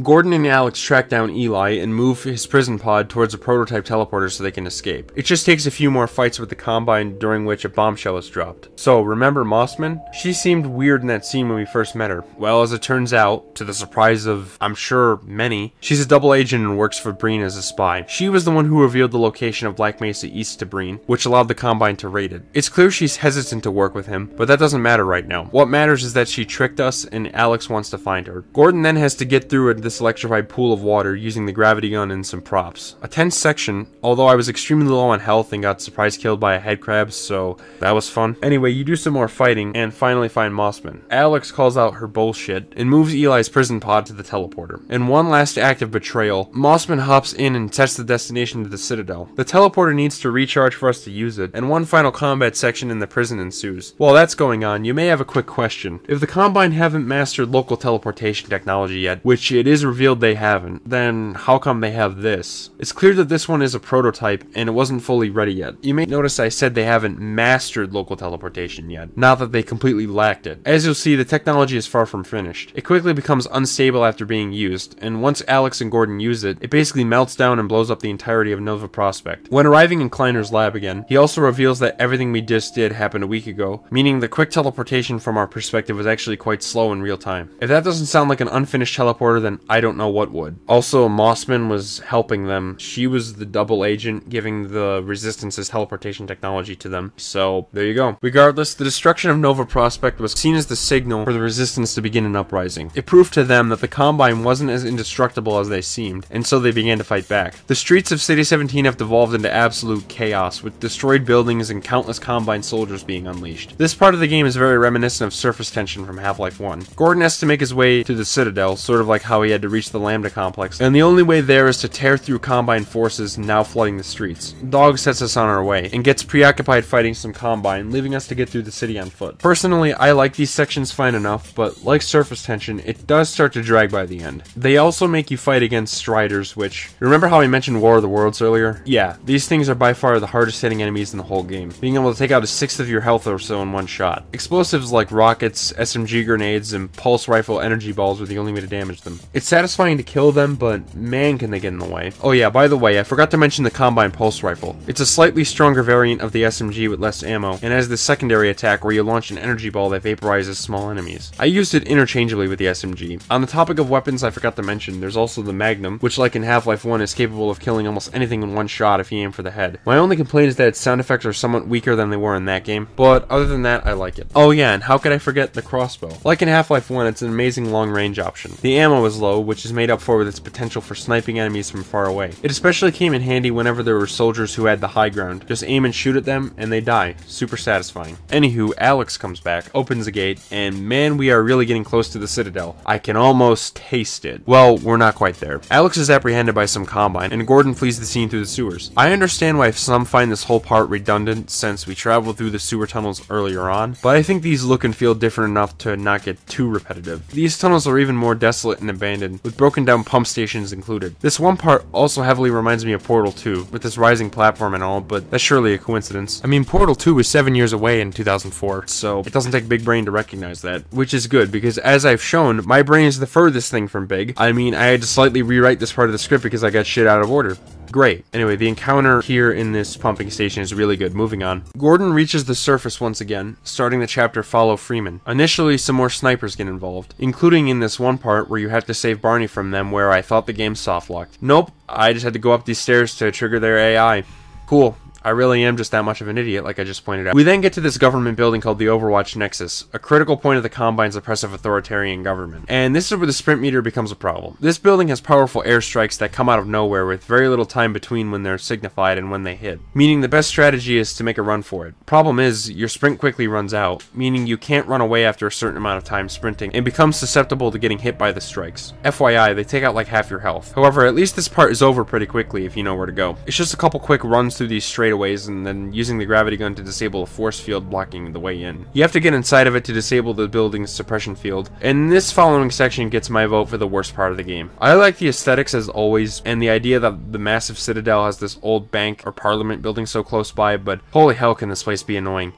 Gordon and Alyx track down Eli and move his prison pod towards a prototype teleporter so they can escape. It just takes a few more fights with the Combine, during which a bombshell is dropped. So, remember Mossman? She seemed weird in that scene when we first met her. Well, as it turns out, to the surprise of, I'm sure, many, she's a double agent and works for Breen as a spy. She was the one who revealed the location of Black Mesa east to Breen, which allowed the Combine to raid it. It's clear she's hesitant to work with him, but that doesn't matter right now. What matters is that she tricked us and Alyx wants to find her. Gordon then has to get through this electrified pool of water using the gravity gun and some props. A tense section, although I was extremely low on health and got surprise killed by a head crab, so that was fun. Anyway, you do some more fighting and finally find Mossman. Alyx calls out her bullshit and moves Eli's prison pod to the teleporter. In one last act of betrayal, Mossman hops in and sets the destination to the Citadel. The teleporter needs to recharge for us to use it, and one final combat section in the prison ensues. While that's going on, you may have a quick question. If the Combine haven't mastered local teleportation technology yet, which it is revealed they haven't, then how come they have this? It's clear that this one is a prototype and it wasn't fully ready yet. You may notice I said they haven't mastered local teleportation yet, not that they completely lacked it. As you'll see, the technology is far from finished. It quickly becomes unstable after being used, and once Alyx and Gordon use it, it basically melts down and blows up the entirety of Nova Prospect. When arriving in Kleiner's lab again, he also reveals that everything we just did happened a week ago, meaning the quick teleportation from our perspective was actually quite slow in real time. If that doesn't sound like an unfinished teleporter, then I don't know what would. Also, Mossman was helping them. She was the double agent giving the Resistance's teleportation technology to them. So, there you go. Regardless, the destruction of Nova Prospect was seen as the signal for the Resistance to begin an uprising. It proved to them that the Combine wasn't as indestructible as they seemed, and so they began to fight back. The streets of City 17 have devolved into absolute chaos, with destroyed buildings and countless Combine soldiers being unleashed. This part of the game is very reminiscent of Surface Tension from Half-Life 1. Gordon has to make his way to the Citadel, sort of like how he had to reach the Lambda complex, and the only way there is to tear through Combine forces now flooding the streets. Dog sets us on our way, and gets preoccupied fighting some Combine, leaving us to get through the city on foot. Personally, I like these sections fine enough, but like Surface Tension, it does start to drag by the end. They also make you fight against Striders, which, remember how I mentioned War of the Worlds earlier? Yeah, these things are by far the hardest hitting enemies in the whole game, being able to take out a sixth of your health or so in one shot. Explosives like rockets, SMG grenades, and pulse rifle energy balls are the only way to damage them. It's satisfying to kill them, but man can they get in the way. Oh yeah, by the way, I forgot to mention the Combine pulse rifle. It's a slightly stronger variant of the SMG with less ammo, and has the secondary attack where you launch an energy ball that vaporizes small enemies. I used it interchangeably with the SMG. On the topic of weapons, I forgot to mention, there's also the Magnum, which like in Half-Life 1 is capable of killing almost anything in one shot if you aim for the head. My only complaint is that its sound effects are somewhat weaker than they were in that game, but other than that, I like it. Oh yeah, and how could I forget the crossbow? Like in Half-Life 1, it's an amazing long-range option. The ammo is low, which is made up for with its potential for sniping enemies from far away. It especially came in handy whenever there were soldiers who had the high ground. Just aim and shoot at them, and they die. Super satisfying. Anywho, Alyx comes back, opens the gate, and man, we are really getting close to the Citadel. I can almost taste it. Well, we're not quite there. Alyx is apprehended by some Combine, and Gordon flees the scene through the sewers. I understand why some find this whole part redundant since we traveled through the sewer tunnels earlier on, but I think these look and feel different enough to not get too repetitive. These tunnels are even more desolate and abandoned, with broken down pump stations included. This one part also heavily reminds me of Portal 2, with this rising platform and all, but that's surely a coincidence. I mean, Portal 2 was 7 years away in 2004, so it doesn't take big brain to recognize that, which is good, because as I've shown, my brain is the furthest thing from big. I mean, I had to slightly rewrite this part of the script because I got shit out of order. Great. Anyway, the encounter here in this pumping station is really good. Moving on. Gordon reaches the surface once again, starting the chapter Follow Freeman. Initially, some more snipers get involved, including in this one part where you have to save Barney from them where I thought the game soft-locked. Nope, I just had to go up these stairs to trigger their AI. Cool. I really am just that much of an idiot, like I just pointed out. We then get to this government building called the Overwatch Nexus, a critical point of the Combine's oppressive authoritarian government. And this is where the sprint meter becomes a problem. This building has powerful airstrikes that come out of nowhere with very little time between when they're signified and when they hit, meaning the best strategy is to make a run for it. Problem is, your sprint quickly runs out, meaning you can't run away after a certain amount of time sprinting, and become susceptible to getting hit by the strikes. FYI, they take out like half your health. However, at least this part is over pretty quickly if you know where to go. It's just a couple quick runs through these straight and then using the gravity gun to disable a force field blocking the way in. You have to get inside of it to disable the building's suppression field, and this following section gets my vote for the worst part of the game. I like the aesthetics as always, and the idea that the massive Citadel has this old bank or parliament building so close by, but holy hell can this place be annoying,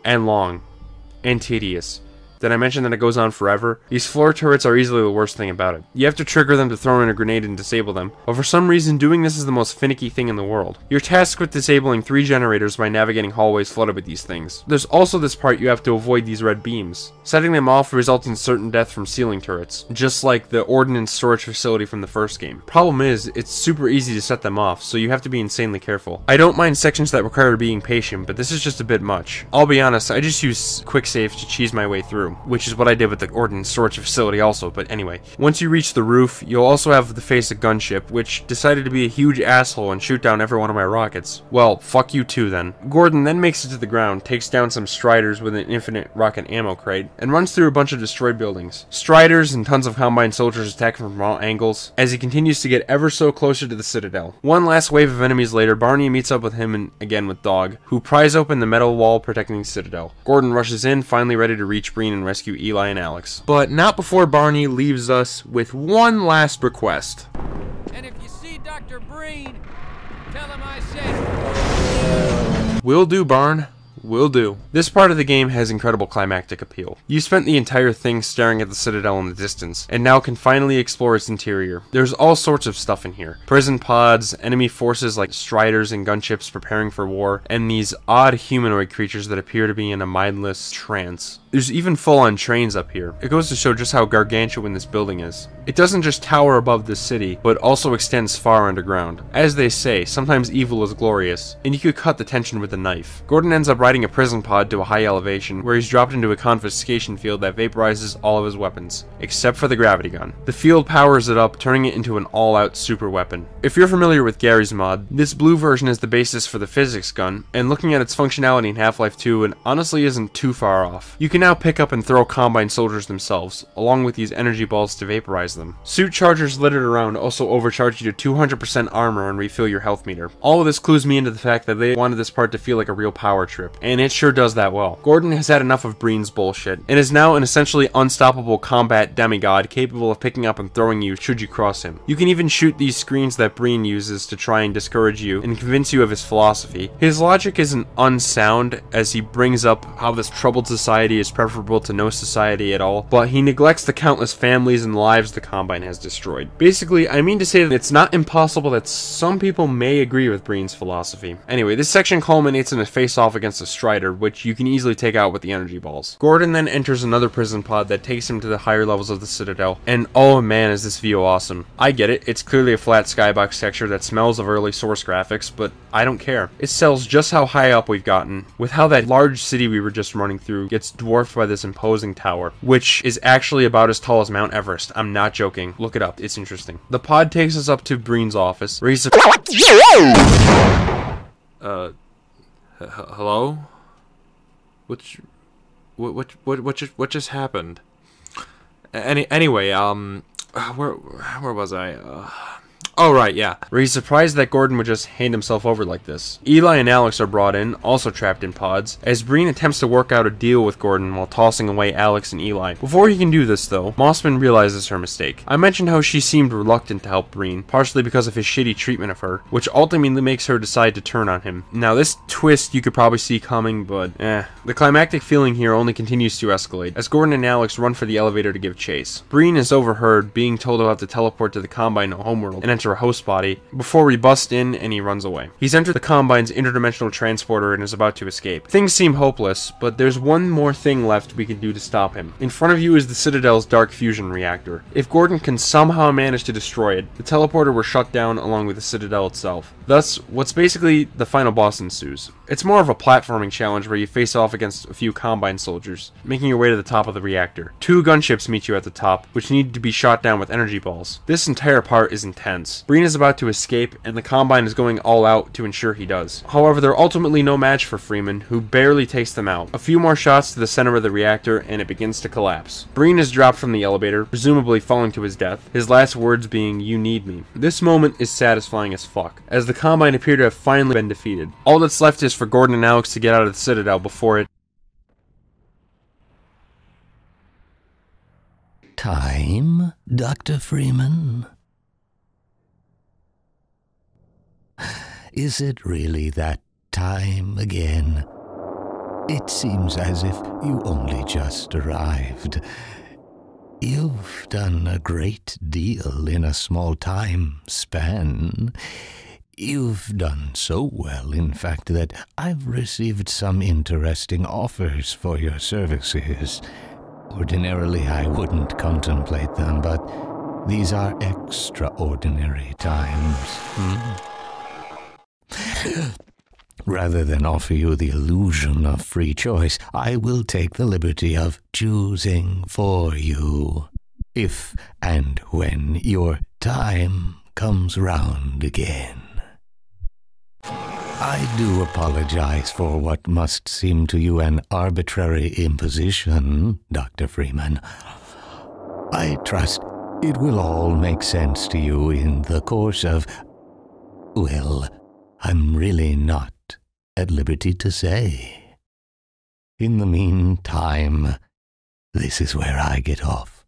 and long, and tedious. Did I mention that it goes on forever? These floor turrets are easily the worst thing about it. You have to trigger them to throw in a grenade and disable them, but for some reason doing this is the most finicky thing in the world. You're tasked with disabling 3 generators by navigating hallways flooded with these things. There's also this part you have to avoid these red beams. Setting them off results in certain death from ceiling turrets, just like the ordnance storage facility from the first game. Problem is, it's super easy to set them off, so you have to be insanely careful. I don't mind sections that require being patient, but this is just a bit much. I'll be honest, I just use quick saves to cheese my way through, which is what I did with the ordnance storage facility also, but anyway. Once you reach the roof, you'll also have to face a gunship, which decided to be a huge asshole and shoot down every one of my rockets. Well, fuck you too then. Gordon then makes it to the ground, takes down some Striders with an infinite rocket ammo crate, and runs through a bunch of destroyed buildings. Striders and tons of Combine soldiers attack from all angles, as he continues to get ever so closer to the Citadel. One last wave of enemies later, Barney meets up with him and again with Dog, who pries open the metal wall protecting the Citadel. Gordon rushes in, finally ready to reach Breen and rescue Eli and Alyx. But not before Barney leaves us with one last request. And if you see Dr. Breen, tell him I said... Will do, Barn. Will do. This part of the game has incredible climactic appeal. You spent the entire thing staring at the Citadel in the distance, and now can finally explore its interior. There's all sorts of stuff in here. Prison pods, enemy forces like Striders and gunships preparing for war, and these odd humanoid creatures that appear to be in a mindless trance. There's even full-on trains up here. It goes to show just how gargantuan this building is. It doesn't just tower above the city, but also extends far underground. As they say, sometimes evil is glorious, and you could cut the tension with a knife. Gordon ends up riding a prison pod to a high elevation, where he's dropped into a confiscation field that vaporizes all of his weapons, except for the gravity gun. The field powers it up, turning it into an all-out super weapon. If you're familiar with Gary's mod, this blue version is the basis for the physics gun, and looking at its functionality in Half-Life 2, it honestly isn't too far off. You can now pick up and throw Combine soldiers themselves, along with these energy balls to vaporize them. Suit chargers littered around also overcharge you to 200% armor and refill your health meter. All of this clues me into the fact that they wanted this part to feel like a real power trip, and it sure does that well. Gordon has had enough of Breen's bullshit, and is now an essentially unstoppable combat demigod capable of picking up and throwing you should you cross him. You can even shoot these screens that Breen uses to try and discourage you and convince you of his philosophy. His logic isn't unsound, as he brings up how this troubled society is preferable to no society at all, but he neglects the countless families and lives the Combine has destroyed. Basically, I mean to say that it's not impossible that some people may agree with Breen's philosophy. Anyway, this section culminates in a face-off against a Strider, which you can easily take out with the energy balls. Gordon then enters another prison pod that takes him to the higher levels of the Citadel, and oh man is this view awesome. I get it, it's clearly a flat skybox texture that smells of early Source graphics, but I don't care. It sells just how high up we've gotten, with how that large city we were just running through gets dwarfed by this imposing tower, which is actually about as tall as Mount Everest. I'm not joking. Look it up. It's interesting. The pod takes us up to Breen's office, where he's hello? What just happened? Anyway, where was I? Oh, right, yeah. Where he's surprised that Gordon would just hand himself over like this. Eli and Alyx are brought in, also trapped in pods, as Breen attempts to work out a deal with Gordon while tossing away Alyx and Eli. Before he can do this, though, Mossman realizes her mistake. I mentioned how she seemed reluctant to help Breen, partially because of his shitty treatment of her, which ultimately makes her decide to turn on him. Now, this twist you could probably see coming, but The climactic feeling here only continues to escalate, as Gordon and Alyx run for the elevator to give chase. Breen is overheard, being told he'll have to teleport to the Combine homeworld and enter a host body, before we bust in and he runs away. He's entered the Combine's interdimensional transporter and is about to escape. Things seem hopeless, but there's one more thing left we can do to stop him. In front of you is the Citadel's dark fusion reactor. If Gordon can somehow manage to destroy it, the teleporter will shut down along with the Citadel itself. Thus, what's basically the final boss ensues. It's more of a platforming challenge where you face off against a few Combine soldiers, making your way to the top of the reactor. 2 gunships meet you at the top, which need to be shot down with energy balls. This entire part is intense. Breen is about to escape, and the Combine is going all out to ensure he does. However, they're ultimately no match for Freeman, who barely takes them out. A few more shots to the center of the reactor, and it begins to collapse. Breen is dropped from the elevator, presumably falling to his death, his last words being, "You need me." This moment is satisfying as fuck, as the Combine appear to have finally been defeated. All that's left is for Gordon and Alyx to get out of the Citadel before it... Time, Dr. Freeman? Is it really that time again? It seems as if you only just arrived. You've done a great deal in a small time span. You've done so well, in fact, that I've received some interesting offers for your services. Ordinarily, I wouldn't contemplate them, but these are extraordinary times. Rather than offer you the illusion of free choice, I will take the liberty of choosing for you, if and when your time comes round again. I do apologize for what must seem to you an arbitrary imposition, Dr. Freeman. I trust it will all make sense to you in the course of... well, I'm really not at liberty to say. In the meantime, this is where I get off.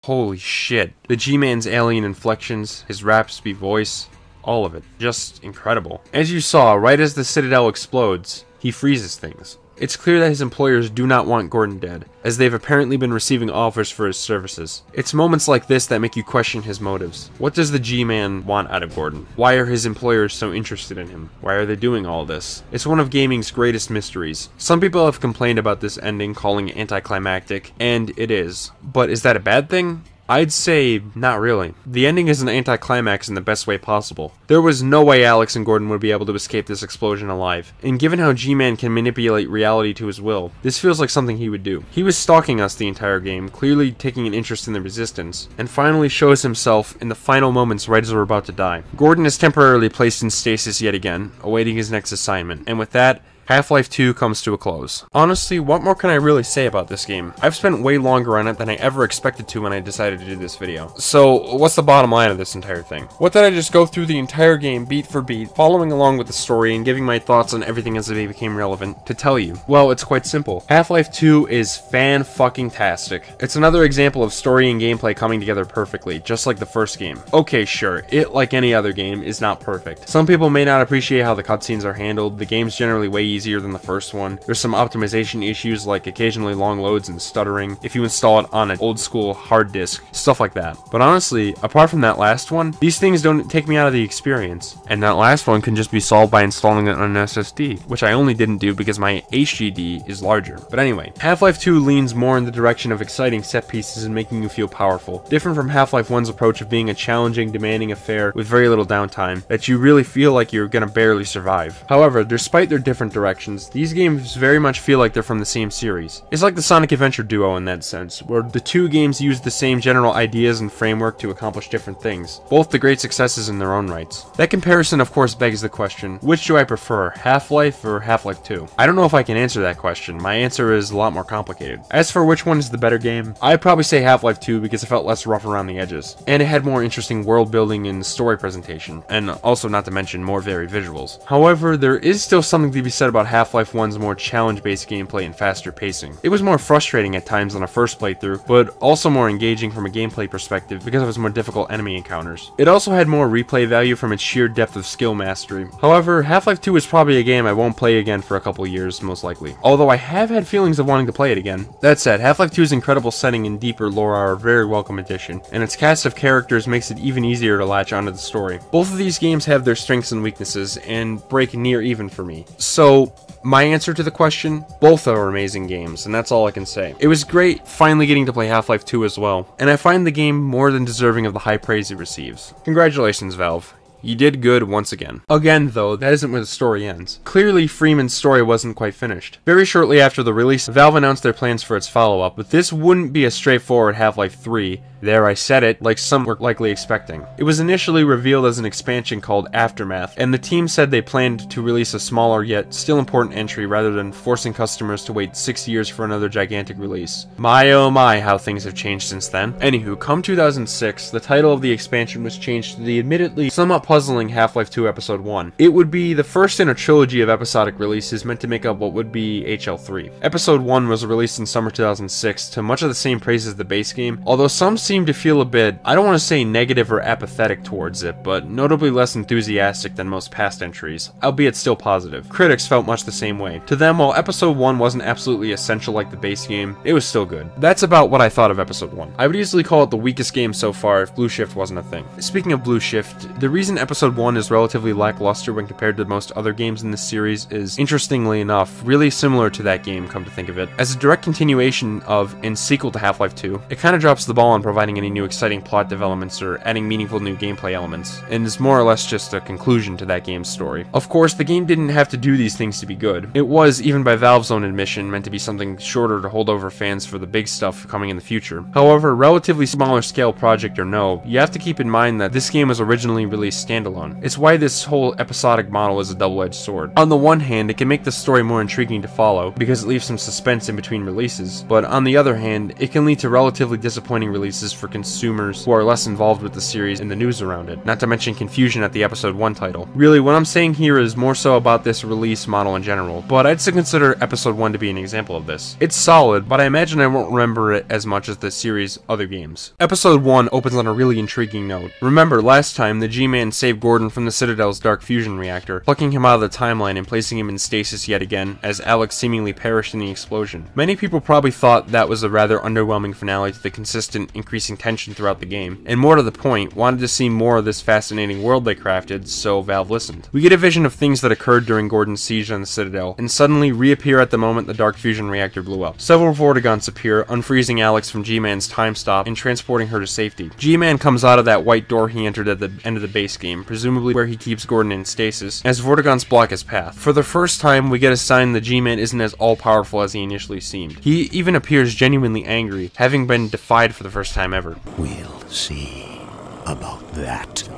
Holy shit. The G-Man's alien inflections, his raspy voice, all of it. Just incredible. As you saw, right as the Citadel explodes, he freezes things. It's clear that his employers do not want Gordon dead, as they've apparently been receiving offers for his services. It's moments like this that make you question his motives. What does the G-Man want out of Gordon? Why are his employers so interested in him? Why are they doing all this? It's one of gaming's greatest mysteries. Some people have complained about this ending, calling it anticlimactic, and it is. But is that a bad thing? I'd say not really. The ending is an anticlimax in the best way possible. There was no way Alyx and Gordon would be able to escape this explosion alive, and given how G-Man can manipulate reality to his will, this feels like something he would do. He was stalking us the entire game, clearly taking an interest in the Resistance, and finally shows himself in the final moments right as we're about to die. Gordon is temporarily placed in stasis yet again, awaiting his next assignment, and with that, Half-Life 2 comes to a close. Honestly, what more can I really say about this game? I've spent way longer on it than I ever expected to when I decided to do this video. So, what's the bottom line of this entire thing? What did I just go through the entire game beat for beat, following along with the story and giving my thoughts on everything as it became relevant, to tell you? Well, it's quite simple. Half-Life 2 is fan-fucking-tastic. It's another example of story and gameplay coming together perfectly, just like the first game. Okay, sure, it, like any other game, is not perfect. Some people may not appreciate how the cutscenes are handled, the game's generally way easier than the first one. There's some optimization issues like occasionally long loads and stuttering if you install it on an old school hard disk, stuff like that. But honestly, apart from that last one, these things don't take me out of the experience. And that last one can just be solved by installing it on an SSD, which I only didn't do because my HDD is larger. But anyway, Half-Life 2 leans more in the direction of exciting set pieces and making you feel powerful, different from Half-Life 1's approach of being a challenging, demanding affair with very little downtime that you really feel like you're gonna barely survive. However, despite their different directions, these games very much feel like they're from the same series. It's like the Sonic Adventure duo in that sense, where the two games use the same general ideas and framework to accomplish different things, both the great successes in their own rights. That comparison of course begs the question, which do I prefer, Half-Life or Half-Life 2? I don't know if I can answer that question. My answer is a lot more complicated. As for which one is the better game, I'd probably say Half-Life 2 because it felt less rough around the edges, and it had more interesting world building and story presentation, and also not to mention more varied visuals. However, there is still something to be said about Half-Life 1's more challenge-based gameplay and faster pacing. It was more frustrating at times than a first playthrough, but also more engaging from a gameplay perspective because of its more difficult enemy encounters. It also had more replay value from its sheer depth of skill mastery. However, Half-Life 2 is probably a game I won't play again for a couple years, most likely. Although I have had feelings of wanting to play it again. That said, Half-Life 2's incredible setting and deeper lore are a very welcome addition, and its cast of characters makes it even easier to latch onto the story. Both of these games have their strengths and weaknesses, and break near even for me. So, my answer to the question, both are amazing games, and that's all I can say. It was great finally getting to play Half-Life 2 as well, and I find the game more than deserving of the high praise it receives. Congratulations, Valve. You did good once again. Again, though, that isn't where the story ends. Clearly, Freeman's story wasn't quite finished. Very shortly after the release, Valve announced their plans for its follow-up, but this wouldn't be a straightforward Half-Life 3, there I said it, like some were likely expecting. It was initially revealed as an expansion called Aftermath, and the team said they planned to release a smaller yet still important entry rather than forcing customers to wait 6 years for another gigantic release. My oh my, how things have changed since then. Anywho, come 2006, the title of the expansion was changed to the admittedly somewhat puzzling Half-Life 2 Episode 1. It would be the first in a trilogy of episodic releases meant to make up what would be HL3. Episode 1 was released in summer 2006 to much of the same praise as the base game, although some seem to feel a bit, I don't want to say negative or apathetic towards it, but notably less enthusiastic than most past entries, albeit still positive. Critics felt much the same way. To them, while Episode 1 wasn't absolutely essential like the base game, it was still good. That's about what I thought of Episode 1. I would easily call it the weakest game so far if Blue Shift wasn't a thing. Speaking of Blue Shift, the reason Episode 1 is relatively lackluster when compared to most other games in this series is, interestingly enough, really similar to that game, come to think of it. As a direct continuation of and sequel to Half-Life 2, it kinda drops the ball on providing any new exciting plot developments or adding meaningful new gameplay elements, and is more or less just a conclusion to that game's story. Of course, the game didn't have to do these things to be good. It was, even by Valve's own admission, meant to be something shorter to hold over fans for the big stuff coming in the future. However, relatively smaller scale project or no, you have to keep in mind that this game was originally released standalone. It's why this whole episodic model is a double-edged sword. On the one hand, it can make the story more intriguing to follow, because it leaves some suspense in between releases, but on the other hand, it can lead to relatively disappointing releases for consumers who are less involved with the series and the news around it, not to mention confusion at the Episode 1 title. Really, what I'm saying here is more so about this release model in general, but I'd still consider Episode 1 to be an example of this. It's solid, but I imagine I won't remember it as much as the series' other games. Episode 1 opens on a really intriguing note. Remember, last time, the G-Man saved Gordon from the Citadel's dark fusion reactor, plucking him out of the timeline and placing him in stasis yet again, as Alyx seemingly perished in the explosion. Many people probably thought that was a rather underwhelming finale to the consistent, increasing tension throughout the game, and more to the point, wanted to see more of this fascinating world they crafted, so Valve listened. We get a vision of things that occurred during Gordon's siege on the Citadel, and suddenly reappear at the moment the dark fusion reactor blew up. Several Vortigaunts appear, unfreezing Alyx from G-Man's time stop and transporting her to safety. G-Man comes out of that white door he entered at the end of the base game, presumably where he keeps Gordon in stasis, as Vortigaunts block his path. For the first time, we get a sign the G-Man isn't as all-powerful as he initially seemed. He even appears genuinely angry, having been defied for the first time ever. We'll see about that.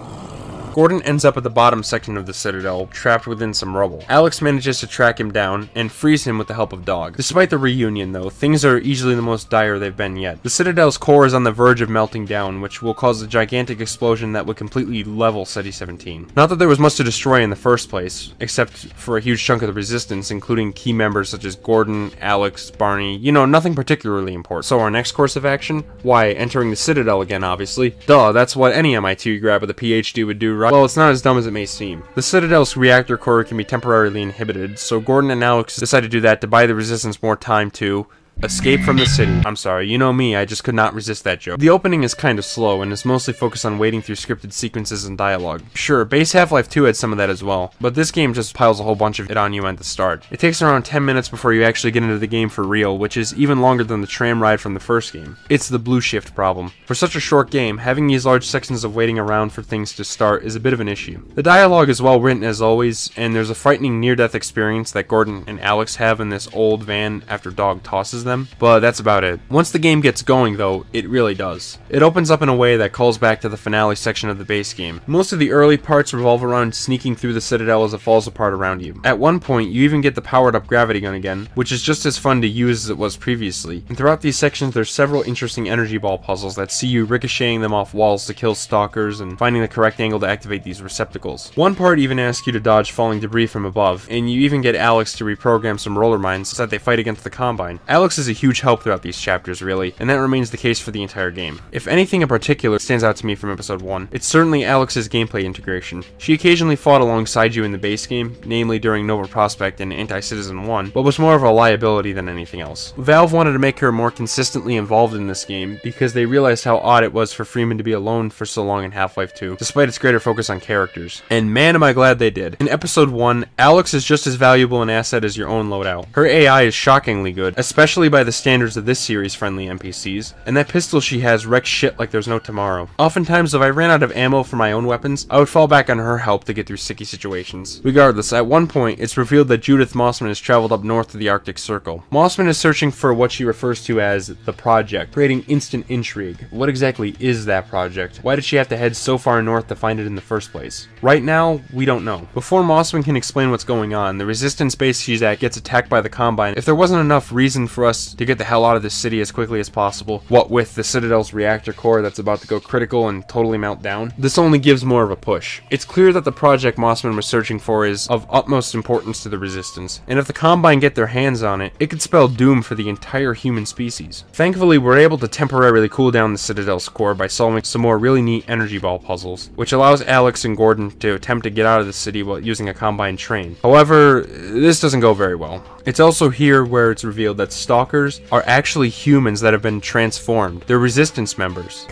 Gordon ends up at the bottom section of the Citadel, trapped within some rubble. Alyx manages to track him down and frees him with the help of Dog. Despite the reunion, though, things are easily the most dire they've been yet. The Citadel's core is on the verge of melting down, which will cause a gigantic explosion that would completely level SETI-17. Not that there was much to destroy in the first place, except for a huge chunk of the Resistance, including key members such as Gordon, Alyx, Barney, you know, nothing particularly important. So our next course of action? Why, entering the Citadel again, obviously. Duh, that's what any MIT grad with a PhD would do, right? Well, it's not as dumb as it may seem. The Citadel's reactor core can be temporarily inhibited, so Gordon and Alyx decide to do that to buy the Resistance more time to escape from the city. I'm sorry, you know me, I just could not resist that joke. The opening is kind of slow, and is mostly focused on wading through scripted sequences and dialogue. Sure, base Half-Life 2 had some of that as well, but this game just piles a whole bunch of it on you at the start. It takes around 10 minutes before you actually get into the game for real, which is even longer than the tram ride from the first game. It's the Blue Shift problem. For such a short game, having these large sections of waiting around for things to start is a bit of an issue. The dialogue is well written as always, and there's a frightening near-death experience that Gordon and Alyx have in this old van after Dog tosses them, but that's about it. Once the game gets going though, it really does. It opens up in a way that calls back to the finale section of the base game. Most of the early parts revolve around sneaking through the Citadel as it falls apart around you. At one point, you even get the powered up gravity gun again, which is just as fun to use as it was previously. And throughout these sections, there's several interesting energy ball puzzles that see you ricocheting them off walls to kill stalkers and finding the correct angle to activate these receptacles. One part even asks you to dodge falling debris from above, and you even get Alyx to reprogram some roller mines so that they fight against the Combine. Alyx is a huge help throughout these chapters, really, and that remains the case for the entire game. If anything in particular stands out to me from Episode 1, it's certainly Alyx's gameplay integration. She occasionally fought alongside you in the base game, namely during Nova Prospect and Anti-Citizen 1, but was more of a liability than anything else. Valve wanted to make her more consistently involved in this game because they realized how odd it was for Freeman to be alone for so long in Half-Life 2, despite its greater focus on characters. And man am I glad they did. In Episode 1, Alyx is just as valuable an asset as your own loadout. Her AI is shockingly good, especially by the standards of this series-friendly NPCs, and that pistol she has wrecks shit like there's no tomorrow. Oftentimes, if I ran out of ammo for my own weapons, I would fall back on her help to get through sticky situations. Regardless, at one point, it's revealed that Judith Mossman has traveled up north to the Arctic Circle. Mossman is searching for what she refers to as the Project, creating instant intrigue. What exactly is that project? Why did she have to head so far north to find it in the first place? Right now, we don't know. Before Mossman can explain what's going on, the Resistance base she's at gets attacked by the Combine. If there wasn't enough reason for us us to get the hell out of this city as quickly as possible, what with the Citadel's reactor core that's about to go critical and totally melt down. This only gives more of a push. It's clear that the project Mossman was searching for is of utmost importance to the Resistance, and if the Combine get their hands on it, it could spell doom for the entire human species. Thankfully, we're able to temporarily cool down the Citadel's core by solving some more really neat energy ball puzzles, which allows Alyx and Gordon to attempt to get out of the city while using a Combine train. However, this doesn't go very well. It's also here where it's revealed that Stalkers are actually humans that have been transformed. They're Resistance members.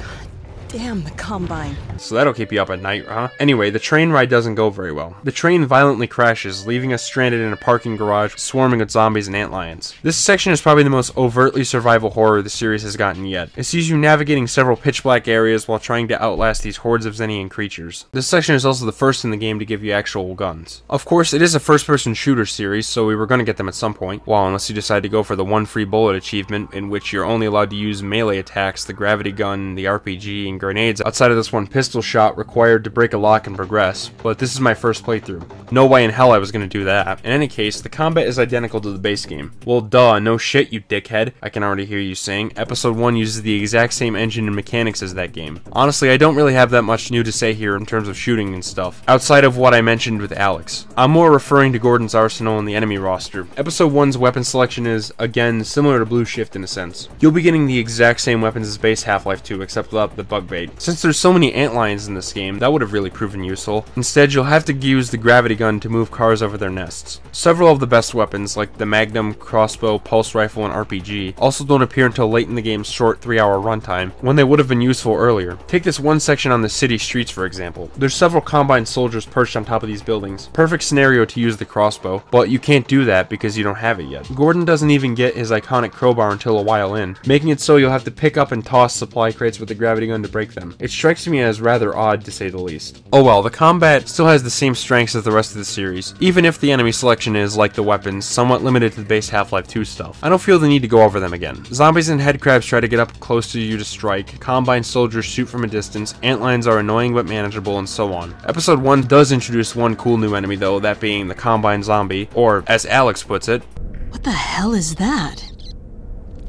Damn the Combine. So that'll keep you up at night, huh? Anyway, the train ride doesn't go very well. The train violently crashes, leaving us stranded in a parking garage swarming with zombies and antlions. This section is probably the most overtly survival horror the series has gotten yet. It sees you navigating several pitch black areas while trying to outlast these hordes of Xenian creatures. This section is also the first in the game to give you actual guns. Of course, it is a first-person shooter series, so we were going to get them at some point. Well, unless you decide to go for the one free bullet achievement, in which you're only allowed to use melee attacks, the gravity gun, the RPG, and grenades outside of this one pistol shot required to break a lock and progress, but this is my first playthrough. No way in hell I was going to do that. In any case, the combat is identical to the base game. Well, duh, no shit, you dickhead. I can already hear you saying. Episode 1 uses the exact same engine and mechanics as that game. Honestly, I don't really have that much new to say here in terms of shooting and stuff, outside of what I mentioned with Alyx. I'm more referring to Gordon's arsenal and the enemy roster. Episode 1's weapon selection is, again, similar to Blue Shift in a sense. You'll be getting the exact same weapons as base Half-Life 2, except without the bug bait. Since there's so many antlions in this game, that would have really proven useful. Instead, you'll have to use the gravity gun to move cars over their nests. Several of the best weapons, like the Magnum, crossbow, pulse rifle, and RPG, also don't appear until late in the game's short 3-hour runtime, when they would have been useful earlier. Take this one section on the city streets, for example. There's several Combine soldiers perched on top of these buildings. Perfect scenario to use the crossbow, but you can't do that because you don't have it yet. Gordon doesn't even get his iconic crowbar until a while in, making it so you'll have to pick up and toss supply crates with the gravity gun to break them. It strikes me as rather odd, to say the least. Oh well, the combat still has the same strengths as the rest of the series, even if the enemy selection is, like the weapons, somewhat limited to the base Half-Life 2 stuff. I don't feel the need to go over them again. Zombies and headcrabs try to get up close to you to strike, Combine soldiers shoot from a distance, antlions are annoying but manageable, and so on. Episode 1 does introduce one cool new enemy though, that being the Combine zombie, or as Alyx puts it, What the hell is that?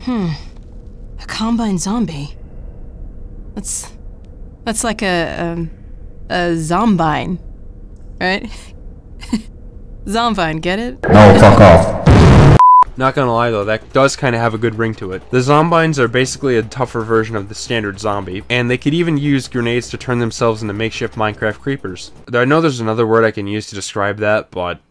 A Combine zombie. That's like a zombine, right? Zombine, get it? No, fuck off. Not gonna lie though, that does kind of have a good ring to it. The zombines are basically a tougher version of the standard zombie, and they could even use grenades to turn themselves into makeshift Minecraft creepers. I know there's another word I can use to describe that, but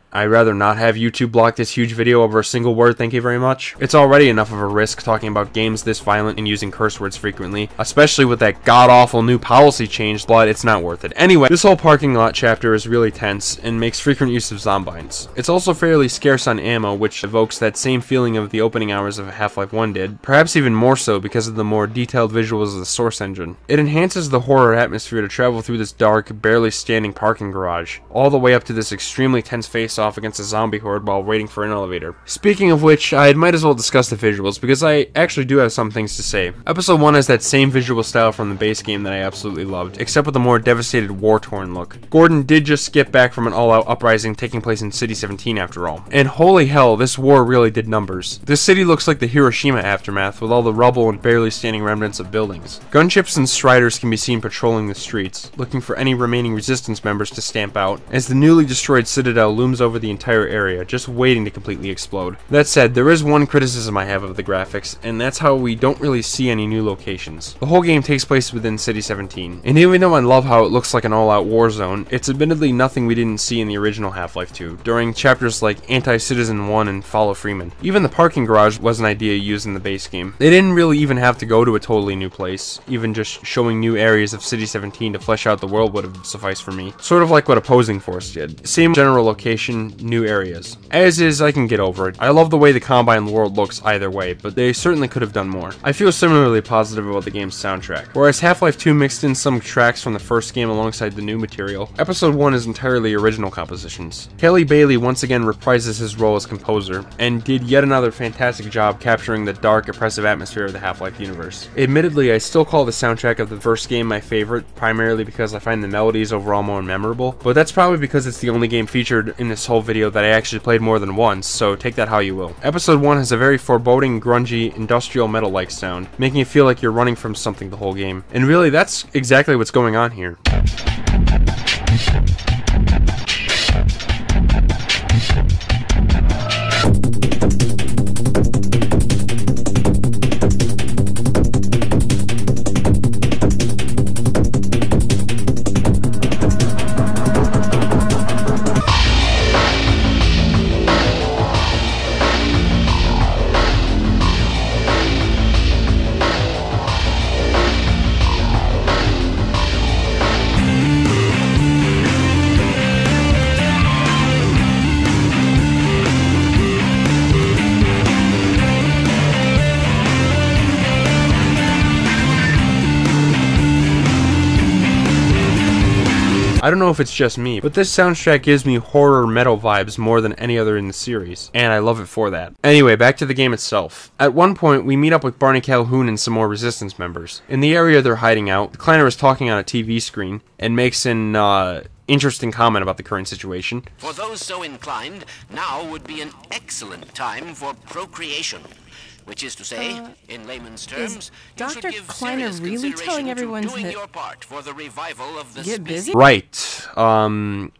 I'd rather not have YouTube block this huge video over a single word, thank you very much. It's already enough of a risk talking about games this violent and using curse words frequently, especially with that god-awful new policy change, but it's not worth it. Anyway, this whole parking lot chapter is really tense and makes frequent use of zombines. It's also fairly scarce on ammo, which evokes that same feeling of the opening hours of Half-Life 1 did, perhaps even more so because of the more detailed visuals of the source engine. It enhances the horror atmosphere to travel through this dark, barely standing parking garage, all the way up to this extremely tense face-off against a zombie horde while waiting for an elevator. Speaking of which, I might as well discuss the visuals, because I actually do have some things to say. Episode 1 has that same visual style from the base game that I absolutely loved, except with a more devastated, war-torn look. Gordon did just get back from an all-out uprising taking place in City 17 after all. And holy hell, this war really did numbers. This city looks like the Hiroshima aftermath, with all the rubble and barely standing remnants of buildings. Gunships and striders can be seen patrolling the streets, looking for any remaining resistance members to stamp out, as the newly destroyed citadel looms over the entire area, just waiting to completely explode. That said, there is one criticism I have of the graphics, and that's how we don't really see any new locations. The whole game takes place within City 17, and even though I love how it looks like an all-out war zone, it's admittedly nothing we didn't see in the original Half-Life 2, during chapters like Anti-Citizen 1 and Follow Freeman. Even the parking garage was an idea used in the base game. They didn't really even have to go to a totally new place, even just showing new areas of City 17 to flesh out the world would have sufficed for me. Sort of like what Opposing Force did. Same general location, new areas. As is, I can get over it. I love the way the Combine world looks either way, but they certainly could have done more. I feel similarly positive about the game's soundtrack. Whereas Half-Life 2 mixed in some tracks from the first game alongside the new material, Episode 1 is entirely original compositions. Kelly Bailey once again reprises his role as composer, and did yet another fantastic job capturing the dark, oppressive atmosphere of the Half-Life universe. Admittedly, I still call the soundtrack of the first game my favorite, primarily because I find the melodies overall more memorable, but that's probably because it's the only game featured in a whole video that I actually played more than once, so take that how you will. Episode 1 has a very foreboding, grungy, industrial metal-like sound, making it feel like you're running from something the whole game. And really, that's exactly what's going on here. I don't know if it's just me, but this soundtrack gives me horror metal vibes more than any other in the series, and I love it for that. Anyway, back to the game itself. At one point, we meet up with Barney Calhoun and some more Resistance members. In the area they're hiding out, the clanner is talking on a TV screen, and makes an, interesting comment about the current situation. For those so inclined, now would be an excellent time for procreation. Which is to say, in layman's terms, you should give serious consideration to doing your part for the revival of the species. Right.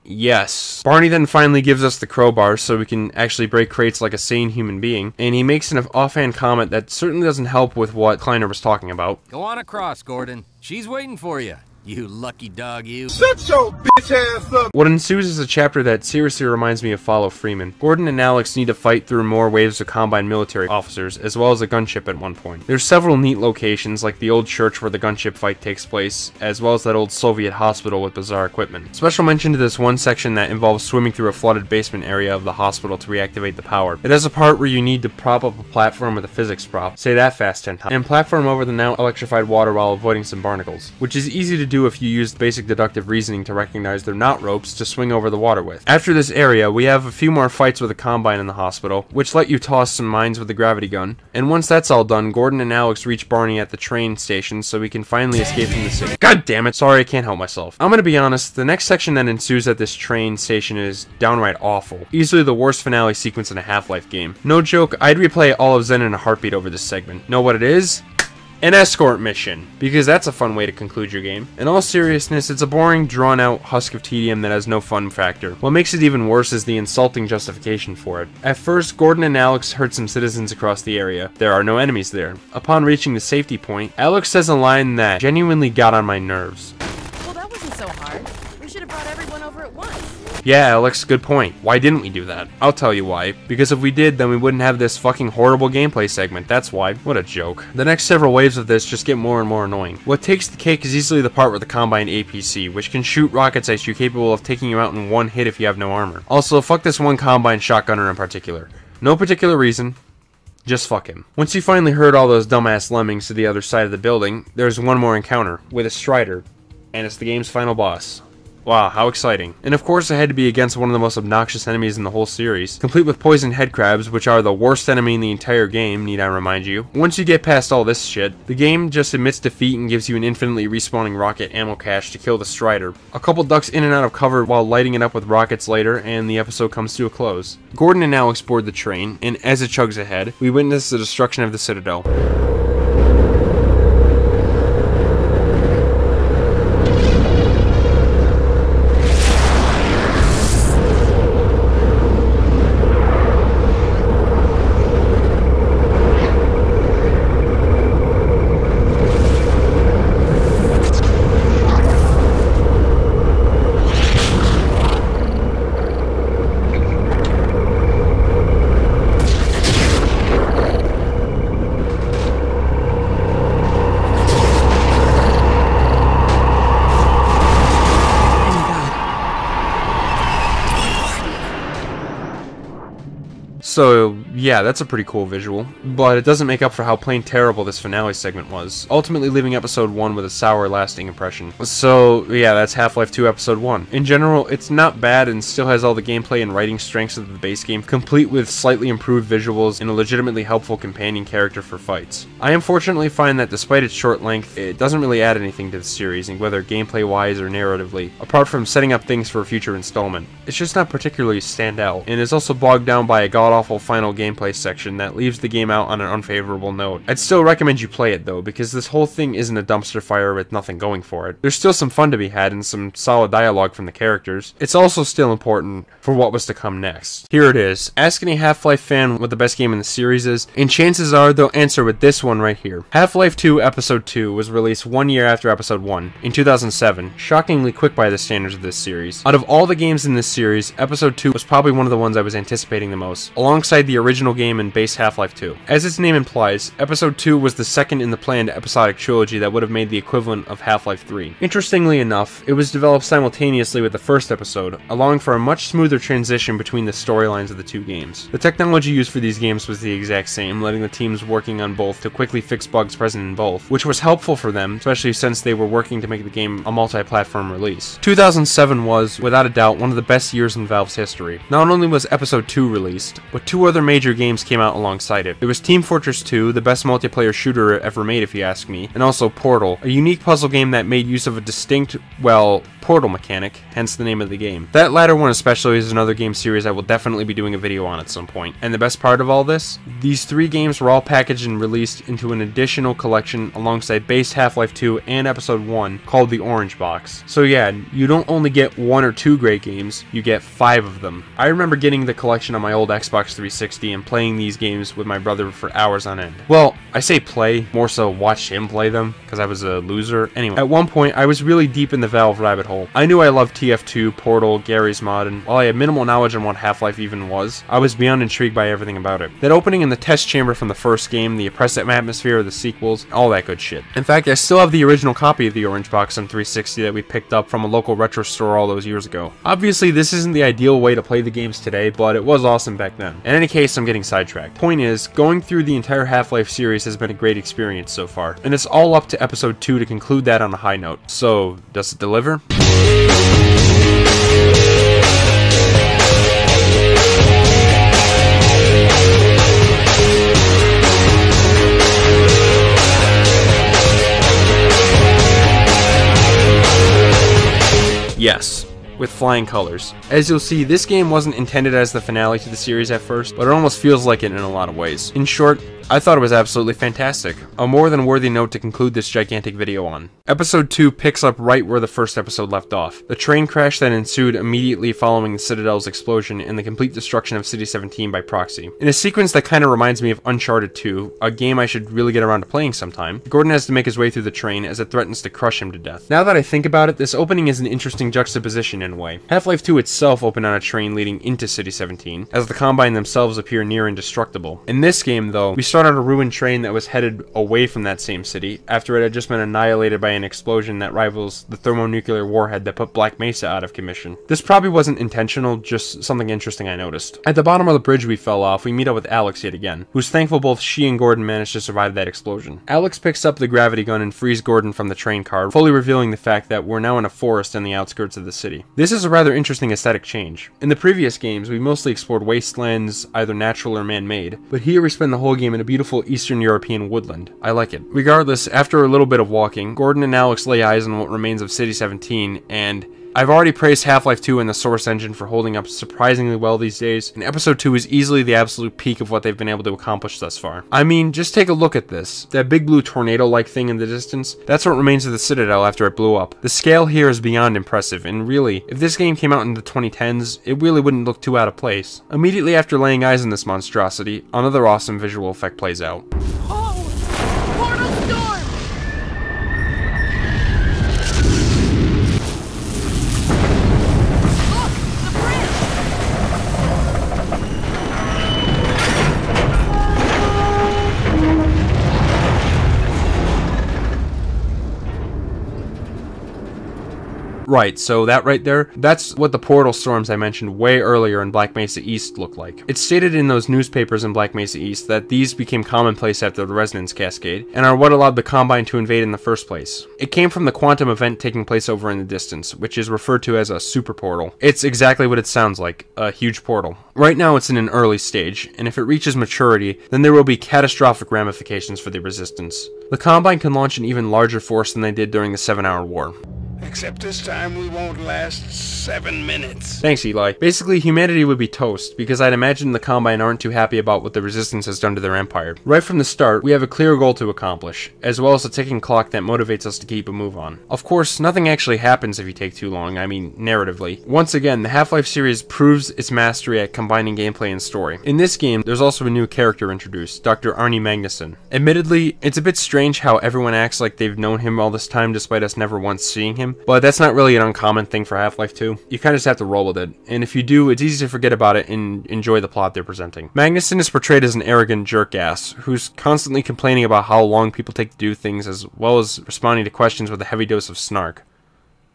Yes. Barney then finally gives us the crowbar so we can actually break crates like a sane human being, and he makes an offhand comment that certainly doesn't help with what Kleiner was talking about. Go on across, Gordon. She's waiting for you. You lucky dog, you. Shut your bitch ass up! What ensues is a chapter that seriously reminds me of Follow Freeman. Gordon and Alyx need to fight through more waves of Combine military officers, as well as a gunship at one point. There's several neat locations, like the old church where the gunship fight takes place, as well as that old Soviet hospital with bizarre equipment. Special mention to this one section that involves swimming through a flooded basement area of the hospital to reactivate the power. It has a part where you need to prop up a platform with a physics prop, say that fast 10 times, and platform over the now electrified water while avoiding some barnacles, which is easy to do if you use basic deductive reasoning to recognize they're not ropes to swing over the water with. After this area, we have a few more fights with a Combine in the hospital, which let you toss some mines with the gravity gun, and once that's all done, Gordon and Alyx reach Barney at the train station so we can finally escape from the city. God damn it, sorry I can't help myself. I'm gonna be honest, the next section that ensues at this train station is downright awful. Easily the worst finale sequence in a Half-Life game. No joke, I'd replay all of Zen in a heartbeat over this segment. Know what it is? An escort mission, because that's a fun way to conclude your game. In all seriousness, it's a boring, drawn-out husk of tedium that has no fun factor. What makes it even worse is the insulting justification for it. At first, Gordon and Alyx hurt some citizens across the area. There are no enemies there. Upon reaching the safety point, Alyx says a line that genuinely got on my nerves. Well, that wasn't so hard. We should have brought everyone over at once. Yeah, Alyx, good point. Why didn't we do that? I'll tell you why. Because if we did, then we wouldn't have this fucking horrible gameplay segment, that's why. What a joke. The next several waves of this just get more and more annoying. What takes the cake is easily the part with the Combine APC, which can shoot rockets at you capable of taking you out in one hit if you have no armor. Also, fuck this one Combine shotgunner in particular. No particular reason. Just fuck him. Once you finally herd all those dumbass lemmings to the other side of the building, there's one more encounter, with a Strider, and it's the game's final boss. Wow, how exciting. And of course it had to be against one of the most obnoxious enemies in the whole series, complete with poisoned headcrabs, which are the worst enemy in the entire game, need I remind you. Once you get past all this shit, the game just admits defeat and gives you an infinitely respawning rocket ammo cache to kill the Strider. A couple ducks in and out of cover while lighting it up with rockets later, and the episode comes to a close. Gordon and Alyx board the train, and as it chugs ahead, we witness the destruction of the Citadel. So yeah, that's a pretty cool visual, but it doesn't make up for how plain terrible this finale segment was, ultimately leaving episode 1 with a sour lasting impression. So yeah, that's Half-Life 2 episode 1. In general, it's not bad and still has all the gameplay and writing strengths of the base game, complete with slightly improved visuals and a legitimately helpful companion character for fights. I unfortunately find that despite its short length, it doesn't really add anything to the series, whether gameplay wise or narratively, apart from setting up things for a future installment. It's just not particularly stand out, and is also bogged down by a god-awful final gameplay section that leaves the game out on an unfavorable note. I'd still recommend you play it though, because this whole thing isn't a dumpster fire with nothing going for it. There's still some fun to be had and some solid dialogue from the characters. It's also still important for what was to come next. Here it is. Ask any Half-Life fan what the best game in the series is, and chances are they'll answer with this one right here. Half-Life 2 Episode 2 was released 1 year after Episode 1, in 2007, shockingly quick by the standards of this series. Out of all the games in this series, Episode 2 was probably one of the ones I was anticipating the most, alongside the original game and base Half-Life 2. As its name implies, Episode 2 was the second in the planned episodic trilogy that would have made the equivalent of Half-Life 3. Interestingly enough, it was developed simultaneously with the first episode, allowing for a much smoother transition between the storylines of the two games. The technology used for these games was the exact same, letting the teams working on both to quickly fix bugs present in both, which was helpful for them, especially since they were working to make the game a multi-platform release. 2007 was, without a doubt, one of the best years in Valve's history. Not only was Episode 2 released, but 2 other major games came out alongside it. There was Team Fortress 2, the best multiplayer shooter ever made if you ask me, and also Portal, a unique puzzle game that made use of a distinct, well, portal mechanic, hence the name of the game. That latter one especially is another game series I will definitely be doing a video on at some point. And the best part of all this? These 3 games were all packaged and released into an additional collection alongside base Half-Life 2 and Episode 1 called the Orange Box. So yeah, you don't only get 1 or 2 great games, you get 5 of them. I remember getting the collection on my old Xbox 360 and playing these games with my brother for hours on end. Well, I say play, more so watch him play them, because I was a loser. Anyway, at one point I was really deep in the Valve rabbit hole. I knew I loved TF2, Portal, Gary's Mod, and while I had minimal knowledge on what Half-Life even was, I was beyond intrigued by everything about it. That opening in the test chamber from the first game, the oppressive atmosphere of the sequels, all that good shit. In fact, I still have the original copy of the Orange Box on 360 that we picked up from a local retro store all those years ago. Obviously, this isn't the ideal way to play the games today, but it was awesome back then. In any case, I'm getting sidetracked. Point is, going through the entire Half-Life series has been a great experience so far, and it's all up to Episode 2 to conclude that on a high note. So, does it deliver? Yes, with flying colors. As you'll see, this game wasn't intended as the finale to the series at first, but it almost feels like it in a lot of ways. In short, I thought it was absolutely fantastic. A more than worthy note to conclude this gigantic video on. Episode 2 picks up right where the first episode left off. The train crash that ensued immediately following the Citadel's explosion and the complete destruction of City 17 by proxy. In a sequence that kinda reminds me of Uncharted 2, a game I should really get around to playing sometime, Gordon has to make his way through the train as it threatens to crush him to death. Now that I think about it, this opening is an interesting juxtaposition in a way. Half-Life 2 itself opened on a train leading into City 17, as the Combine themselves appear near indestructible. In this game, though, we start on a ruined train that was headed away from that same city, after it had just been annihilated by an explosion that rivals the thermonuclear warhead that put Black Mesa out of commission. This probably wasn't intentional, just something interesting I noticed. At the bottom of the bridge we fell off, we meet up with Alyx yet again, who's thankful both she and Gordon managed to survive that explosion. Alyx picks up the gravity gun and frees Gordon from the train car, fully revealing the fact that we're now in a forest on the outskirts of the city. This is a rather interesting aesthetic change. In the previous games, we mostly explored wastelands, either natural or man-made, but here we spend the whole game in a beautiful Eastern European woodland. I like it. Regardless, after a little bit of walking, Gordon and Alyx lay eyes on what remains of City 17, and I've already praised Half-Life 2 and the Source engine for holding up surprisingly well these days, and Episode 2 is easily the absolute peak of what they've been able to accomplish thus far. I mean, just take a look at this. That big blue tornado-like thing in the distance, that's what remains of the Citadel after it blew up. The scale here is beyond impressive, and really, if this game came out in the 2010s, it really wouldn't look too out of place. Immediately after laying eyes on this monstrosity, another awesome visual effect plays out. Right, so that right there, that's what the portal storms I mentioned way earlier in Black Mesa East look like. It's stated in those newspapers in Black Mesa East that these became commonplace after the Resonance Cascade, and are what allowed the Combine to invade in the first place. It came from the quantum event taking place over in the distance, which is referred to as a super portal. It's exactly what it sounds like, a huge portal. Right now it's in an early stage, and if it reaches maturity, then there will be catastrophic ramifications for the Resistance. The Combine can launch an even larger force than they did during the 7-hour war. Except this time we won't last 7 minutes. Thanks, Eli. Basically, humanity would be toast, because I'd imagine the Combine aren't too happy about what the Resistance has done to their empire. Right from the start, we have a clear goal to accomplish, as well as a ticking clock that motivates us to keep a move on. Of course, nothing actually happens if you take too long, I mean, narratively. Once again, the Half-Life series proves its mastery at combining gameplay and story. In this game, there's also a new character introduced, Dr. Arnie Magnusson. Admittedly, it's a bit strange how everyone acts like they've known him all this time despite us never once seeing him, but that's not really an uncommon thing for Half-Life 2. You kinda just have to roll with it, and if you do, it's easy to forget about it and enjoy the plot they're presenting. Magnusson is portrayed as an arrogant jerk-ass, who's constantly complaining about how long people take to do things, as well as responding to questions with a heavy dose of snark.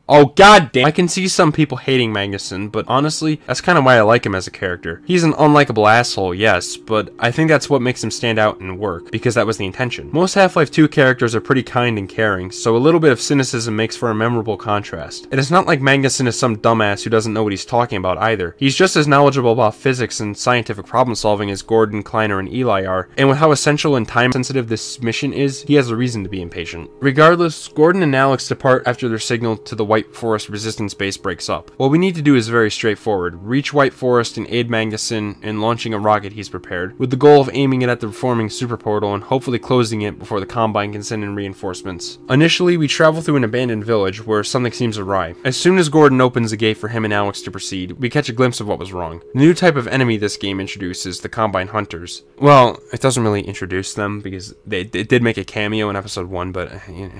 Oh goddamn! I can see some people hating Magnusson, but honestly, that's kind of why I like him as a character. He's an unlikable asshole, yes, but I think that's what makes him stand out and work, because that was the intention. Most Half-Life 2 characters are pretty kind and caring, so a little bit of cynicism makes for a memorable contrast. And it's not like Magnusson is some dumbass who doesn't know what he's talking about either. He's just as knowledgeable about physics and scientific problem solving as Gordon, Kleiner, and Eli are, and with how essential and time sensitive this mission is, he has a reason to be impatient. Regardless, Gordon and Alyx depart after their signal to the White Forest Resistance base breaks up. What we need to do is very straightforward. Reach White Forest and aid Magnusson in launching a rocket he's prepared, with the goal of aiming it at the reforming super portal and hopefully closing it before the Combine can send in reinforcements. Initially, we travel through an abandoned village where something seems awry. As soon as Gordon opens the gate for him and Alyx to proceed, we catch a glimpse of what was wrong. The new type of enemy this game introduces, the Combine Hunters. Well, it doesn't really introduce them, because it did make a cameo in episode 1, but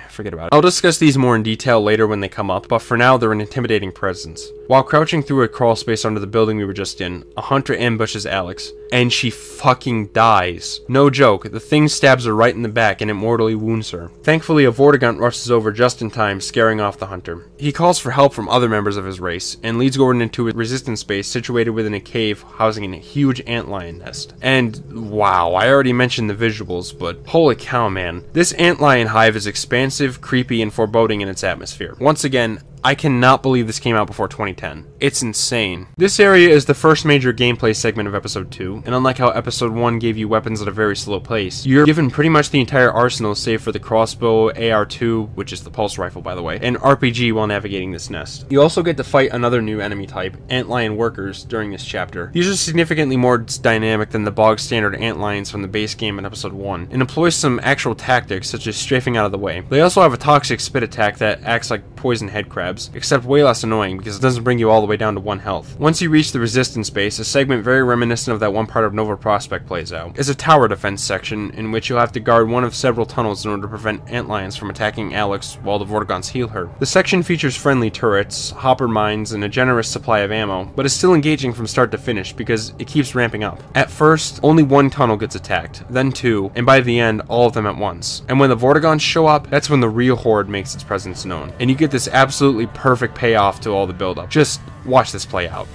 forget about it. I'll discuss these more in detail later when they come up, but for now they're an intimidating presence. While crouching through a crawl space under the building we were just in, a hunter ambushes Alyx, and she fucking dies. No joke, the thing stabs her right in the back and it mortally wounds her. Thankfully, a Vortigaunt rushes over just in time, scaring off the hunter. He calls for help from other members of his race, and leads Gordon into a resistance base situated within a cave housing a huge antlion nest. And wow, I already mentioned the visuals, but holy cow man, this antlion hive is expansive, creepy, and foreboding in its atmosphere. Once again, I cannot believe this came out before 2010. It's insane. This area is the first major gameplay segment of Episode 2, and unlike how Episode 1 gave you weapons at a very slow pace, you're given pretty much the entire arsenal save for the crossbow, AR-2, which is the pulse rifle by the way, and RPG while navigating this nest. You also get to fight another new enemy type, antlion workers, during this chapter. These are significantly more dynamic than the bog standard antlions from the base game in Episode 1, and employ some actual tactics such as strafing out of the way. They also have a toxic spit attack that acts like poison head crabs, except way less annoying because it doesn't bring you all the way down to 1 health. Once you reach the resistance base, a segment very reminiscent of that one part of Nova Prospect plays out. It's a tower defense section in which you'll have to guard one of several tunnels in order to prevent antlions from attacking Alyx while the Vortigaunts heal her. The section features friendly turrets, hopper mines, and a generous supply of ammo, but is still engaging from start to finish because it keeps ramping up. At first, only 1 tunnel gets attacked, then 2, and by the end, all of them at once. And when the Vortigaunts show up, that's when the real horde makes its presence known, and you get this absolutely perfect payoff to all the buildup. Just watch this play out.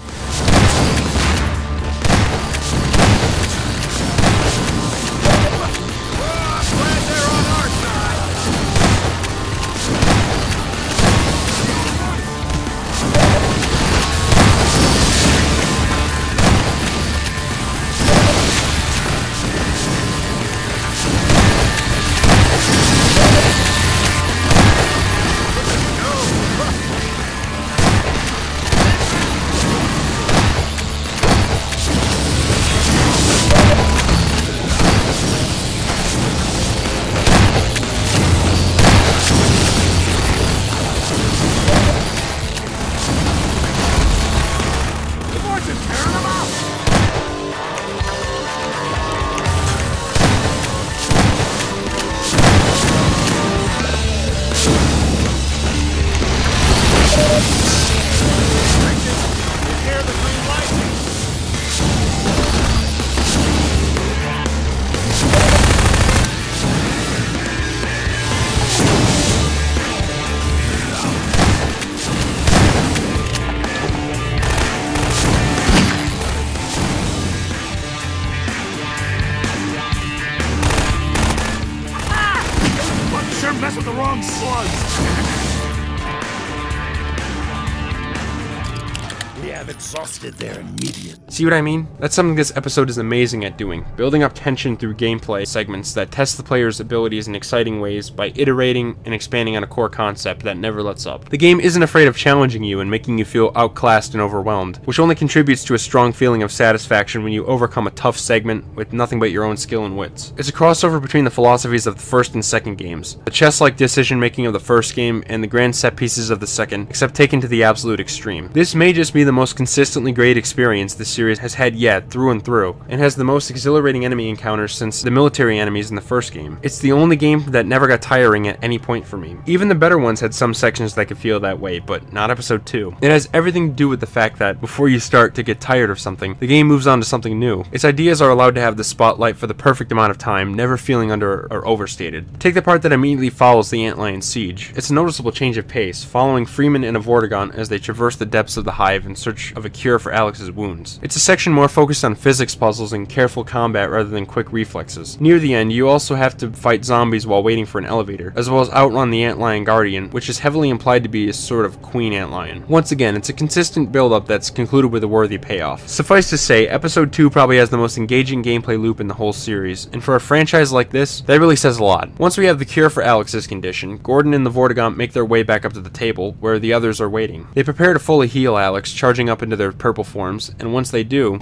have exhausted their immediate. See what I mean? That's something this episode is amazing at doing, building up tension through gameplay segments that test the player's abilities in exciting ways by iterating and expanding on a core concept that never lets up. The game isn't afraid of challenging you and making you feel outclassed and overwhelmed, which only contributes to a strong feeling of satisfaction when you overcome a tough segment with nothing but your own skill and wits. It's a crossover between the philosophies of the first and second games, the chess-like decision-making of the first game and the grand set pieces of the second, except taken to the absolute extreme. This may just be the most consistently great experience this series has had yet, through and through, and has the most exhilarating enemy encounters since the military enemies in the first game. It's the only game that never got tiring at any point for me. Even the better ones had some sections that could feel that way, but not episode 2. It has everything to do with the fact that before you start to get tired of something, the game moves on to something new. Its ideas are allowed to have the spotlight for the perfect amount of time, never feeling under or overstated. Take the part that immediately follows the Antlion siege. It's a noticeable change of pace, following Freeman and a Vortigaunt as they traverse the depths of the hive in search of a cure for Alyx's wounds. It's a section more focused on physics puzzles and careful combat rather than quick reflexes. Near the end, you also have to fight zombies while waiting for an elevator, as well as outrun the Antlion Guardian, which is heavily implied to be a sort of Queen Antlion. Once again, it's a consistent build-up that's concluded with a worthy payoff. Suffice to say, episode 2 probably has the most engaging gameplay loop in the whole series, and for a franchise like this, that really says a lot. Once we have the cure for Alyx's condition, Gordon and the Vortigaunt make their way back up to the table, where the others are waiting. They prepare to fully heal Alyx, charging up into their purple forms, and once they do...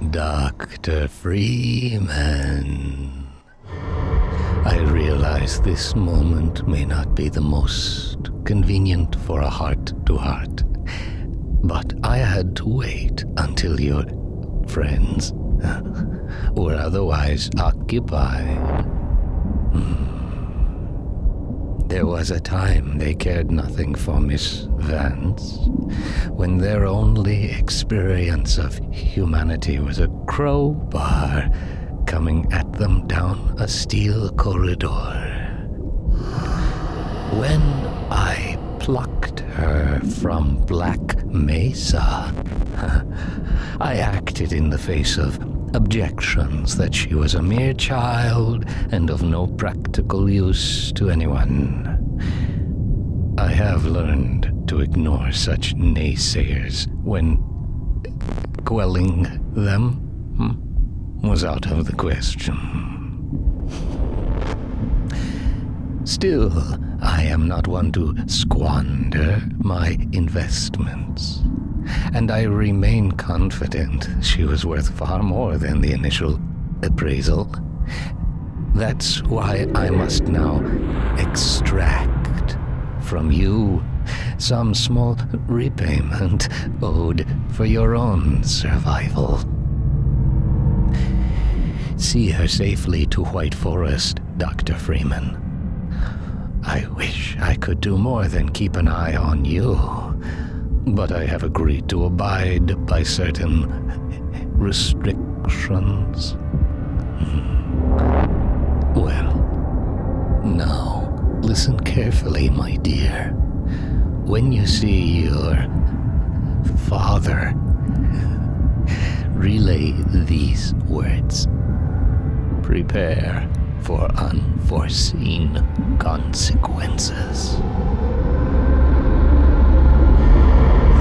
Dr. Freeman, I realize this moment may not be the most convenient for a heart-to-heart, but I had to wait until your friends were otherwise occupied. There was a time they cared nothing for Miss Vance, when their only experience of humanity was a crowbar coming at them down a steel corridor. When I plucked her from Black Mesa, I acted in the face of objections that she was a mere child and of no practical use to anyone. I have learned to ignore such naysayers when quelling them was out of the question. Still, I am not one to squander my investments, and I remain confident she was worth far more than the initial appraisal. That's why I must now extract from you some small repayment owed for your own survival. See her safely to White Forest, Dr. Freeman. I wish I could do more than keep an eye on you, but I have agreed to abide by certain restrictions. Well, now, listen carefully, my dear. When you see your father, relay these words. Prepare for unforeseen consequences.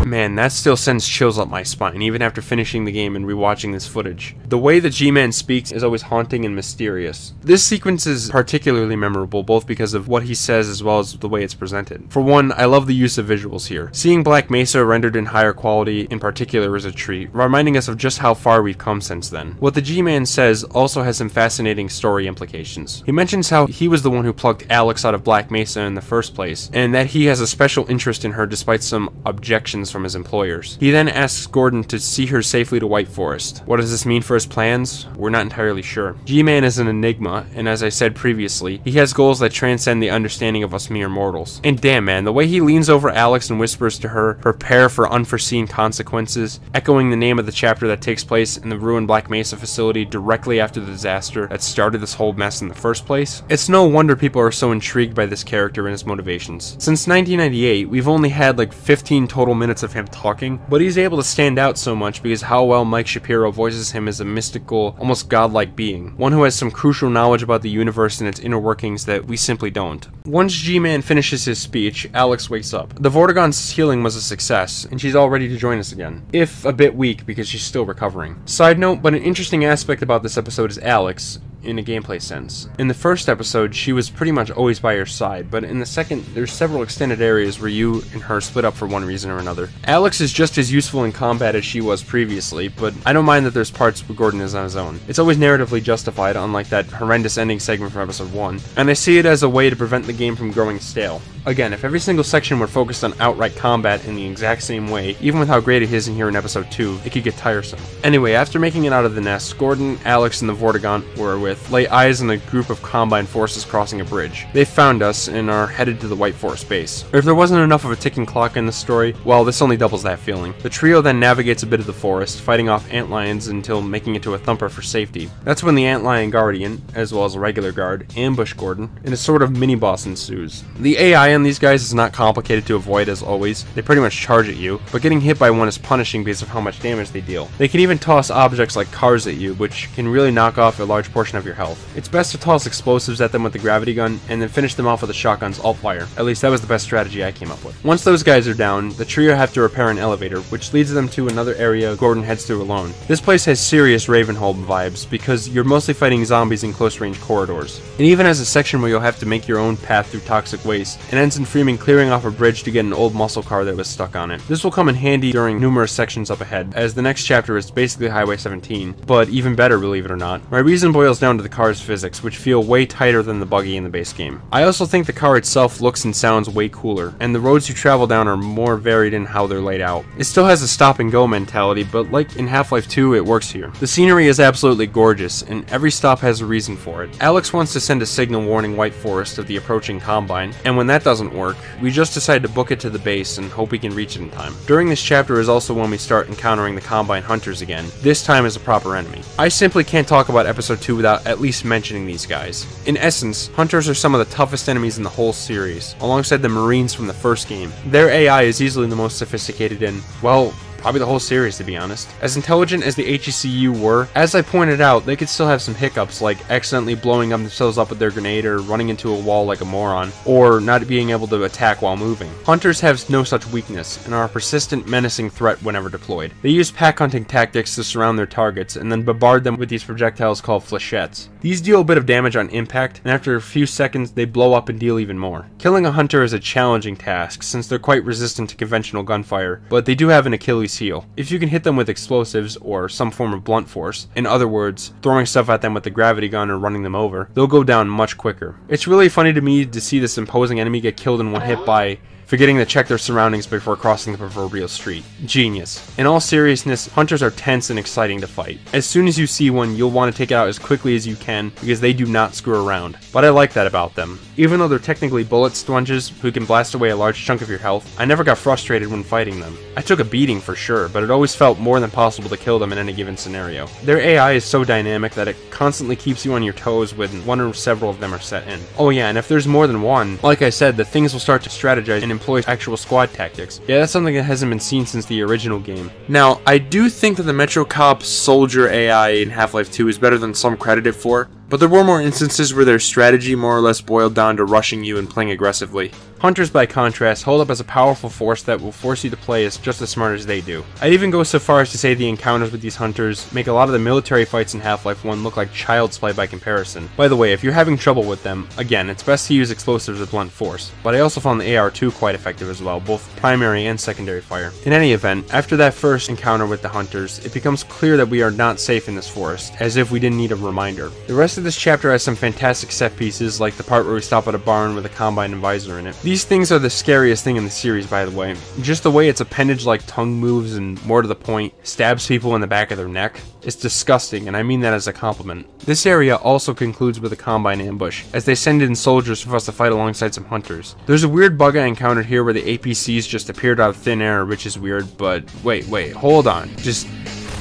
Man, that still sends chills up my spine, even after finishing the game and rewatching this footage. The way that G-Man speaks is always haunting and mysterious. This sequence is particularly memorable, both because of what he says as well as the way it's presented. For one, I love the use of visuals here. Seeing Black Mesa rendered in higher quality in particular is a treat, reminding us of just how far we've come since then. What the G-Man says also has some fascinating story implications. He mentions how he was the one who plucked Alyx out of Black Mesa in the first place, and that he has a special interest in her despite some objections from his employers. He then asks Gordon to see her safely to White Forest. What does this mean for his plans? We're not entirely sure. G-Man is an enigma, and as I said previously, he has goals that transcend the understanding of us mere mortals. And damn man, the way he leans over Alyx and whispers to her, prepare for unforeseen consequences, echoing the name of the chapter that takes place in the ruined Black Mesa facility directly after the disaster that started this whole mess in the first place. It's no wonder people are so intrigued by this character and his motivations. Since 1998, we've only had like 15 total minutes of of him talking, but he's able to stand out so much because how well Mike Shapiro voices him as a mystical, almost godlike being, one who has some crucial knowledge about the universe and its inner workings that we simply don't. Once G-Man finishes his speech, Alyx wakes up. The Vortigaunt's healing was a success, and she's all ready to join us again, if a bit weak because she's still recovering. Side note, but an interesting aspect about this episode is Alyx, in a gameplay sense. In the first episode, she was pretty much always by your side, but in the second, there's several extended areas where you and her split up for one reason or another. Alyx is just as useful in combat as she was previously, but I don't mind that there's parts where Gordon is on his own. It's always narratively justified, unlike that horrendous ending segment from episode 1, and I see it as a way to prevent the game from growing stale. Again, if every single section were focused on outright combat in the exact same way, even with how great it is in here in episode 2, it could get tiresome. Anyway, after making it out of the nest, Gordon, Alyx, and the Vortigaunt were with lay eyes on a group of Combine forces crossing a bridge. They found us and are headed to the White Force base. Or if there wasn't enough of a ticking clock in the story, well, this only doubles that feeling. The trio then navigates a bit of the forest, fighting off antlions until making it to a thumper for safety. That's when the antlion guardian, as well as a regular guard, ambush Gordon, and a sort of mini-boss ensues. The AI on these guys is not complicated to avoid as always. They pretty much charge at you, but getting hit by one is punishing because of how much damage they deal. They can even toss objects like cars at you, which can really knock off a large portion of your health. It's best to toss explosives at them with the gravity gun, and then finish them off with a shotgun's alt-fire. At least that was the best strategy I came up with. Once those guys are down, the trio have to repair an elevator, which leads them to another area Gordon heads through alone. This place has serious Ravenholm vibes, because you're mostly fighting zombies in close-range corridors. It even has a section where you'll have to make your own path through toxic waste, and ends in Freeman clearing off a bridge to get an old muscle car that was stuck on it. This will come in handy during numerous sections up ahead, as the next chapter is basically Highway 17, but even better, believe it or not. My reason boils down to the car's physics, which feel way tighter than the buggy in the base game. I also think the car itself looks and sounds way cooler, and the roads you travel down are more varied in how they're laid out. It still has a stop and go mentality, but like in Half-Life 2, it works here. The scenery is absolutely gorgeous, and every stop has a reason for it. Alyx wants to send a signal warning White Forest of the approaching Combine, and when that doesn't work, we just decide to book it to the base and hope we can reach it in time. During this chapter is also when we start encountering the Combine hunters again, this time as a proper enemy. I simply can't talk about episode 2 without at least mentioning these guys. In essence, hunters are some of the toughest enemies in the whole series, alongside the Marines from the first game. Their AI is easily the most sophisticated in, well, probably the whole series, to be honest. As intelligent as the HECU were, as I pointed out, they could still have some hiccups, like accidentally blowing themselves up with their grenade or running into a wall like a moron, or not being able to attack while moving. Hunters have no such weakness, and are a persistent, menacing threat whenever deployed. They use pack hunting tactics to surround their targets, and then bombard them with these projectiles called flechettes. These deal a bit of damage on impact, and after a few seconds, they blow up and deal even more. Killing a hunter is a challenging task, since they're quite resistant to conventional gunfire, but they do have an Achilles heel. If you can hit them with explosives or some form of blunt force, in other words, throwing stuff at them with the gravity gun or running them over, they'll go down much quicker. It's really funny to me to see this imposing enemy get killed in one hit by forgetting to check their surroundings before crossing the proverbial street. Genius. In all seriousness, hunters are tense and exciting to fight. As soon as you see one, you'll want to take it out as quickly as you can, because they do not screw around. But I like that about them. Even though they're technically bullet sponges who can blast away a large chunk of your health, I never got frustrated when fighting them. I took a beating for sure, but it always felt more than possible to kill them in any given scenario. Their AI is so dynamic that it constantly keeps you on your toes when one or several of them are set in. Oh yeah, and if there's more than one, like I said, the things will start to strategize and employ actual squad tactics. Yeah, that's something that hasn't been seen since the original game. Now, I do think that the Metro Cop Soldier AI in Half-Life 2 is better than some credit it for, but there were more instances where their strategy more or less boiled down to rushing you and playing aggressively. Hunters, by contrast, hold up as a powerful force that will force you to play as just as smart as they do. I'd even go so far as to say the encounters with these hunters make a lot of the military fights in Half-Life 1 look like child's play by comparison. By the way, if you're having trouble with them, again, it's best to use explosives with blunt force, but I also found the AR-2 quite effective as well, both primary and secondary fire. In any event, after that first encounter with the hunters, it becomes clear that we are not safe in this forest, as if we didn't need a reminder. The rest of this chapter has some fantastic set pieces, like the part where we stop at a barn with a Combine and visor in it. These things are the scariest thing in the series, by the way. Just the way its appendage-like tongue moves and, more to the point, stabs people in the back of their neck. It's disgusting, and I mean that as a compliment. This area also concludes with a Combine ambush, as they send in soldiers for us to fight alongside some hunters. There's a weird bug I encountered here where the APCs just appeared out of thin air, which is weird, but wait, hold on. Just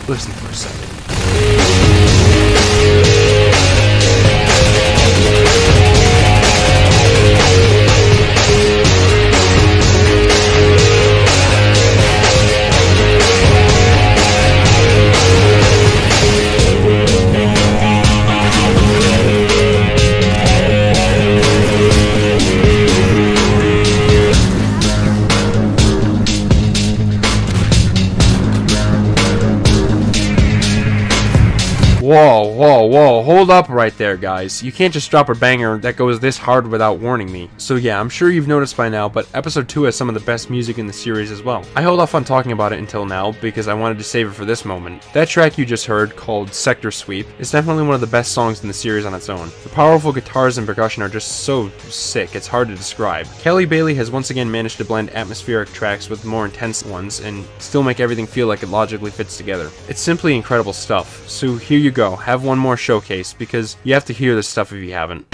listen for a second. Whoa, whoa, whoa, hold up right there, guys. You can't just drop a banger that goes this hard without warning me. So yeah, I'm sure you've noticed by now, but episode 2 has some of the best music in the series as well. I held off on talking about it until now because I wanted to save it for this moment. That track you just heard, called Sector Sweep, is definitely one of the best songs in the series on its own. The powerful guitars and percussion are just so sick, it's hard to describe. Kelly Bailey has once again managed to blend atmospheric tracks with more intense ones and still make everything feel like it logically fits together. It's simply incredible stuff, so here you go, have one more showcase, because you have to hear this stuff if you haven't.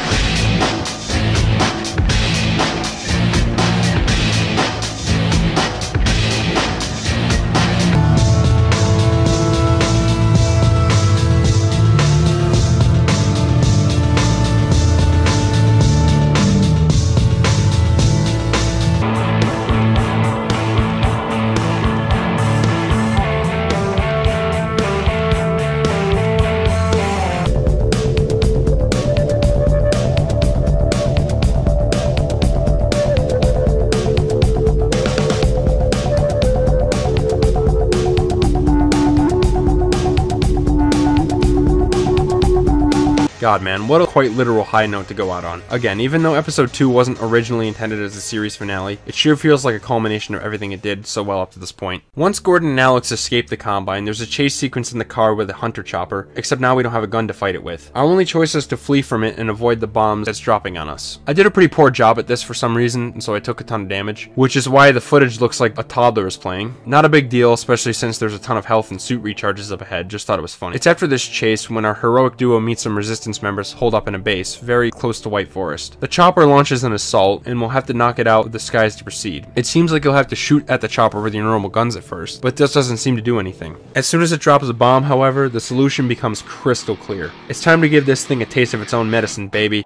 God man, what a quite literal high note to go out on. Again, even though episode 2 wasn't originally intended as a series finale, it sure feels like a culmination of everything it did so well up to this point. Once Gordon and Alyx escape the Combine, there's a chase sequence in the car with a hunter chopper, except now we don't have a gun to fight it with. Our only choice is to flee from it and avoid the bombs that's dropping on us. I did a pretty poor job at this for some reason, and so I took a ton of damage, which is why the footage looks like a toddler is playing. Not a big deal, especially since there's a ton of health and suit recharges up ahead, just thought it was funny. It's after this chase when our heroic duo meets some resistance members holed up in a base, very close to White Forest. The chopper launches an assault, and we'll have to knock it out with the skies to proceed. It seems like you'll have to shoot at the chopper with your normal guns at first, but this doesn't seem to do anything. As soon as it drops a bomb, however, the solution becomes crystal clear. It's time to give this thing a taste of its own medicine, baby.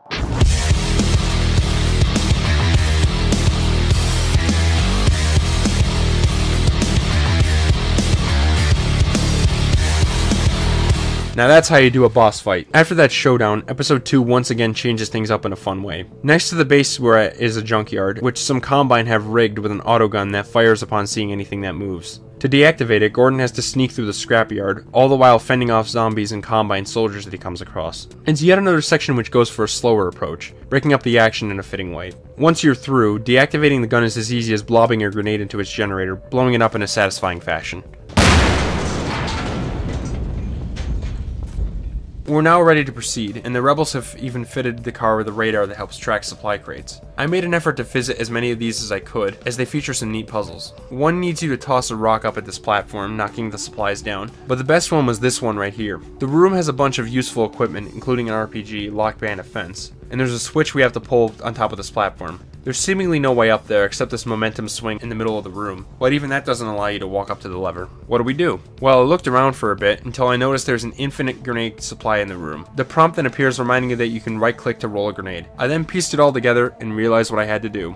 Now that's how you do a boss fight. After that showdown, episode 2 once again changes things up in a fun way. Next to the base we're at is a junkyard, which some Combine have rigged with an autogun that fires upon seeing anything that moves. To deactivate it, Gordon has to sneak through the scrapyard, all the while fending off zombies and Combine soldiers that he comes across. It's yet another section which goes for a slower approach, breaking up the action in a fitting way. Once you're through, deactivating the gun is as easy as lobbing a grenade into its generator, blowing it up in a satisfying fashion. We're now ready to proceed, and the rebels have even fitted the car with a radar that helps track supply crates. I made an effort to visit as many of these as I could, as they feature some neat puzzles. One needs you to toss a rock up at this platform, knocking the supplies down, but the best one was this one right here. The room has a bunch of useful equipment, including an RPG, lockband, a fence, and there's a switch we have to pull on top of this platform. There's seemingly no way up there except this momentum swing in the middle of the room, but even that doesn't allow you to walk up to the lever. What do? Well, I looked around for a bit until I noticed there's an infinite grenade supply in the room. The prompt then appears reminding you that you can right-click to roll a grenade. I then pieced it all together and realized what I had to do.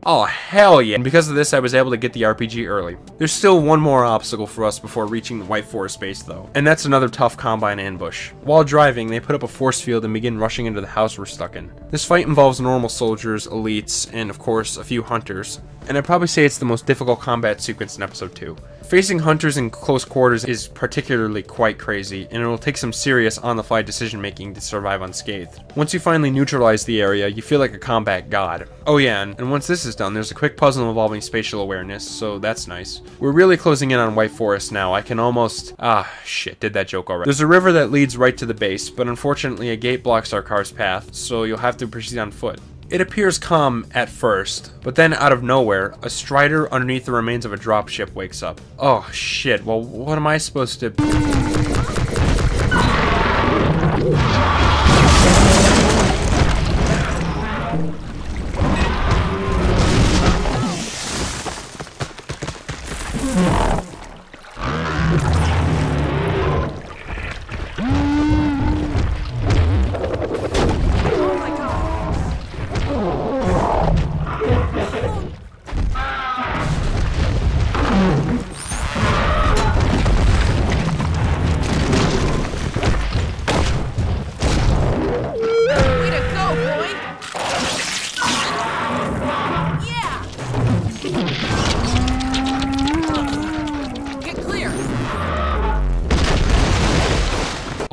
Oh, hell yeah. And because of this, I was able to get the RPG early. There's still one more obstacle for us before reaching the White Forest base, though. And that's another tough Combine ambush. While driving, they put up a force field and begin rushing into the house we're stuck in. This fight involves normal soldiers, elites, and of course, a few hunters. And I'd probably say it's the most difficult combat sequence in episode 2. Facing hunters in close quarters is particularly quite crazy, and it will take some serious on-the-fly decision-making to survive unscathed. Once you finally neutralize the area, you feel like a combat god. Oh yeah, and once this is done, there's a quick puzzle involving spatial awareness, so that's nice. We're really closing in on White Forest now. I can almost... shit, did that joke already. There's a river that leads right to the base, but unfortunately a gate blocks our car's path, so you'll have to proceed on foot. It appears calm at first, but then out of nowhere, a strider underneath the remains of a dropship wakes up. Oh shit, well what am I supposed to...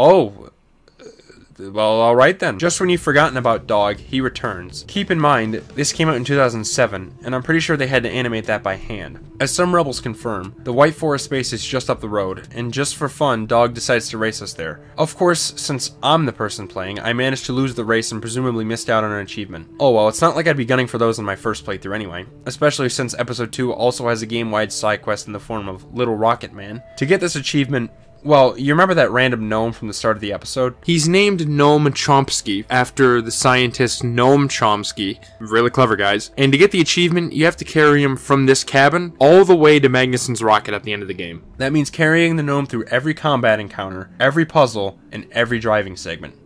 Oh, well, alright then. Just when you've forgotten about Dog, he returns. Keep in mind, this came out in 2007, and I'm pretty sure they had to animate that by hand. As some rebels confirm, the White Forest base is just up the road, and just for fun, Dog decides to race us there. Of course, since I'm the person playing, I managed to lose the race and presumably missed out on an achievement. Oh well, it's not like I'd be gunning for those in my first playthrough anyway, especially since Episode 2 also has a game-wide side quest in the form of Little Rocket Man. To get this achievement, well, you remember that random gnome from the start of the episode? He's named Noam Chomsky after the scientist Noam Chomsky. Really clever, guys. And to get the achievement, you have to carry him from this cabin all the way to Magnuson's rocket at the end of the game. That means carrying the gnome through every combat encounter, every puzzle, and every driving segment.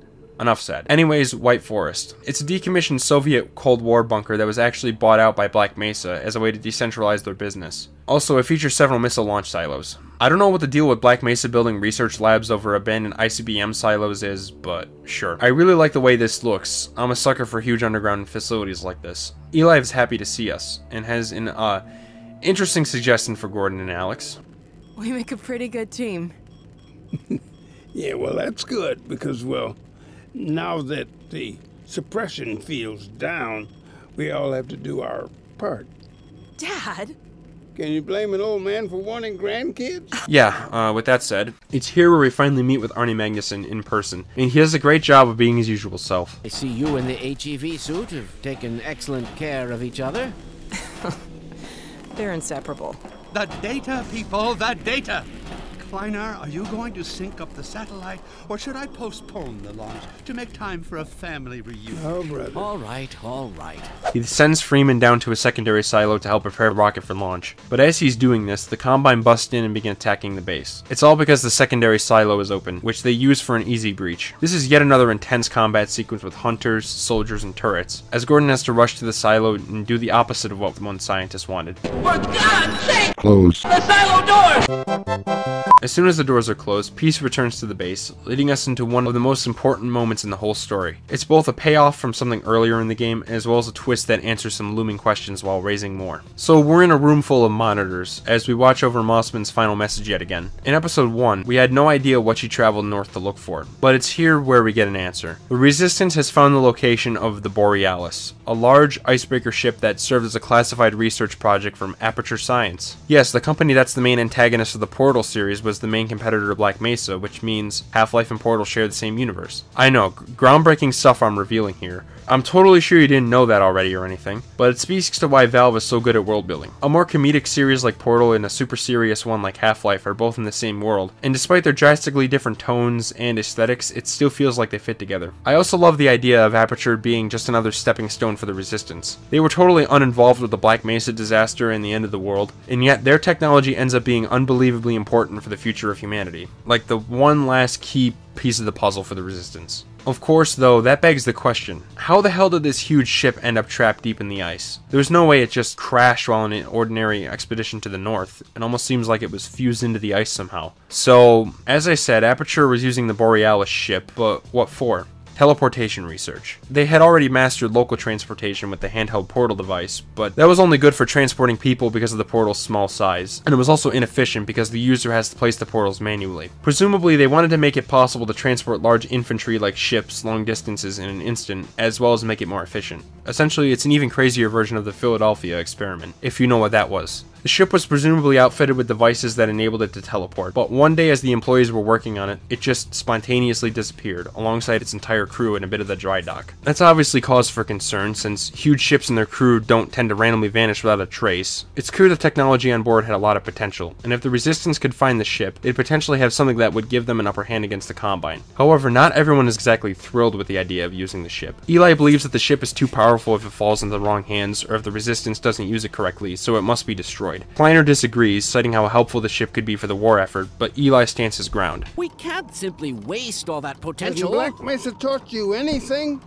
Enough said. Anyways, White Forest. It's a decommissioned Soviet Cold War bunker that was actually bought out by Black Mesa as a way to decentralize their business. Also, it features several missile launch silos. I don't know what the deal with Black Mesa building research labs over abandoned ICBM silos is, but sure. I really like the way this looks. I'm a sucker for huge underground facilities like this. Eli is happy to see us, and has an, interesting suggestion for Gordon and Alyx. We make a pretty good team. Yeah, well, that's good, because, well, now that the suppression field's down, we all have to do our part. Dad? Can you blame an old man for wanting grandkids? Yeah, with that said, it's here where we finally meet with Arnie Magnuson in person, and he does a great job of being his usual self. I see you and the HEV suit have taken excellent care of each other. They're inseparable. The data, people, the data! Kleiner, are you going to sync up the satellite, or should I postpone the launch to make time for a family reunion? Oh, brother. All right, all right. He sends Freeman down to a secondary silo to help prepare the rocket for launch. But as he's doing this, the Combine bust in and begin attacking the base. It's all because the secondary silo is open, which they use for an easy breach. This is yet another intense combat sequence with hunters, soldiers, and turrets, as Gordon has to rush to the silo and do the opposite of what one scientist wanted. For God's sake! Close. The silo doors! As soon as the doors are closed, peace returns to the base, leading us into one of the most important moments in the whole story. It's both a payoff from something earlier in the game, as well as a twist that answers some looming questions while raising more. So we're in a room full of monitors, as we watch over Mossman's final message yet again. In episode 1, we had no idea what she traveled north to look for, but it's here where we get an answer. The Resistance has found the location of the Borealis, a large icebreaker ship that served as a classified research project from Aperture Science. Yes, the company that's the main antagonist of the Portal series was the main competitor to Black Mesa, which means Half-Life and Portal share the same universe. I know, groundbreaking stuff I'm revealing here. I'm totally sure you didn't know that already or anything, but it speaks to why Valve is so good at world building. A more comedic series like Portal and a super serious one like Half-Life are both in the same world, and despite their drastically different tones and aesthetics, it still feels like they fit together. I also love the idea of Aperture being just another stepping stone for the Resistance. They were totally uninvolved with the Black Mesa disaster and the end of the world, and yet their technology ends up being unbelievably important for the future of humanity. Like the one last key piece of the puzzle for the Resistance. Of course, though, that begs the question, how the hell did this huge ship end up trapped deep in the ice? There's no way it just crashed while on an ordinary expedition to the north. It almost seems like it was fused into the ice somehow. So, as I said, Aperture was using the Borealis ship, but what for? Teleportation research. They had already mastered local transportation with the handheld portal device, but that was only good for transporting people because of the portal's small size, and it was also inefficient because the user has to place the portals manually. Presumably, they wanted to make it possible to transport large infantry like ships long distances in an instant, as well as make it more efficient. Essentially, it's an even crazier version of the Philadelphia experiment, if you know what that was. The ship was presumably outfitted with devices that enabled it to teleport, but one day as the employees were working on it, it just spontaneously disappeared, alongside its entire crew in a bit of the dry dock. That's obviously cause for concern, since huge ships and their crew don't tend to randomly vanish without a trace. It's clear the technology on board had a lot of potential, and if the Resistance could find the ship, they'd potentially have something that would give them an upper hand against the Combine. However, not everyone is exactly thrilled with the idea of using the ship. Eli believes that the ship is too powerful if it falls into the wrong hands, or if the Resistance doesn't use it correctly, so it must be destroyed. Kleiner disagrees, citing how helpful the ship could be for the war effort, but Eli stands his ground. We can't simply waste all that potential. Has Black Mesa taught you anything?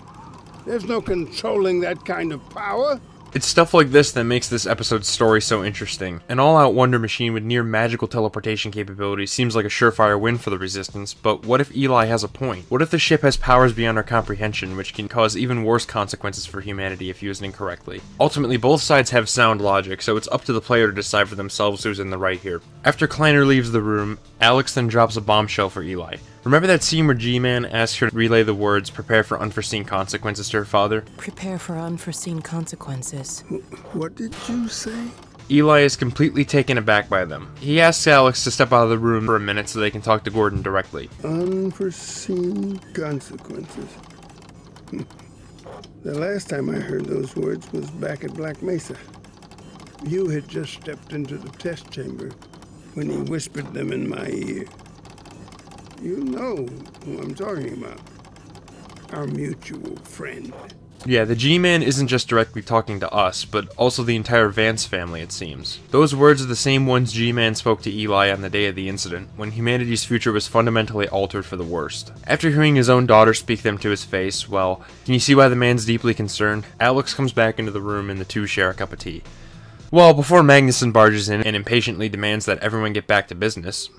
There's no controlling that kind of power. It's stuff like this that makes this episode's story so interesting. An all-out wonder machine with near magical teleportation capabilities seems like a surefire win for the Resistance, but what if Eli has a point? What if the ship has powers beyond our comprehension, which can cause even worse consequences for humanity if used incorrectly? Ultimately, both sides have sound logic, so it's up to the player to decide for themselves who's in the right here. After Kleiner leaves the room, Alyx then drops a bombshell for Eli. Remember that scene where G-Man asked her to relay the words, "Prepare for unforeseen consequences" to her father? Prepare for unforeseen consequences. What did you say? Eli is completely taken aback by them. He asks Alyx to step out of the room for a minute so they can talk to Gordon directly. Unforeseen consequences. The last time I heard those words was back at Black Mesa. You had just stepped into the test chamber when he whispered them in my ear. You know who I'm talking about. Our mutual friend. Yeah, the G-Man isn't just directly talking to us, but also the entire Vance family, it seems. Those words are the same ones G-Man spoke to Eli on the day of the incident, when humanity's future was fundamentally altered for the worst. After hearing his own daughter speak them to his face, well, can you see why the man's deeply concerned? Alyx comes back into the room and the two share a cup of tea. Well, before Magnuson barges in and impatiently demands that everyone get back to business.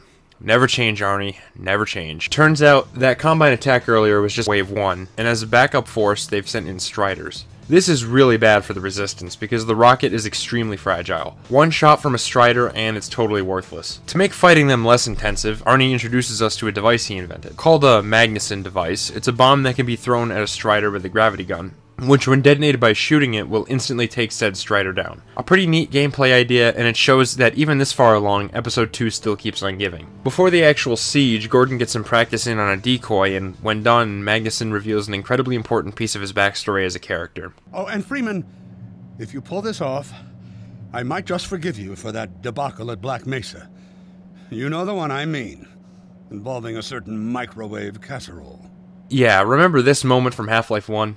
Never change, Arnie. Never change. Turns out, that Combine attack earlier was just Wave 1, and as a backup force, they've sent in Striders. This is really bad for the Resistance, because the rocket is extremely fragile. One shot from a Strider, and it's totally worthless. To make fighting them less intensive, Arnie introduces us to a device he invented. Called a Magnuson device, it's a bomb that can be thrown at a Strider with a gravity gun, which when detonated by shooting it will instantly take said Strider down. A pretty neat gameplay idea, and it shows that even this far along, Episode 2 still keeps on giving. Before the actual siege, Gordon gets some practice in on a decoy, and when done, Magnuson reveals an incredibly important piece of his backstory as a character. Oh, and Freeman, if you pull this off, I might just forgive you for that debacle at Black Mesa. You know the one I mean, involving a certain microwave casserole. Yeah, remember this moment from Half-Life 1?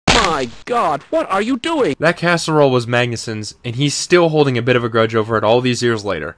My God, what are you doing? That casserole was Magnuson's, and he's still holding a bit of a grudge over it all these years later.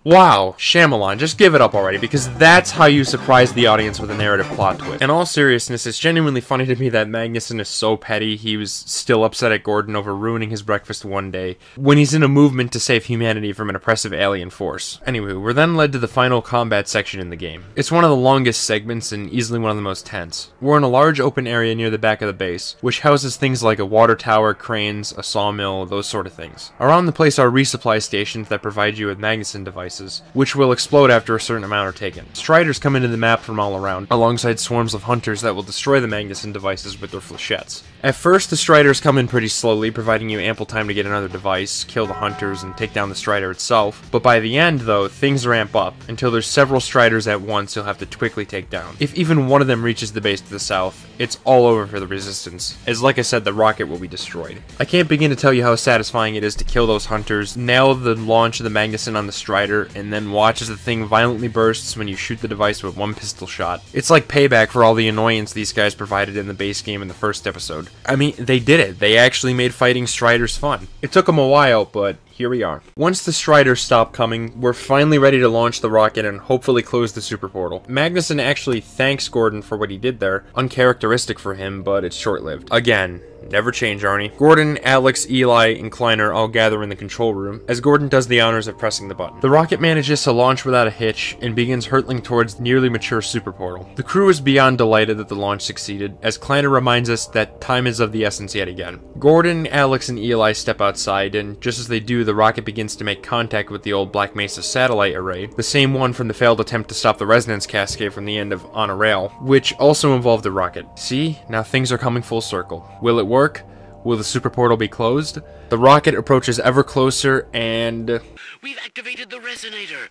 Wow, Shyamalan, just give it up already, because that's how you surprise the audience with a narrative plot twist. In all seriousness, it's genuinely funny to me that Magnuson is so petty he was still upset at Gordon over ruining his breakfast one day, when he's in a movement to save humanity from an oppressive alien force. Anyway, we're then led to the final combat section in the game. It's one of the longest segments and easily one of the most tense. We're in a large open area near the back of the base, which houses things like a water tower, cranes, a sawmill, those sort of things. Around the place are resupply stations that provide you with Magnuson devices, which will explode after a certain amount are taken. Striders come into the map from all around, alongside swarms of hunters that will destroy the Magnuson devices with their flechettes. At first, the Striders come in pretty slowly, providing you ample time to get another device, kill the hunters, and take down the Strider itself, but by the end, though, things ramp up, until there's several Striders at once you'll have to quickly take down. If even one of them reaches the base to the south, it's all over for the Resistance, as like I said, the rocket will be destroyed. I can't begin to tell you how satisfying it is to kill those hunters, nail the launch of the Magnuson on the Strider, and then watch as the thing violently bursts when you shoot the device with one pistol shot. It's like payback for all the annoyance these guys provided in the base game in the first episode. I mean, they did it. They actually made fighting Striders fun. It took them a while, but here we are. Once the Striders stop coming, we're finally ready to launch the rocket and hopefully close the super portal. Magnuson actually thanks Gordon for what he did there. Uncharacteristic for him, but it's short-lived. Again, never change, Arnie. Gordon, Alyx, Eli, and Kleiner all gather in the control room, as Gordon does the honors of pressing the button. The rocket manages to launch without a hitch, and begins hurtling towards the nearly mature super portal. The crew is beyond delighted that the launch succeeded, as Kleiner reminds us that time is of the essence yet again. Gordon, Alyx, and Eli step outside, and just as they do, the rocket begins to make contact with the old Black Mesa satellite array, the same one from the failed attempt to stop the resonance cascade from the end of On a Rail, which also involved the rocket. See, now things are coming full circle. Will it work? Will the super portal be closed? The rocket approaches ever closer, and... We've activated the resonator!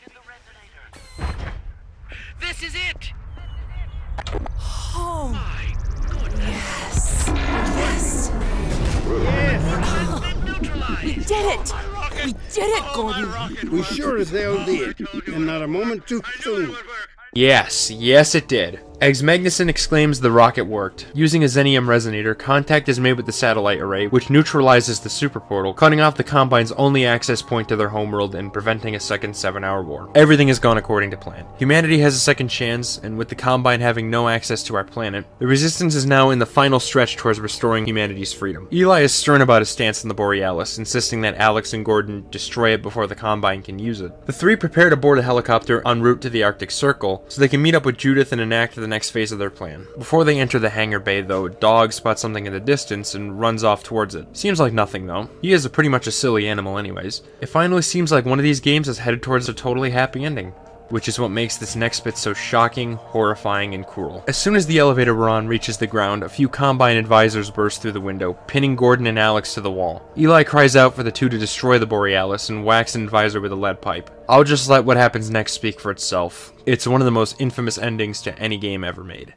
This is it! Oh, my goodness! yes! Yes! We did it! We did it, Gordon! We sure as hell did, and not a moment too soon. Yes, it did. As Magnuson exclaims the rocket worked, using a Xenium resonator, contact is made with the satellite array, which neutralizes the super portal, cutting off the Combine's only access point to their homeworld and preventing a second 7-hour war. Everything has gone according to plan. Humanity has a second chance, and with the Combine having no access to our planet, the Resistance is now in the final stretch towards restoring humanity's freedom. Eli is stern about his stance on the Borealis, insisting that Alyx and Gordon destroy it before the Combine can use it. The three prepare to board a helicopter en route to the Arctic Circle, so they can meet up with Judith and enact the next phase of their plan. Before they enter the hangar bay, though, Dog spots something in the distance and runs off towards it. Seems like nothing, though. He is pretty much a silly animal anyways. It finally seems like one of these games is headed towards a totally happy ending. which is what makes this next bit so shocking, horrifying, and cruel. As soon as the elevator we're on reaches the ground, a few Combine advisors burst through the window, pinning Gordon and Alyx to the wall. Eli cries out for the two to destroy the Borealis and whacks an advisor with a lead pipe. I'll just let what happens next speak for itself. It's one of the most infamous endings to any game ever made.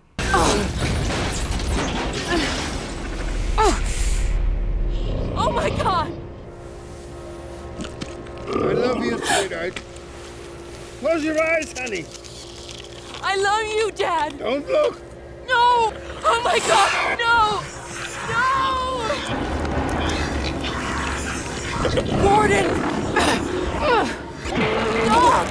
Oh my god! I love you, sweetheart. Close your eyes, honey. I love you, Dad! Don't look! No! Oh my god, no! No! Gordon! Dog!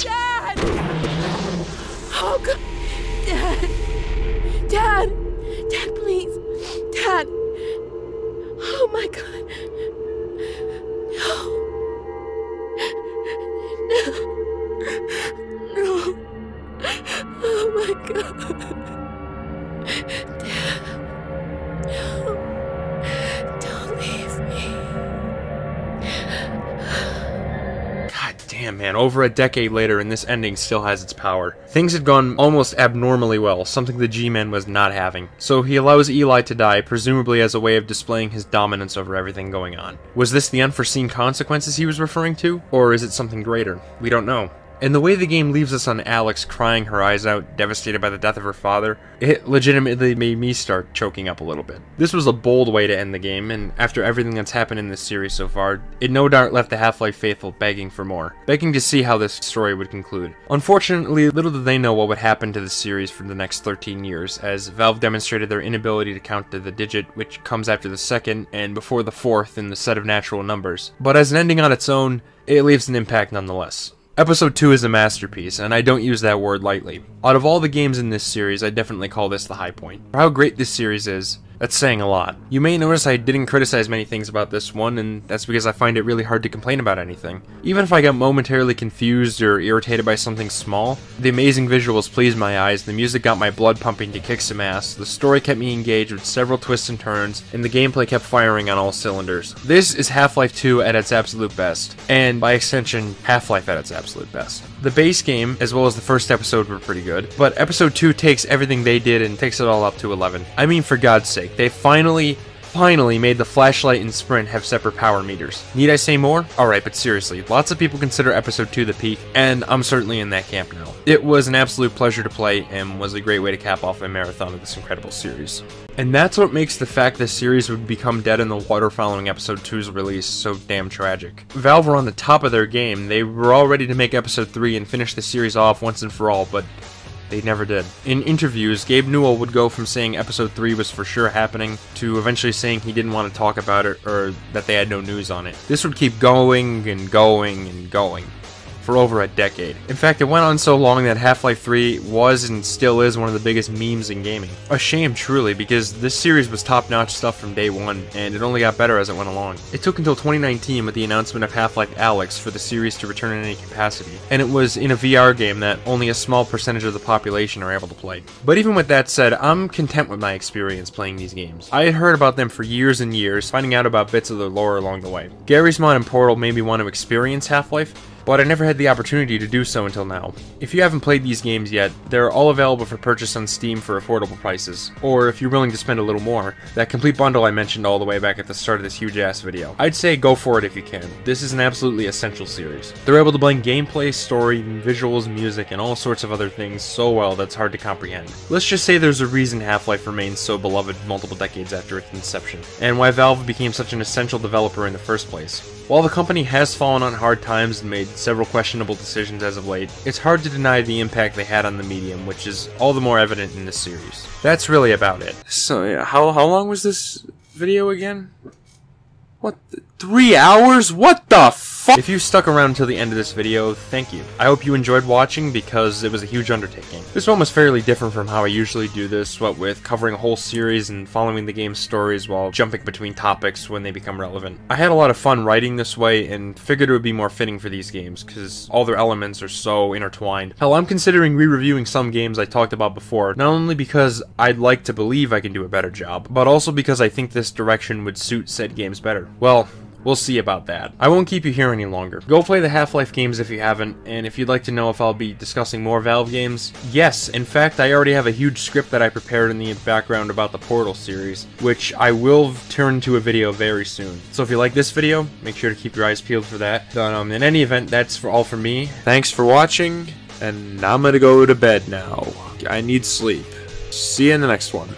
Dad! Oh god! Dad! Dad, please! Dad! Oh my god! No! No! Oh my god! Dad! No! Don't leave me! God damn, man. Over a decade later, and this ending still has its power. Things had gone almost abnormally well, something the G-Man was not having. So he allows Eli to die, presumably as a way of displaying his dominance over everything going on. Was this the unforeseen consequences he was referring to? Or is it something greater? We don't know. And the way the game leaves us on Alyx crying her eyes out, devastated by the death of her father, it legitimately made me start choking up a little bit. This was a bold way to end the game, and after everything that's happened in this series so far, it no doubt left the Half-Life faithful begging for more, begging to see how this story would conclude. Unfortunately, little did they know what would happen to the series for the next 13 years, as Valve demonstrated their inability to count to the digit which comes after the second and before the fourth in the set of natural numbers. But as an ending on its own, it leaves an impact nonetheless. Episode 2 is a masterpiece, and I don't use that word lightly. Out of all the games in this series, I definitely call this the high point. For how great this series is, that's saying a lot. You may notice I didn't criticize many things about this one, and that's because I find it really hard to complain about anything. Even if I got momentarily confused or irritated by something small, the amazing visuals pleased my eyes, the music got my blood pumping to kick some ass, the story kept me engaged with several twists and turns, and the gameplay kept firing on all cylinders. This is Half-Life 2 at its absolute best, and by extension, Half-Life at its absolute best. The base game, as well as the first episode, were pretty good, but episode 2 takes everything they did and takes it all up to 11. I mean, for God's sake. They finally made the flashlight and sprint have separate power meters. Need I say more? Alright, but seriously, lots of people consider episode 2 the peak, and I'm certainly in that camp now. It was an absolute pleasure to play, and was a great way to cap off a marathon of this incredible series. And that's what makes the fact this series would become dead in the water following episode 2's release so damn tragic. Valve were on the top of their game. They were all ready to make episode 3 and finish the series off once and for all, but they never did. In interviews, Gabe Newell would go from saying episode 3 was for sure happening to eventually saying he didn't want to talk about it or that they had no news on it. This would keep going and going and going for over a decade. In fact, it went on so long that Half-Life 3 was and still is one of the biggest memes in gaming. A shame, truly, because this series was top-notch stuff from day one, and it only got better as it went along. It took until 2019 with the announcement of Half-Life Alyx for the series to return in any capacity, and it was in a VR game that only a small percentage of the population are able to play. But even with that said, I'm content with my experience playing these games. I had heard about them for years and years, finding out about bits of their lore along the way. Gary's Mod and Portal made me want to experience Half-Life, but I never had the opportunity to do so until now. If you haven't played these games yet, they're all available for purchase on Steam for affordable prices. Or if you're willing to spend a little more, that complete bundle I mentioned all the way back at the start of this huge-ass video. I'd say go for it if you can. This is an absolutely essential series. They're able to blend gameplay, story, visuals, music, and all sorts of other things so well that's hard to comprehend. Let's just say there's a reason Half-Life remains so beloved multiple decades after its inception, and why Valve became such an essential developer in the first place. While the company has fallen on hard times and made several questionable decisions as of late, it's hard to deny the impact they had on the medium, which is all the more evident in this series. That's really about it. So, yeah, how long was this video again? What? 3 hours? What the f- If you stuck around until the end of this video, thank you. I hope you enjoyed watching because it was a huge undertaking. This one was fairly different from how I usually do this, what with covering a whole series and following the game's stories while jumping between topics when they become relevant. I had a lot of fun writing this way and figured it would be more fitting for these games because all their elements are so intertwined. Hell, I'm considering re-reviewing some games I talked about before, not only because I'd like to believe I can do a better job, but also because I think this direction would suit said games better. Well, we'll see about that. I won't keep you here any longer. Go play the Half-Life games if you haven't, and if you'd like to know if I'll be discussing more Valve games, yes, in fact, I already have a huge script that I prepared in the background about the Portal series, which I will turn into a video very soon. So if you like this video, make sure to keep your eyes peeled for that. In any event, that's all from me. Thanks for watching, and I'm gonna go to bed now. I need sleep. See you in the next one.